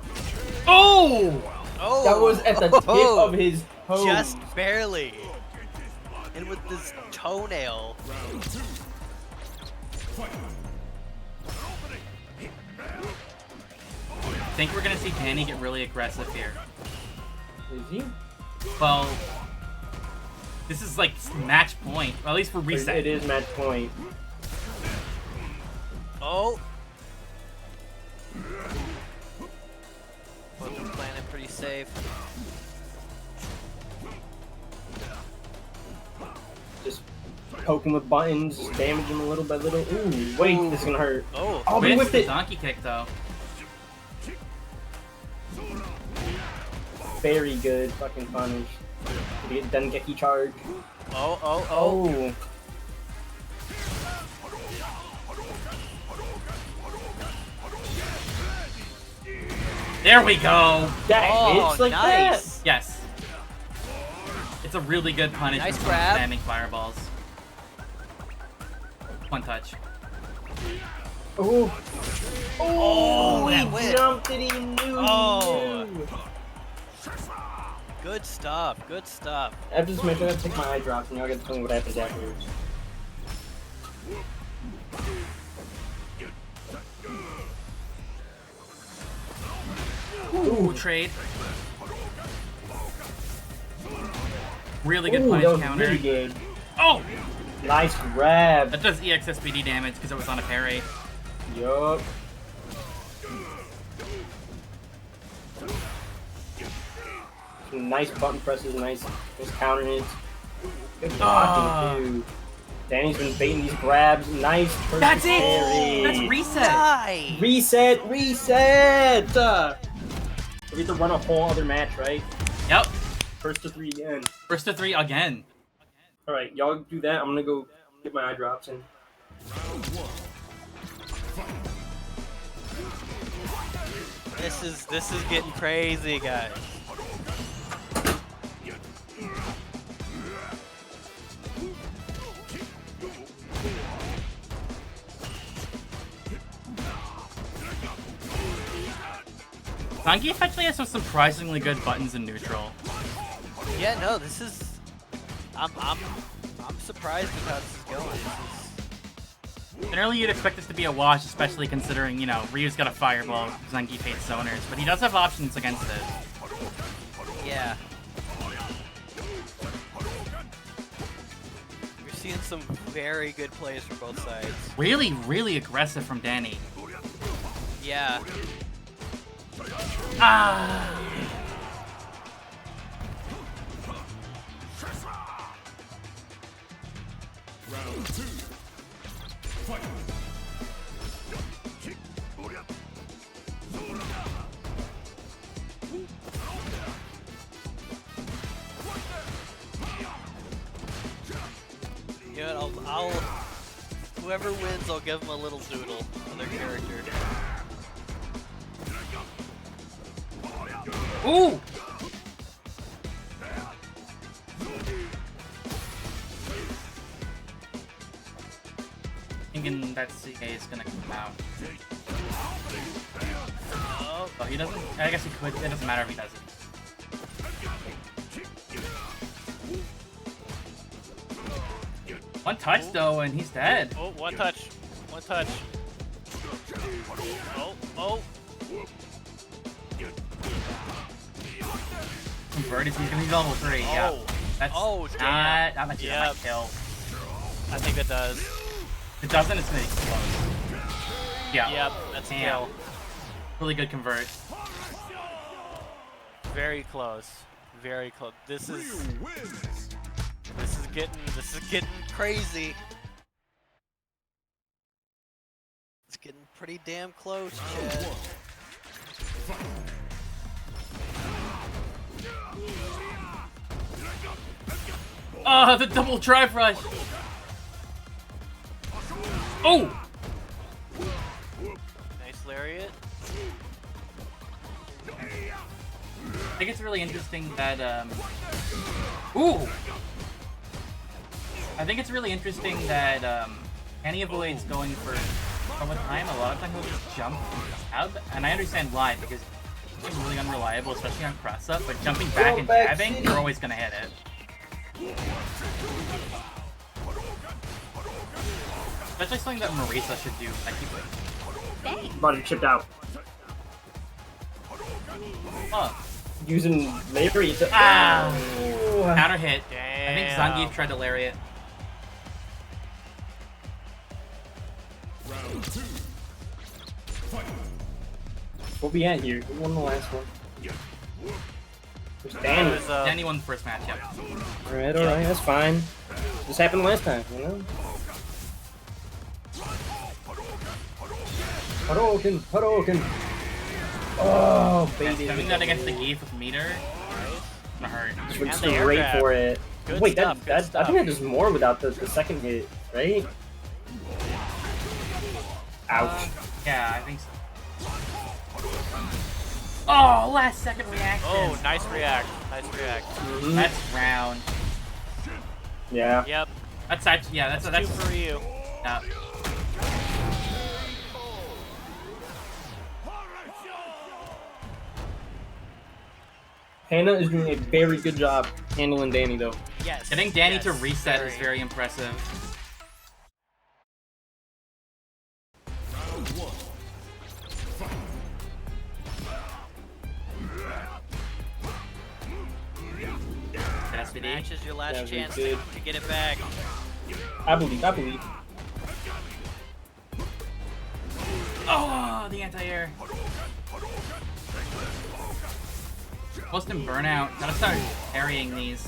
Oh! Oh! That was at the tip of his toe. Just barely. And with this toenail. I think we're gonna see Danny get really aggressive here. Is he? Well, this is like match point, or at least for reset. It is match point. Oh. Both are playing it pretty safe. Just poke him with buttons, just damage him a little by little. Ooh, wait, this is gonna hurt. Oh, Oh, he Missed whipped the it. donkey kick though. Very good fucking punish. Did he get Dengeki charge? oh. Oh. There we go. That Oh, hits like nice. Yes. It's a really good punishment Nice for grab. spamming fireballs. One touch. that. Ooh. Oh, that he whip. jumped it, he knew. Oh. He knew. Good stuff. Good stuff. After this match, I gotta take my eye drops, and y'all gotta tell me what happens afterwards. Ooh, trade. Really good Ooh, punish that was counter. really good. Oh! Nice grab. That does EX SPD damage because it was on a parry. Yup. Nice button presses, nice counter hits. Good blocking too. Danny's been baiting these grabs. Nice perfect That's it! parry. That's reset! Nice. Reset, reset! We get to run a whole other match, right? Yep. First to 3 again. First to 3 again. Alright, y'all do that. I'm gonna go get my eye drops in. This is getting crazy, guys. Zangief actually has some surprisingly good buttons in neutral. Yeah, no, this is. I'm surprised with how this is going. Generally, you'd expect this to be a wash, especially considering, you know, Ryu's got a fireball, Zangief hates zoners, but he does have options against it. Yeah. You're seeing some very good plays from both sides. Really, really aggressive from Danny. Yeah. Ah! Round 2. Fight. You know what, I'll whoever wins, I'll give them a little doodle on their character. Ooh! Thinking that CK is gonna come out. Oh, he doesn't. I guess he could. It doesn't matter if he doesn't. One touch though, and he's dead. Oh, one touch. One touch. Oh. Converted. He's gonna be level 3. Yeah. That's damn. not much of a kill. I think it does. If it doesn't, it's gonna be close. Yeah. Yep, that's a kill. Really good convert. Very close. Very close. This is getting crazy. It's getting pretty damn close, Chad. Oh, the double drive rush. Oh! Nice lariat. I think it's really interesting that, Ooh! I think it's really interesting that, Kenny avoids going for the time. A lot of times he'll just jump out, and I understand why, because it's really unreliable, especially on cross-up, but jumping back and jabbing, you're always gonna hit it. Especially something that Marisa should do. I keep Body chipped out. Oh. Using Lariat to Counter hit. Damn. I think Zangief tried to lariat. Round 2. What we at here? We won the last one. There's Danny. Danny won the first match, yep. Alright, that's fine. This happened last time, you know? Hadouken! Oh, baby. Doing that against the Geef with meter. Gonna hurt. Just went straight for it. Good Wait, stuff, good I stuff. think that does more without the second hit, right? Ouch. Yeah, I think so. Oh, last second reaction. Oh, nice react. That's round. Yeah. Yep. That's actually, yeah, that's two for you. Yeah. Hannah is doing a very good job handling Danny, though. Yes. Getting Danny yes, to reset is very impressive. SPD. Match is your last Yeah, chance we to did. get it back. I believe. Oh, the anti-air. Most in burnout. Gotta start parrying these.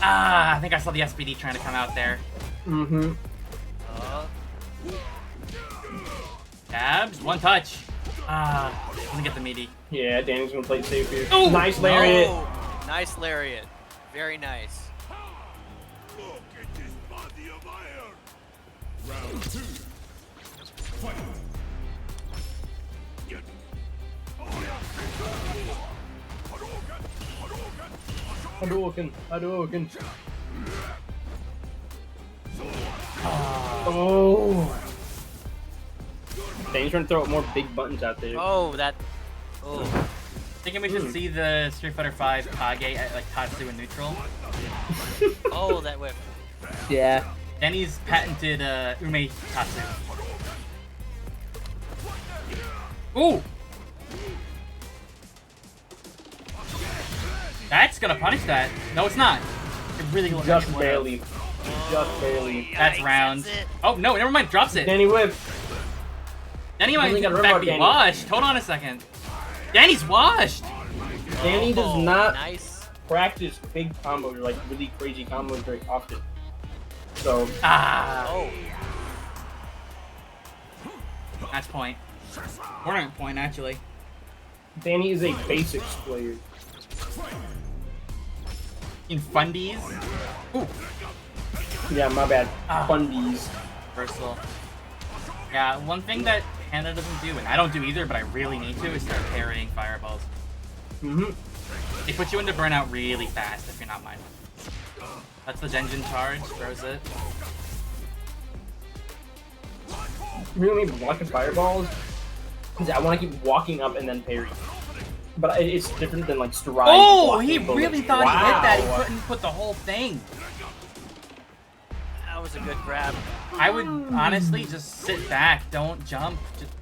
Ah, I think I saw the SPD trying to come out there. Mm-hmm. Dabs, one touch. Ah, doesn't get the meaty. Yeah, Danny's gonna play it safe here. Ooh! Nice lariat. Oh, nice lariat. Very nice. Look at this body of iron. Round 2. Fight. Hadouken. Oh. Danny's trying to throw out more big buttons out there. Oh, that. Oh. Thinking we should see the Street Fighter V Kage at like Tatsu in neutral. Oh, that whip. Yeah. Danny's patented Ume Tatsu. Ooh! That's gonna punish that. No, it's not. It really looks Just like it would've. barely. Just barely. That's round. Oh, no, never mind. Drops it. Danny whip. Danny might Only in got a fact remote, be Danny. washed. Hold on a second. Danny's washed! Danny does Oh, not Nice. practice big combos or like really crazy combos very often. So Ah! Oh. Match point. Tournament point, actually. Danny is a basics player. In fundies. Ooh. Yeah, my bad. Ah. Fundies. Versatile. Yeah, one thing that Hannah doesn't do, and I don't do either, but I really need to, is start parrying fireballs. Mm-hmm. They put you into burnout really fast if you're not mindful. That's the Genjin charge, throws it. Really blocking fireballs because I want to keep walking up and then parry. But it's different than like stride. Oh, blocking he bullets. really thought he hit that. He Wow. couldn't put the whole thing. That was a good grab. I would honestly just sit back, don't jump, just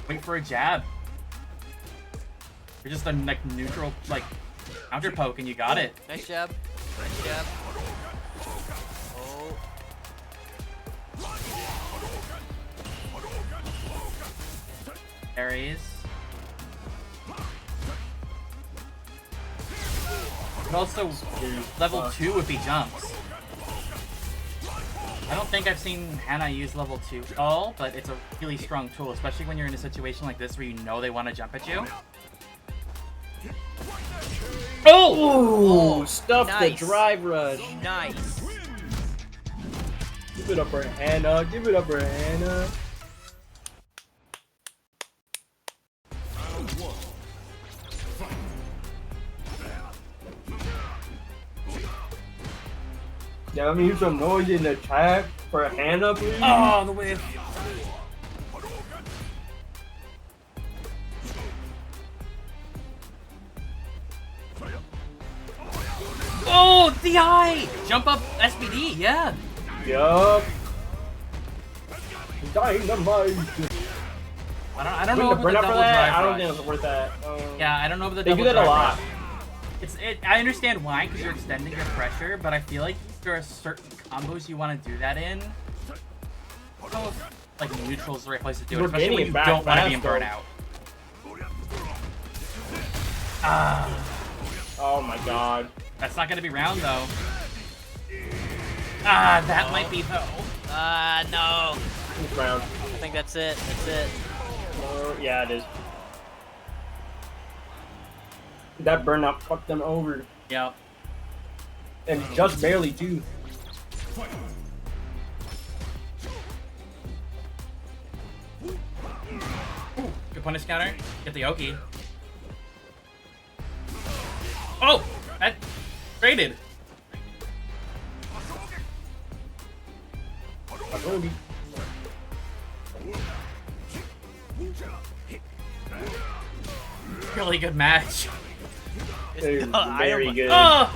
wait for a jab. You're just a like neutral like counter poke and you got it. Nice jab. Nice jab. Oh. Parries. But also level 2 if he jumps. I don't think I've seen Hannah use level 2 at all, but it's a really strong tool, especially when you're in a situation like this where you know they want to jump at you. Oh! Stuff nice. the drive rush. Nice. Give it up for Hannah. Give it up for Hannah. Yeah, let me hear some noise in the chat for Hannah, please. Oh, the whiff. Oh, DI! Jump up SPD, yeah. Yup. Dynamite. I don't know Wait, about the the burnout double for that? drive I don't rush. think it's worth that. Yeah, I don't know about the They double do that a drive lot. rush. I understand why, because you're extending your pressure, but I feel like there are certain combos you want to do that in. I don't know if, like, neutral's the right place to do it, We're especially when getting you it back don't want to be in fast, burnout. Ah, Oh my god. that's not gonna be round though. Ah, that might be though. No. This round. I think that's it. That's it. Yeah, it is. That burnout fucked them over. Yep. And just barely, too. Good punish counter. Get the Oki. Oh! That traded. Really good match. Dude, I very am- good. Oh!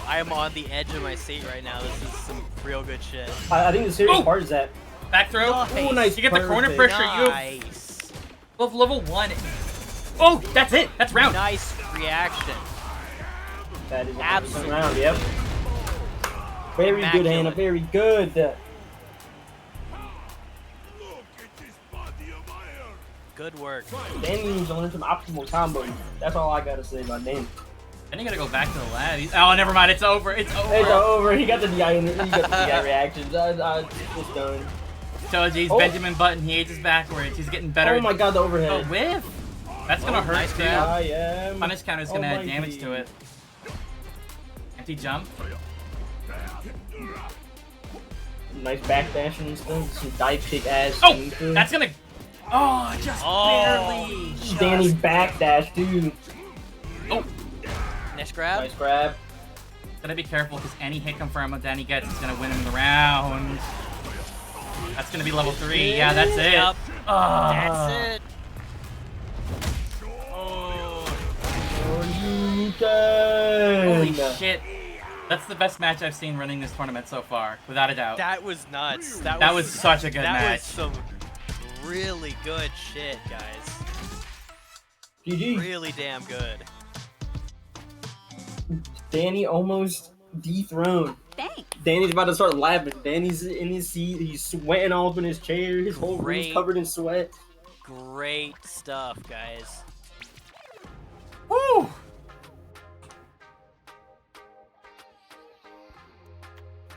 I am on the edge of my seat right now. This is some real good shit. I think the serious Oh! part is that. Back throw. Nice. Oh, nice. You get the corner Perfect. pressure. You Nice. have level 1. Oh, that's it. That's round. Nice reaction. That is a Absolutely. round, yep. Very good, Hannah. Immaculate. Very good. Good work. Danny needs to learn some optimal combos. That's all I gotta say about Danny. Then you gotta go back to the lab. Oh, never mind. It's over. It's over. It's over. He got the DI. He got the DI reactions. It's done. Toji's Oh. Benjamin Button. He ages backwards. He's getting better. Oh my god, the Oh, overhead. whiff. That's gonna hurt nice too. grab. I am. Punish counter's gonna add Almighty. damage to it. Empty jump. Nice backdash and stuff. Some dive kick ass. Oh, thing. that's gonna. Oh, just barely. Danny backdash, dude. Oh, Nice grab. Nice grab. gotta be careful because any hit confirm that Danny gets is gonna win him the round. That's gonna be level 3. Yeah, that's it. Yep. Ah. That's it. Holy shit. That's the best match I've seen running this tournament so far, without a doubt. That was nuts. That was such a good that match. was some really good shit, guys. GG. Really damn good. Danny almost dethroned. Thanks. Danny's about to start laughing. Danny's in his seat. He's sweating all up in his chair. His whole room's Great. covered in sweat. Great stuff, guys. Woo!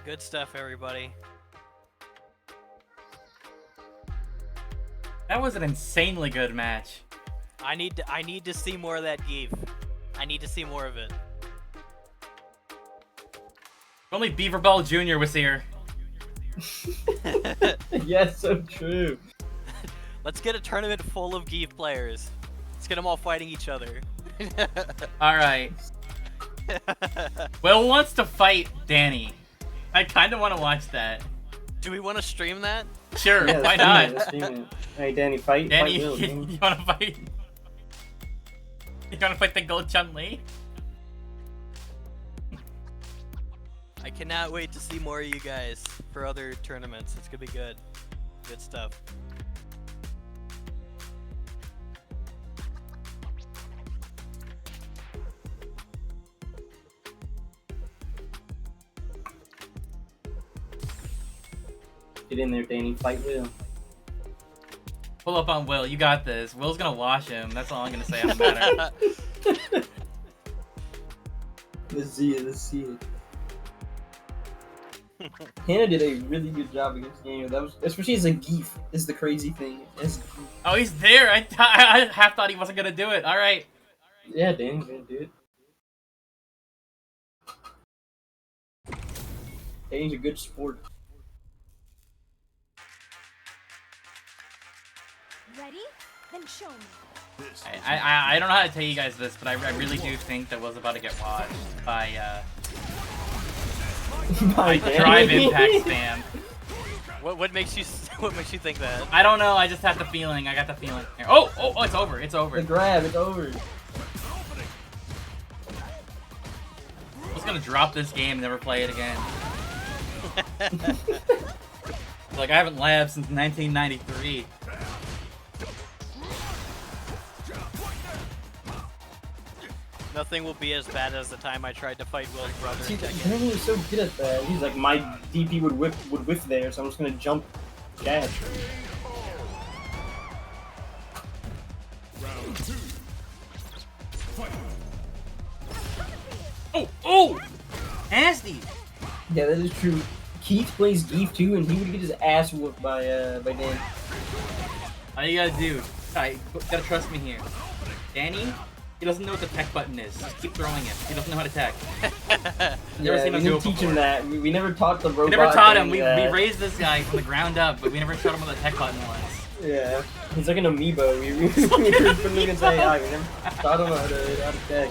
Good stuff, everybody. That was an insanely good match. I need to see more of that Geef. I need to see more of it. If only Beaver Ball Jr. was here. Yes, so true. Let's get a tournament full of Geef players. Let's get them all fighting each other. Alright. Will wants to fight Danny. I kind of want to watch that. Do we want to stream that? Sure, Yeah, why let's not? do it, let's do it. Hey, Danny, fight. Danny, fight Will, you Danny. want to fight? You want to fight the Gold Chun-Li? I cannot wait to see more of you guys for other tournaments. It's gonna be good. Good stuff. Get in there, Danny. Fight Will. Pull up on Will. You got this. Will's gonna wash him. That's all I'm gonna say on the matter. Let's see it. Let's see it. Hannah did a really good job against Daniel. That was, especially as a Geef, is the crazy thing. Oh, he's there. I half thought he wasn't gonna do it. All right. Yeah, Danny's gonna do it. Danny's a good sport. Ready? Then show me. I don't know how to tell you guys this, but I really do think that Will's about to get washed by By Drive Danny. Impact spam. What makes you think that? I don't know. I just have the feeling. I got the feeling. Here. Oh, it's over. It's over. The grab, it's over. I was gonna drop this game and never play it again. Like I haven't labbed since 1993. Nothing will be as bad as the time I tried to fight Will's brother See, in Tekken. Dragon was so good at that. He's like, my DP would whiff there, so I'm just gonna jump dash. Round 2. Fight. Oh, oh! Nasty! Yeah, that is true. Keith plays Geef too, and he would get his ass whooped by Dan. All you gotta do, alright, gotta trust me here. Danny, he doesn't know what the tech button is. Just keep throwing him. He doesn't know how to tech. Never seen we him do didn't it teach before. him that. We never taught the robot. We never taught him. thing We that. raised this guy from the ground up, but we never showed him what the tech button was. Yeah, he's like an amoeba. We couldn't even say, "Ah, we never taught him how to tech."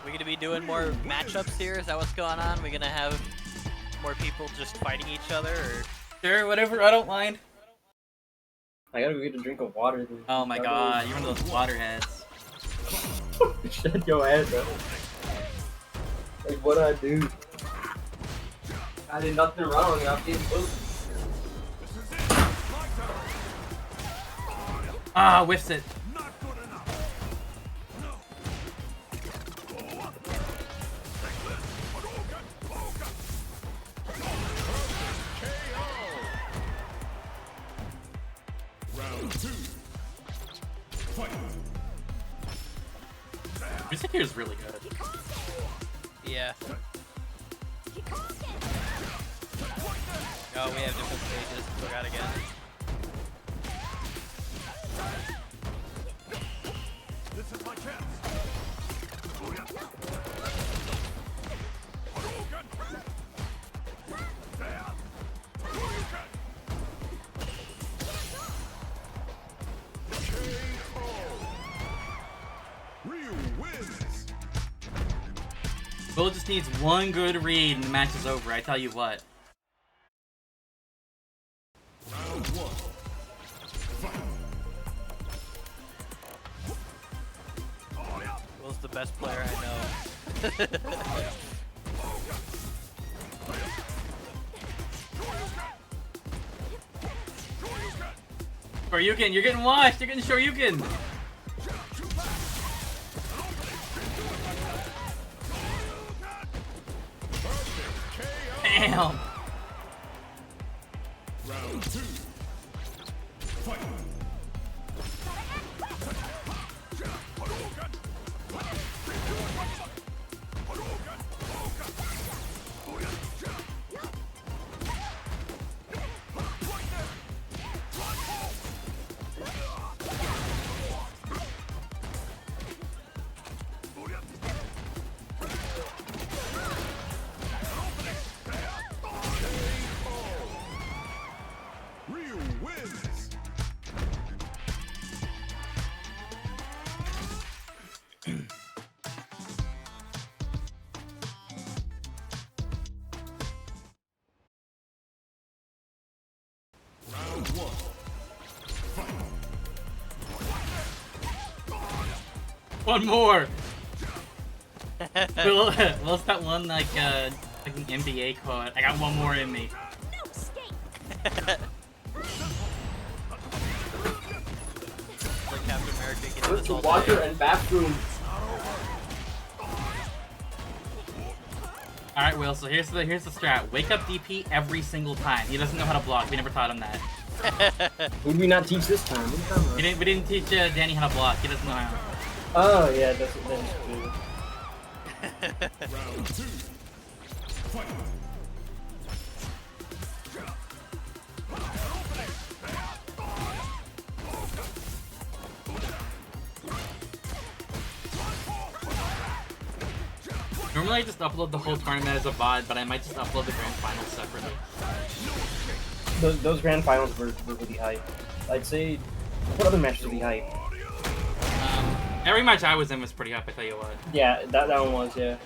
We gonna be doing more matchups here? Is that what's going on? We gonna have more people just fighting each other, or? Sure, whatever. I don't mind. I gotta go get a drink of water. Dude. Oh my god, you're one of those waterheads. Shut your ass up. Like, what'd I do? I did nothing wrong. I'm getting booked. Ah, whiffs it. Round 2. Fight. Music here is really good. Yeah. Oh, we have different stages. Forgot again. This is my chance. Ryu wins. Will just needs one good read and the match is over, I tell you what. Round 1. Will's the best player I know. Shoryuken, you're getting washed, you're getting Shoryuken! Damn! Round 2. Fight. Ryu wins. Round 1. Fight. One more! What's that one, like an NBA quote? I got one more in me. No escape. Like Captain America getting Where's this the all water day. and bathroom? Alright, Will, so here's the strat. Wake up DP every single time. He doesn't know how to block. We never taught him that. Who did we not teach this time? What are you talking about? We didn't teach Danny how to block. He doesn't know how. Oh yeah, that's true. Round 2. Fight. Normally I just upload the whole tournament as a VOD, but I might just upload the grand finals separately. Those grand finals were really hype. I'd say, what other matches were really hype? Every match I was in was pretty hype, I tell you what. Yeah, that one was, yeah.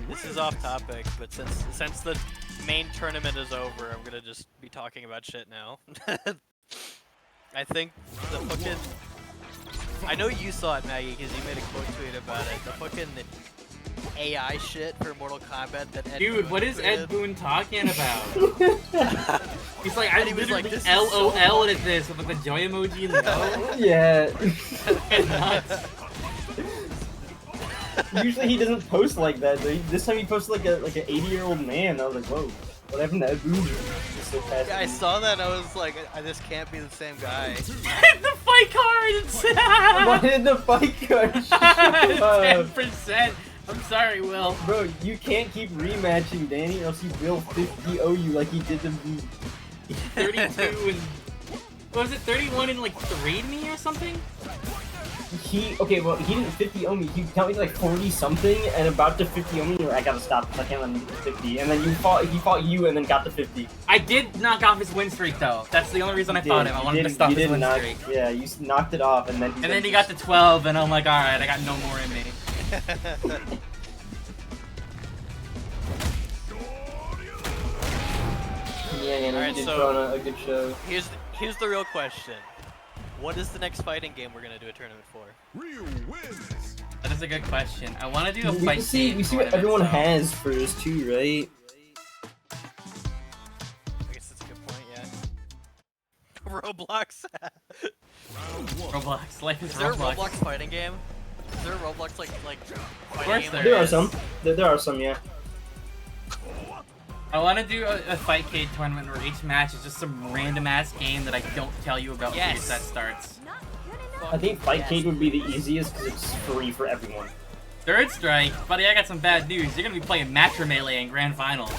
This is off topic, but since the main tournament is over, I'm gonna just be talking about shit now. I think the fucking... I know you saw it, Maggie, because you made a quote tweet about it. The fucking AI shit for Mortal Kombat that Ed Dude, Boon what is Ed created. Boon talking about? He's like, I And he was literally like, this is so LOL at this with like the joy emoji and the O. Yeah. Fucking nuts. Usually he doesn't post like that. Though. This time he posted like an 80-year-old man. I was like, whoa, what happened to Ed Boon? He's so fast. Yeah, I saw that. I was like, this can't be the same guy. The fight cards! Why did the fight card? 10%. I'm sorry, Will. Bro, you can't keep rematching Danny, or else he will 50-0 you like he did to me. 32 and... What was it, 31 and like 3 to me or something? Okay, well, he didn't 50-0 me. He got me to like 40-something, and about to 50-0 me, I gotta stop because I can't let him get to 50. And then he fought you and then got to 50. I did knock off his win streak though. That's the only reason I fought him. I wanted to stop his win streak. Yeah, you knocked it off, and then he got to 12, and I'm like, alright, I got no more in me. Yeah, you Alright, did so put on a good show. Here's the real question. What is the next fighting game we're gonna do a tournament for? That is a good question. I want to do a We fight see game what tournament, everyone so- has first too, right? I guess that's a good point, yeah. Roblox. Roblox. Life is Is there a Roblox. Roblox fighting game? Is there a Roblox like course fighting game? there There are is. some. There are some, yeah. I want to do a Fightcade tournament where each match is just some random ass game that I don't tell you about until your set starts. I think Fightcade would be the easiest because it's free for everyone. Third Strike, buddy, I got some bad news. You're gonna be playing Match or Melee in Grand Finals.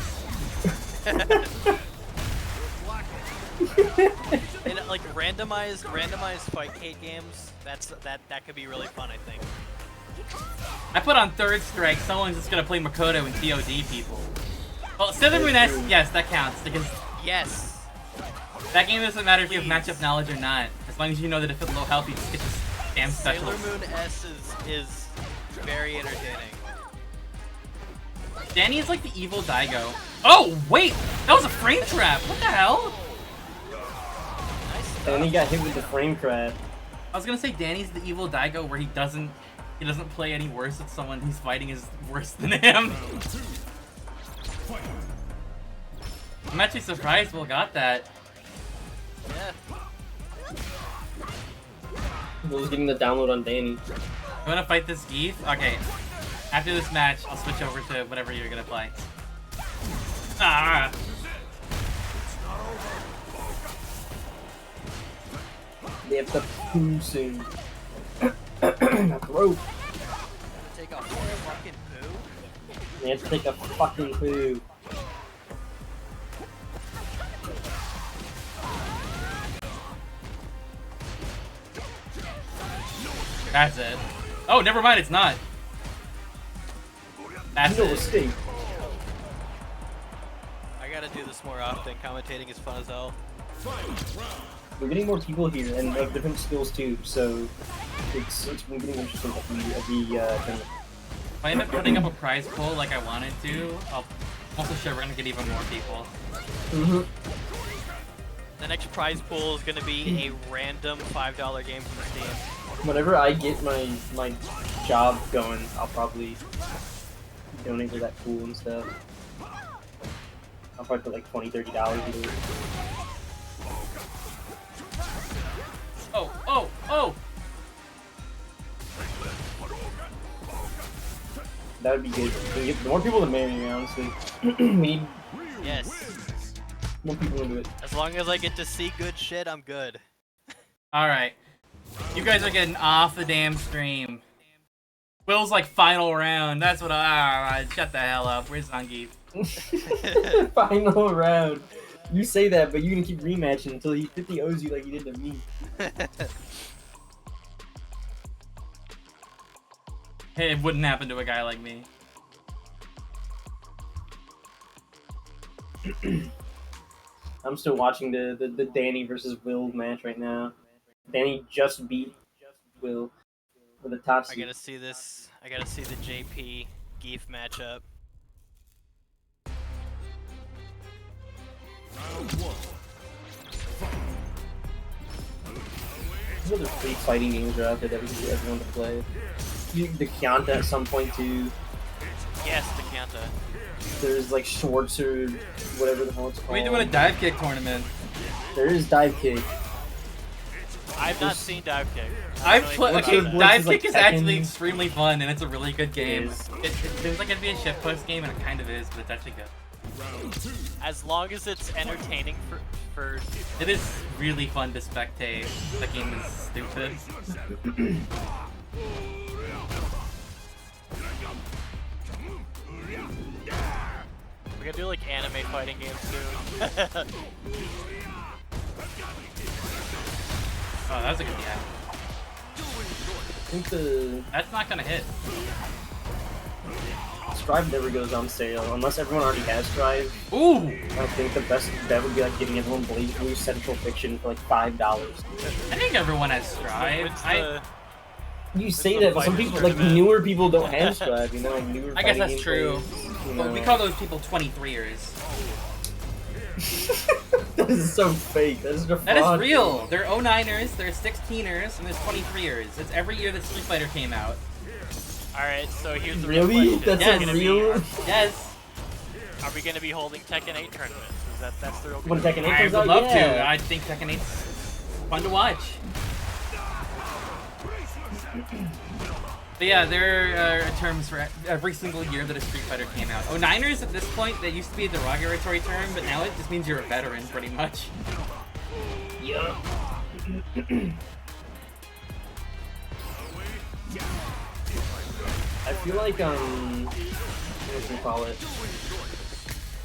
And like randomized Fightcade games, that could be really fun, I think. I put on Third Strike, someone's just gonna play Makoto and TOD people. Well, Southern Moon S, yes, that counts, because Yes. that game doesn't matter if you have matchup knowledge or not. As long as you know that if it's low health, you just get this damn special. Sailor Moon S is very entertaining. Danny is like the evil Daigo. Oh, wait! That was a frame trap! What the hell? And then he got hit with the frame trap. I was gonna say Danny's the evil Daigo where he doesn't play any worse if someone he's fighting is worse than him. I'm actually surprised Will got that. Yeah. Will's getting the download on Danny. You wanna fight this Geef? Okay. After this match, I'll switch over to whatever you're gonna play. Ah! They have to poo soon. Bro, Take a fucking poo. they have to take a fucking poo. That's it. Oh, never mind, it's not. That's No it. mistake. I gotta do this more often. Commentating is fun as hell. We're getting more people here and of different skills too, so it's been getting interesting at the tournament. If I end up putting up a prize pool like I wanted to, I'm also sure we're gonna get even more people. The next prize pool is gonna be a random $5 game from Steam. Whenever I get my job going, I'll probably donate to that pool and stuff. I'll probably put like $20-$30 into it. Oh, oh, oh! That would be good. We get more people to marry me, honestly. We need Yes. more people into it. As long as I get to see good shit, I'm good. Alright. You guys are getting off the damn stream. Will's like final round. That's what shut the hell up. Where's Zangief? Final round. You say that, but you're gonna keep rematching until he 50 owes you like he did to me. Hey, it wouldn't happen to a guy like me. I'm still watching the Danny versus Will match right now. Danny just beat Will for the top I seed. gotta see this. I gotta see the JP Geef matchup. What other free fighting games are out there that we can get everyone to play? The Kianta at some point too. Yes, the Kanta. There's like Schwarzer, whatever the hell it's called. We're doing a dive kick tournament. There is dive kick. I've not seen dive kick. I've played. Okay, What's dive like kick is actually Tekken? extremely fun, and it's a really good game. is. It seems like it'd be a shitpost game, and it kind of is, but it's actually good. As long as it's entertaining for It is really fun to spectate. The game is stupid. we could do like anime fighting games too. Oh, that was a good guy. I think the That's not gonna hit. Strive never goes on sale unless everyone already has Strive. Ooh! I think the best bet would be like giving everyone Blaze Blue Central Fiction for like $5. I think everyone has Strive. What's the- You say the that, but some fighters people, like tournament? newer people, don't have Strive. You know, like newer. I guess fighting that's game true. players, you Well, we know. call those people 23ers. That is so fake. That is a That is fraud. real. They're 09ers, they're 16ers, and there's 23ers. It's every year that Street Fighter came out. Alright, so here's the Really? real question. That's Yes. a Gonna real. Yes. Are we gonna be holding Tekken 8 tournaments? That's the real When question. Tekken 8 I comes would out, love yeah. to. I think Tekken 8's fun to watch. But yeah, there are terms for every single year that a Street Fighter came out. 09ers at this point, that used to be a derogatory term, but now it just means you're a veteran, pretty much. Yeah. I feel like what do you call it?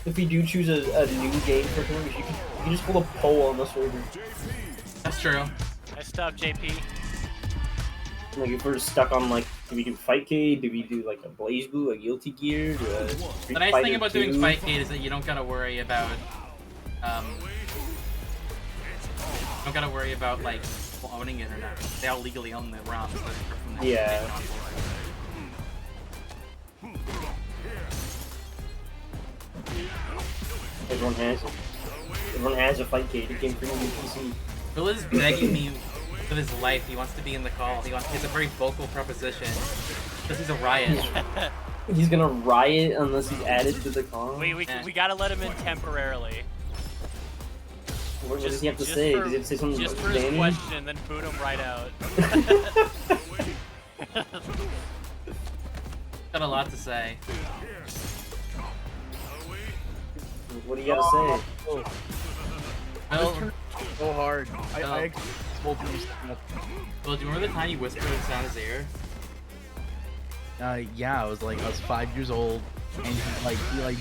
If we do choose a new game for tournaments, you can just hold a poll on the server. That's true. I stopped JP. Like if we're stuck on like, do we do Fightcade? Do we do like a Blaze Blue, a Guilty Gear? Do a Street The nice Fighter thing about 2? doing Fightcade is that you don't gotta worry about, like people owning it or not. They all legally own the ROMs. So they're from the Yeah. main console. Everyone has it. Everyone has a Fightcade. It came free on the PC. Will is begging me with his life. He wants to be in the call. He has a very vocal proposition because he's a riot. He's gonna riot unless he's added to the call. We gotta let him in temporarily. What does he have to Just say? for- Does he have to say something Just about for his Danny? question, then boot him right out. Got a lot to say. What do you gotta say? Well, So hard. Well. I told you. Well, do you remember the time you whispered inside his ear? Yeah, I was 5 years old, and he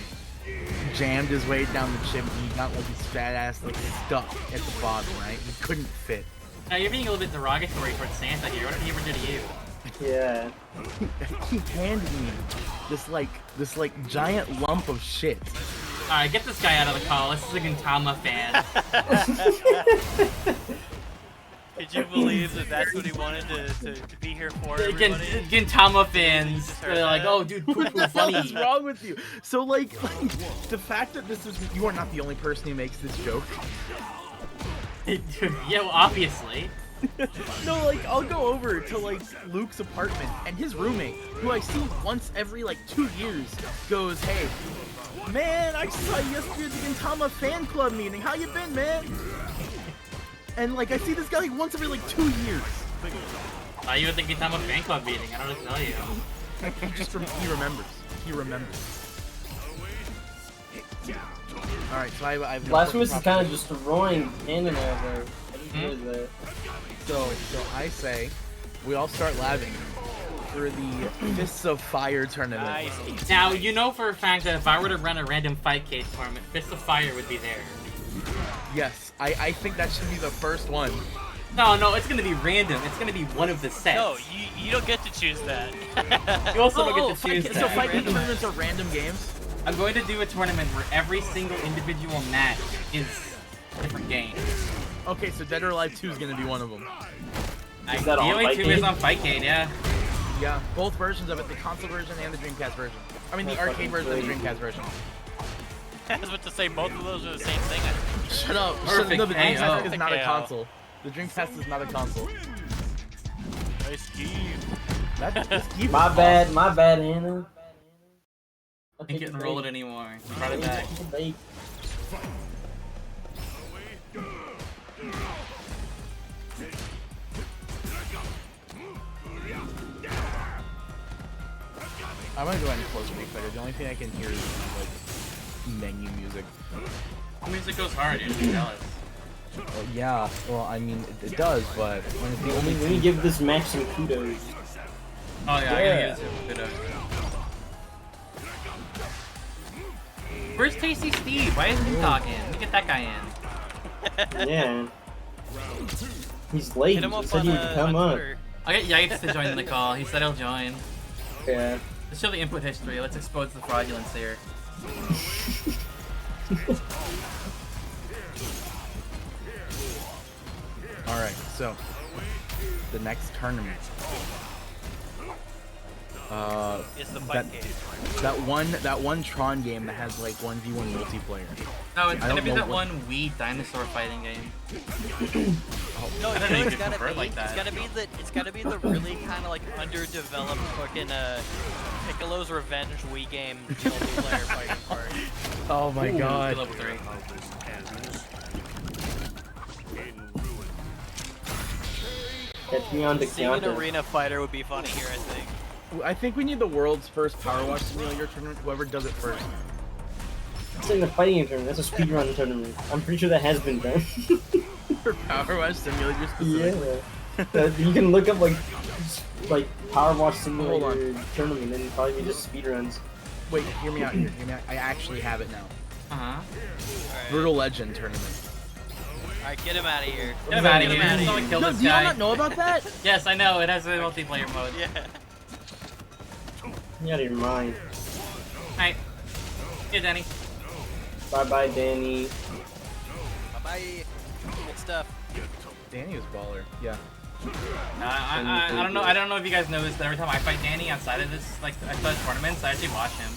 jammed his way down the chimney. He got his fat ass stuck at the bottom, right? He couldn't fit. Now you're being a little bit derogatory towards Santa here. What did he ever do to you? Yeah. He handed me this giant lump of shit. Alright, get this guy out of the call. This is a Gintama fan. Could you believe that that's what he wanted to be here for, everybody? Gintama fans. They're like, oh, dude, poo poo What is funny. wrong with you? So the fact that you are not the only person who makes this joke. Yeah, well, obviously. No, I'll go over to Luke's apartment, and his roommate, who I see once every 2 years, goes, "Hey, man, I saw you yesterday at the Gintama fan club meeting. How you been, man?" And I see this guy once every 2 years. You at the Gintama fan club meeting. I don't know what to tell you. He remembers. He remembers. All right, so I have no Blasphemous is fucking kind of problem. destroying Cannon out there. I just realized that. So I say we all start labbing for the Fists of Fire tournament. Nice. Now, you know for a fact that if I were to run a random Fightcade tournament, Fists of Fire would be there. Yes, I think that should be the first one. No, it's gonna be random. It's gonna be one of the sets. No, you don't get to choose that. You also don't get to choose So that. Fightcade tournaments are random games? I'm going to do a tournament where every single individual match is a different game. Okay, so Dead or Alive 2 is going to be one of them. Is that on DOA 2 Fightcade? is on Fightcade, yeah. Yeah, both versions of it, the console version and the Dreamcast version. I mean, the That's arcade fucking version and the crazy. Dreamcast version. I was about to say both of those are the same thing. Shut up. Perfect No, the Dreamcast KO. is not a KO. console. The Dreamcast is not a console. Nice scheme. This Keith is My awesome. bad, Hannah. Can't get enrolled anymore. He brought it back. I'm gonna go ahead and close Street Fighter. The only thing I can hear is like menu music. The music goes hard, you're jealous. Oh, yeah, well, I mean, it does, but when it's the only Let me give this match some kudos. Oh yeah, I gotta give it some kudos. Where's Tasty Steve? Why isn't he talking? Let me get that guy in. Yeah. He's late. Hit him He up said he would come up. I'll get Yikes to join the call. He said he'll join. Yeah. Let's show the input history. Let's expose the fraudulence here. Alright, so the next tournament. It's the fight game. That one Tron game that has like 1v1 multiplayer. No, it's I gonna don't be know that what- one Wii dinosaur fighting game. No, I you don't know know it's you could gotta convert be. like that. It's gotta be the really kind of like underdeveloped fucking Piccolo's Revenge Wii game multiplayer fighting part. Oh my god. Level 3. Catch me on the Seeing an counter. arena fighter would be funny here, I think. I think we need the world's first Power Wash Simulator tournament. Whoever does it first. It's in the fighting game tournament. That's a speedrun tournament. I'm pretty sure that has been done. For Power Wash Simulator specifically. Yeah. You can look up like Power Wash Simulator tournament and probably be just speedruns. Wait, hear me out here. Hear me out. I actually have it now. Uh-huh. Brutal Legend tournament. Alright, get him out of here. Get him out of here. Someone kill this Do y'all guy. not know about that? Yes, I know. It has a multiplayer mode. Yeah. You out of your mind. Alright. Here, Danny. Bye bye, Danny. Bye-bye. Good stuff. Danny was baller. Yeah. I don't know. I don't know if you guys know this, but every time I fight Danny outside of this, like outside tournaments, I actually watch him.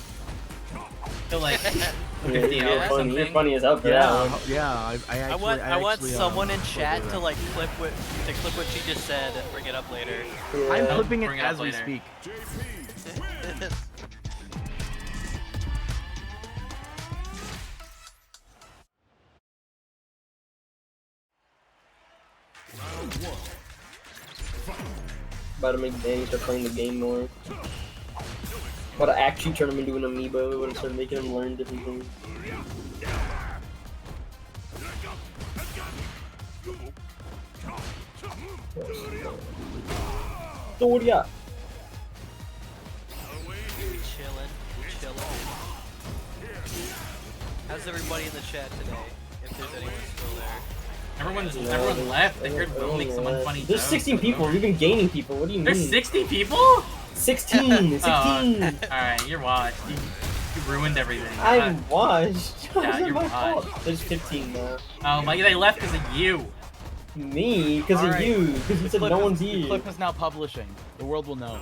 He'll like 50 You're or funny. something. You're funny as hell for that one. Yeah. I want someone in chat to like clip what she just said and bring it up later. I'm I'll clipping it bring it up as we later. speak. About to make Danny start playing the game more. About to actually turn him into an amiibo and start making him learn different things. Doria! Chillin'. How's everybody in the chat today? If there's anyone still there. Everyone left. They heard Will make some unfunny There's jokes. 16 people. We've been gaining people. What do you mean? There's 60 people? 16! 16! Alright, you're washed. You ruined everything. I'm washed. Yeah, How's that you're my washed. fault? There's 15 now. Oh, my, they left because of you. Me? Because of Alright. you. Because you said no one's The here. clip is now publishing. The world will know.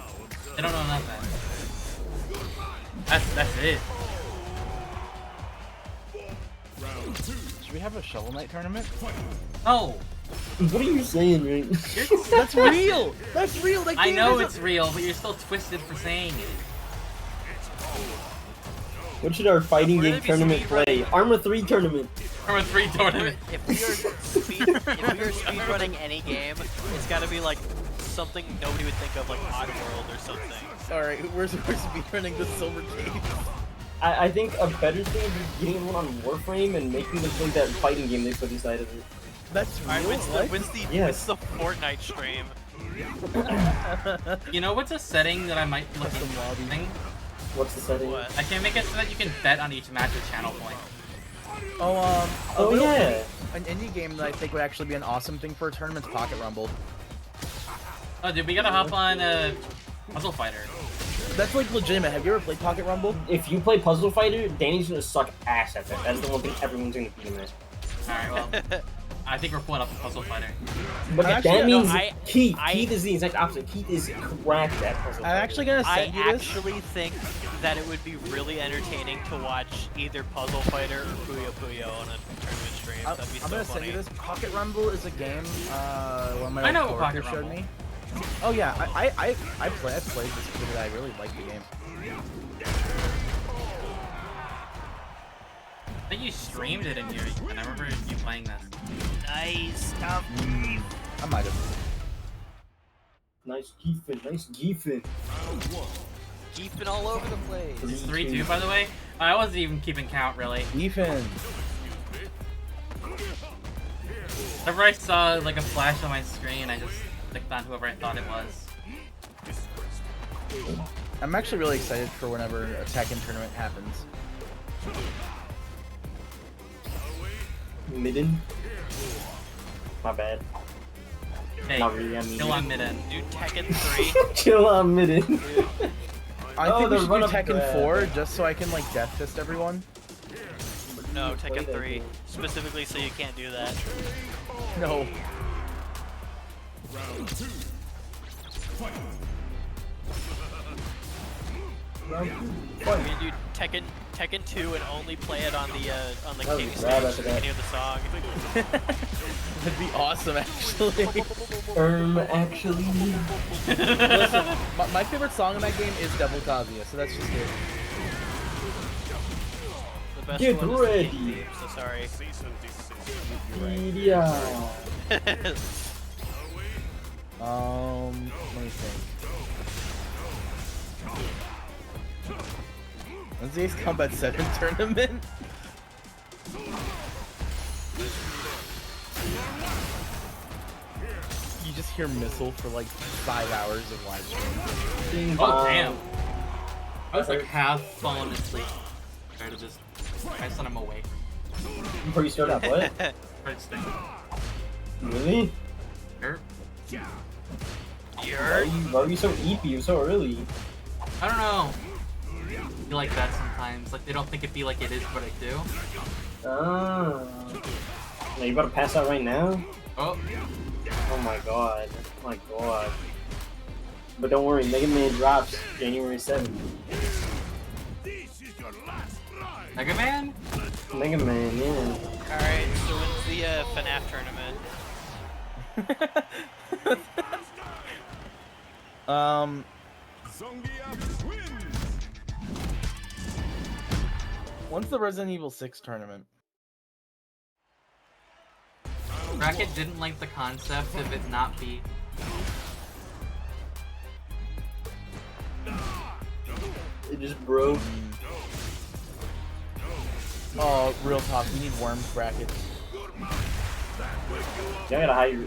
They don't know nothing. That's it. Should we have a Shovel Knight tournament? Oh, What are you saying, right? That's real! That's real! That I game know is it's real, but you're still twisted for saying it. What should our fighting We're game gonna be tournament speedrunning. play? Armor 3 tournament. From a 3 tournament. If we are speedrunning any game, it's gotta be like something nobody would think of, like Oddworld or something. Alright, we're speedrunning the Silver Cave. I think a better thing would be getting everyone on Warframe and making them play that fighting game they put inside of it. That's real? Alright, when's Yes. the Fortnite stream? You know what's a setting that I might look into? Thing? What's the setting? What? I can make it so that you can bet on each match with channel point. Oh, Oh, little- yeah. An indie game that I think would actually be an awesome thing for a tournament's Pocket Rumble. Oh, dude, we gotta hop on Puzzle Fighter. That's like legitimate. Have you ever played Pocket Rumble? If you play Puzzle Fighter, Danny's gonna suck ass at that. That's the one thing everyone's gonna beat him at. Alright, well, I think we're pulling up the Puzzle Fighter. But Actually, that no, means Keith. I- Keith is the exact opposite. Keith is cracked at Puzzle Fighter. I'm actually gonna I send you this. actually think that it would be really entertaining to watch either Puzzle Fighter or Puyo Puyo on a tournament stream. I'm That'd be so gonna send funny. you this. Pocket Rumble is a game. One of my I know old what Pocket coworkers showed Rumble. me. Oh yeah, I've played this because I really like the game. think you streamed it in here, and I remember you playing that. Nice stuff. I might have. Nice Geefin, nice Geefin. Geefing all over the place. It's 3-2, by the way. I wasn't even keeping count, really. Ethan. Whenever I saw like a flash on my screen, I just clicked on whoever I thought it was. I'm actually really excited for whenever a Tekken tournament happens. Midden. My bad. Hey, Not really, I mean still on mid-end. Do Tekken 3. Chill on Midden. I think we should do Tekken 4 just so I can like death fist everyone. No, Tekken 3. Specifically so you can't do that. No. Round 2. Fight. Round 2. We're gonna do Tekken 2 and only play it on the That King was stage rad so after you can that. hear the song. That'd be awesome, actually. Actually. Listen, my favorite song in that game is Devil Kazuya, so that's just it. The best Get one is the ready. King theme, so sorry. Yeah. Let me think. When's the Ace Combat 7 tournament? You just hear Missile for like 5 hours of live stream. Oh damn! I was like half falling asleep. Trying to just try to send him away. Before you start up, what? First thing. Really? Sure. Why are you so eepy? You're so early. I don't know. I feel like that sometimes. Like they don't think it be like it is, but I do. Ah. Now you about to pass out right now? Oh. Oh my god. Oh my god. But don't worry, Mega Man drops January 7th. Mega Man? Mega Man, yeah. Alright, so when's the FNAF tournament? When's the Resident Evil 6 tournament? Bracket didn't like the concept of it not be. It just broke. Oh, real talk, we need Worms brackets. You gotta hire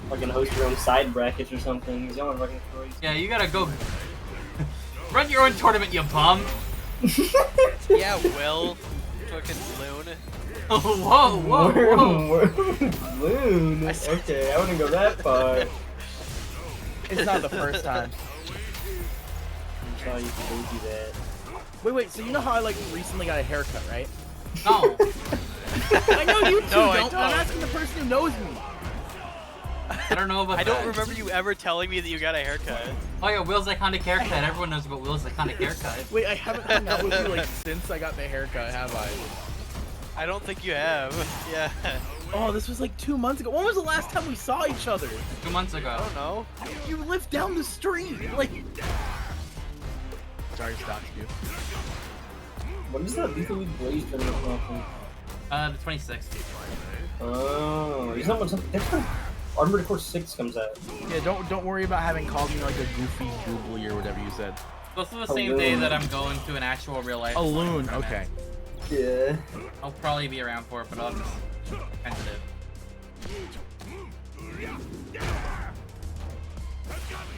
fucking host your own side brackets or something. Cause y'all are fucking crazy. Yeah, you gotta go run your own tournament, you bum. Yeah, Will. Fucking Loon. Whoa, whoa, whoa. Loon. Okay, I wouldn't go that far. It's not the first time. I'm sorry you can do that. Wait, so you know how I like recently got a haircut, right? No. I know you two No, I don't, but I'm don't. asking the person who knows me. I don't know about I that. don't remember you ever telling me that you got a haircut. Oh yeah, Will's iconic haircut. Everyone knows about Will's iconic haircut. Wait, I haven't hung out with you like since I got the haircut, have I? I don't think you have. Yeah. Oh, this was like 2 months ago. When was the last time we saw each other? 2 months ago. I don't know. You live down the street. Like. Sorry, stopped you. What is that Lethal League Blaze tournament from? The 26th. Oh, is that what's that's when Armored Core 6 comes out. Yeah, don't worry about having called me like a goofy goobly or whatever you said. This is the same day that I'm going to an actual real life. A loon, tournament. okay. Yeah. I'll probably be around for it, but I'll just tentative.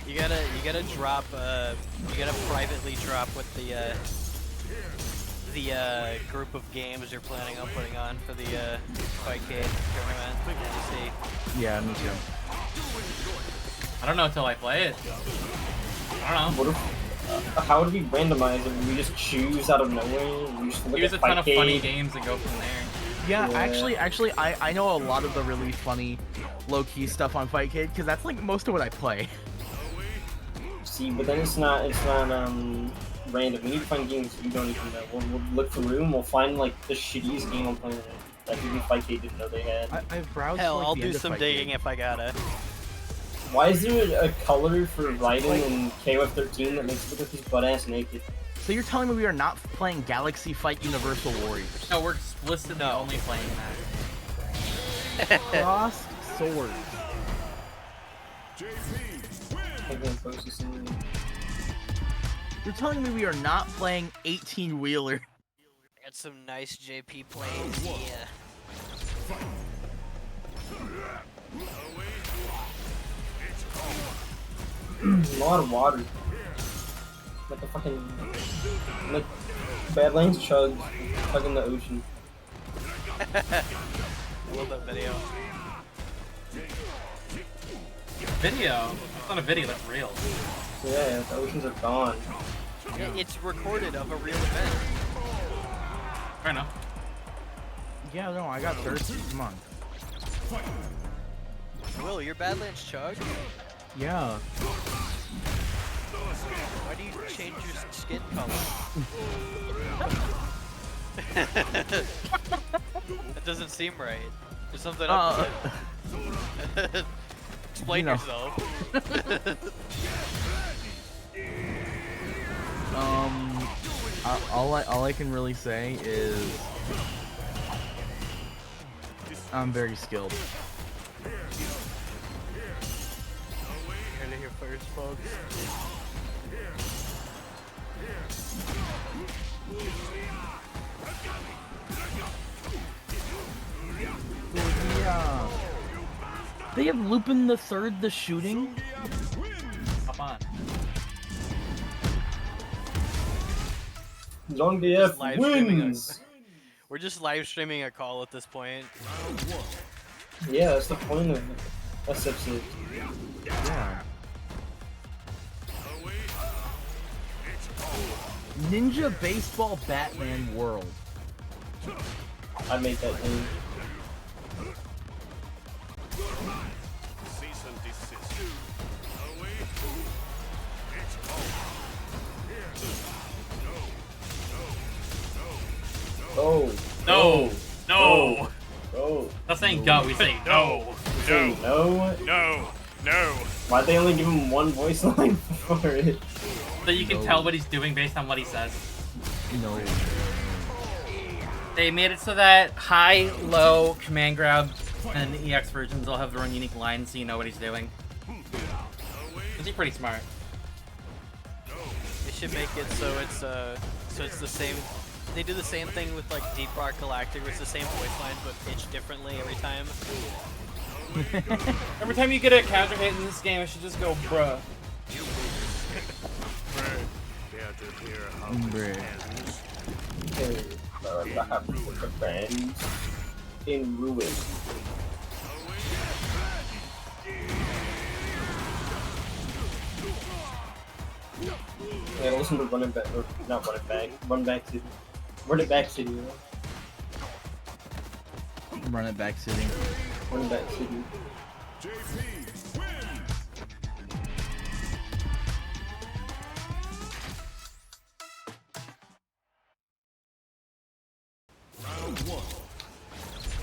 You gotta drop. You gotta privately drop what the group of games you're planning on putting on for the Fightcade tournament. Let me see. Yeah, me too. I don't know until I play it. I don't know. What if, how would we randomize it? We just choose out of nowhere? We just look Use at a ton of funny Fightcade? games and go from there. Yeah, Yeah. actually, I know a lot of the really funny, low-key stuff on Fightcade because that's like most of what I play. See, but then it's not random. We need to find games we don't even know. We'll look through and we'll find like the shittiest game on planet that even Fightcade didn't know they had. I've browsed. Hell, for, like, I'll the do end of some Fightcade. digging if I gotta. Why is there a color for Raiden and KOF 13 that makes it look like he's butt ass naked? So you're telling me we are not playing Galaxy Fight Universal Warriors? No, we're explicitly only playing that. Crossed swords. You're telling me we are not playing 18-wheeler? Got some nice JP plays. Yeah. A lot of water. Like a fucking... Like... Badlands chugs. Like in the ocean. I love that video. Video? It's not a video, that's real. Yeah, the oceans are gone. It's recorded of a real event. Fair enough. Yeah, no, I got thirsty. Come on. Will, your Badlands chug? Yeah. Why do you change your skin color? That doesn't seem right. There's something up with it. Explain yourself. All I can really say is I'm very skilled. Heard it here first, folks. Yeah. They have Lupin the Third, the shooting. Come on. Zangief wins! We're just live streaming a call at this point. Yeah, that's the point of SFC. Yeah. Ninja Baseball Batman World. I made that game. Oh. No. No. Oh. Not saying go, we say no. No. No. No. No. Why'd they only give him one voice line for it? So you can tell what he's doing based on what he says. No. They made it so that high, low, command grab, and EX versions all have their own unique lines so you know what he's doing. Is he pretty smart? They should make it so it's the same. They do the same thing with like Deep Rock Galactic, where it's the same voice lines but pitched differently every time. Every time you get a counter hit in this game, I should just go, bruh. In ruin. Yeah, listen to Run It Back, or not Run It Back, Run Back City. Run It Back City. Run It Back City. Run It Back City.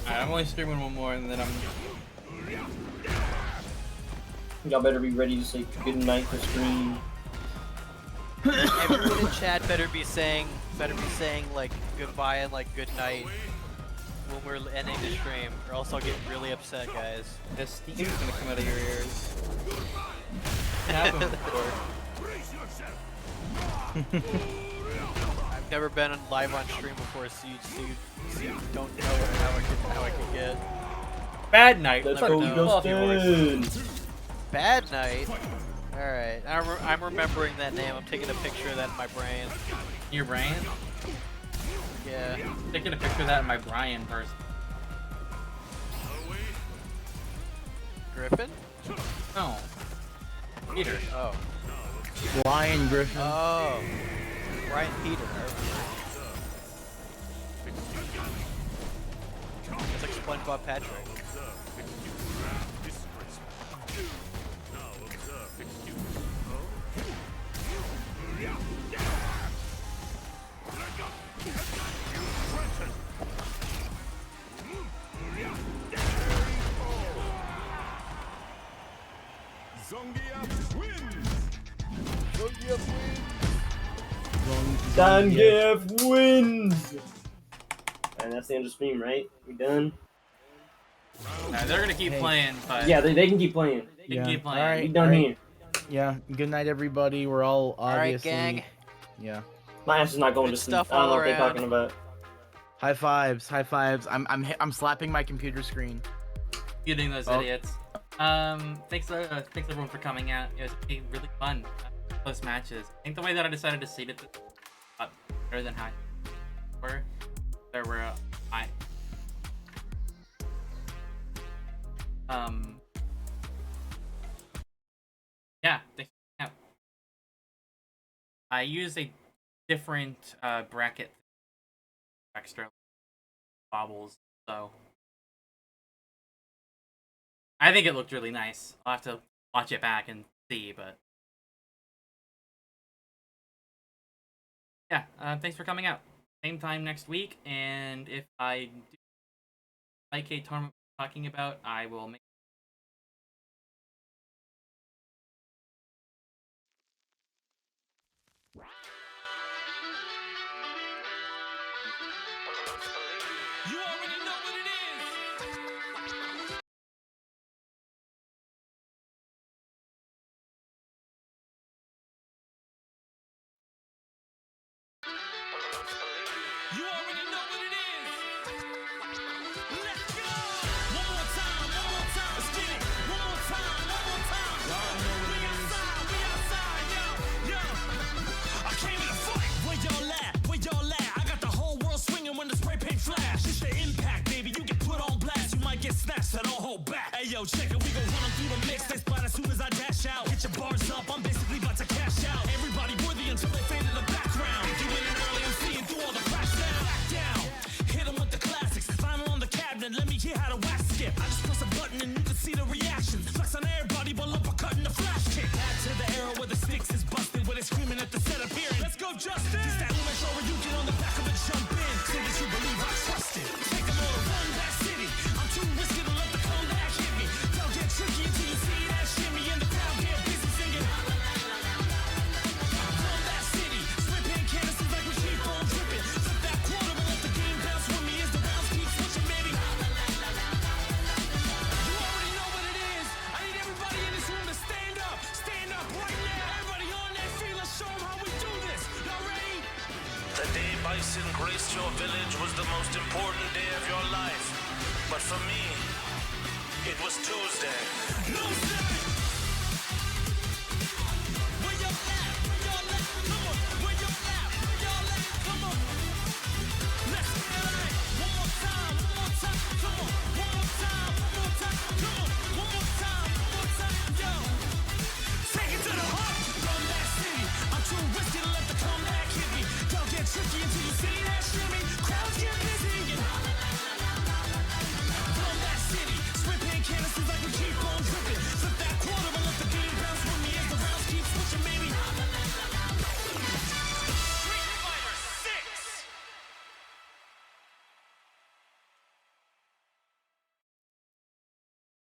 Alright, I'm only streaming one more and then I'm... Y'all better be ready to say good night to stream. Everyone in chat better be saying like goodbye and like good night when we're ending the stream, or else I'll get really upset, guys. The steam's gonna come out of your ears. It happened before. I've never been live on stream before, so you don't know how I can get. Bad night. Let's Never go, know. Justin. Bad night. All right, I'm remembering that name. I'm taking a picture of that in my brain. Your brain? Yeah. Taking a picture of that in my Brian first. Griffin? No. Peter. Oh. Lion Griffin. Oh. Brian Peter. It's like SpongeBob Patrick. going to be Zangief wins! And that's the end of stream, right? We done? They're gonna keep playing, but Yeah, they can keep playing. they can keep playing. Alright, We done here. Yeah, good night, everybody. We're all Alright, obviously... gang. Yeah. My ass is not going Good to sleep. stuff I don't know all what they're around. talking about. High fives, high fives. I'm slapping my computer screen. Muting those idiots. Thanks everyone for coming out. It was really fun. Close matches. I think the way that I decided to seed it better than how were. There were yeah. I used a different bracket extra bobbles, so I think it looked really nice. I'll have to watch it back and see, but yeah, thanks for coming out. Same time next week, and if I do like a tournament we're talking about, I will make You already know what it is. You already know what it is. Let's go. One more time, let's get it. One more time. We outside, yo. I came in to fight. Where y'all at? I got the whole world swinging when the spray paint flash. It's the impact, baby. You get put on blast. You might get snatched, so don't hold back. Hey, yo, check it. We gon' run 'em through the mix. They spot as soon as I dash out. Get your bars up. I'm basically about to cash out. Everybody worthy until they fade in the background. You in an early and seeing through all the cracks now. Back down. Hit 'em with the classics. Vinyl on the cabinet. Let me hear how to wax skip. I just press a button and you can see the reaction. Flex on everybody, but uppercut in the flash kick. Back to the era where the sticks is busted. Where they screaming at the set appearance. Let's go, Justin. It's that Umesh or you get on the back of a jump in. Say that you believe I trust it. Take 'em all to run that city. I'm too risky to let the comeback hit me. Don't get tricky until you see that shimmy and the crowd get busy singing. Run that city. Spray paint canvases like we keep on dripping. Flip that quarter and let the game bounce with me as the rounds keep switching, baby. You already know what it is. I need everybody in this room to stand up. Stand up right now. Everybody on that feet. Let's show 'em how we do this. Y'all ready? The day Bison graced your village was the most important day of your life. But for me, it was Tuesday. No, sir.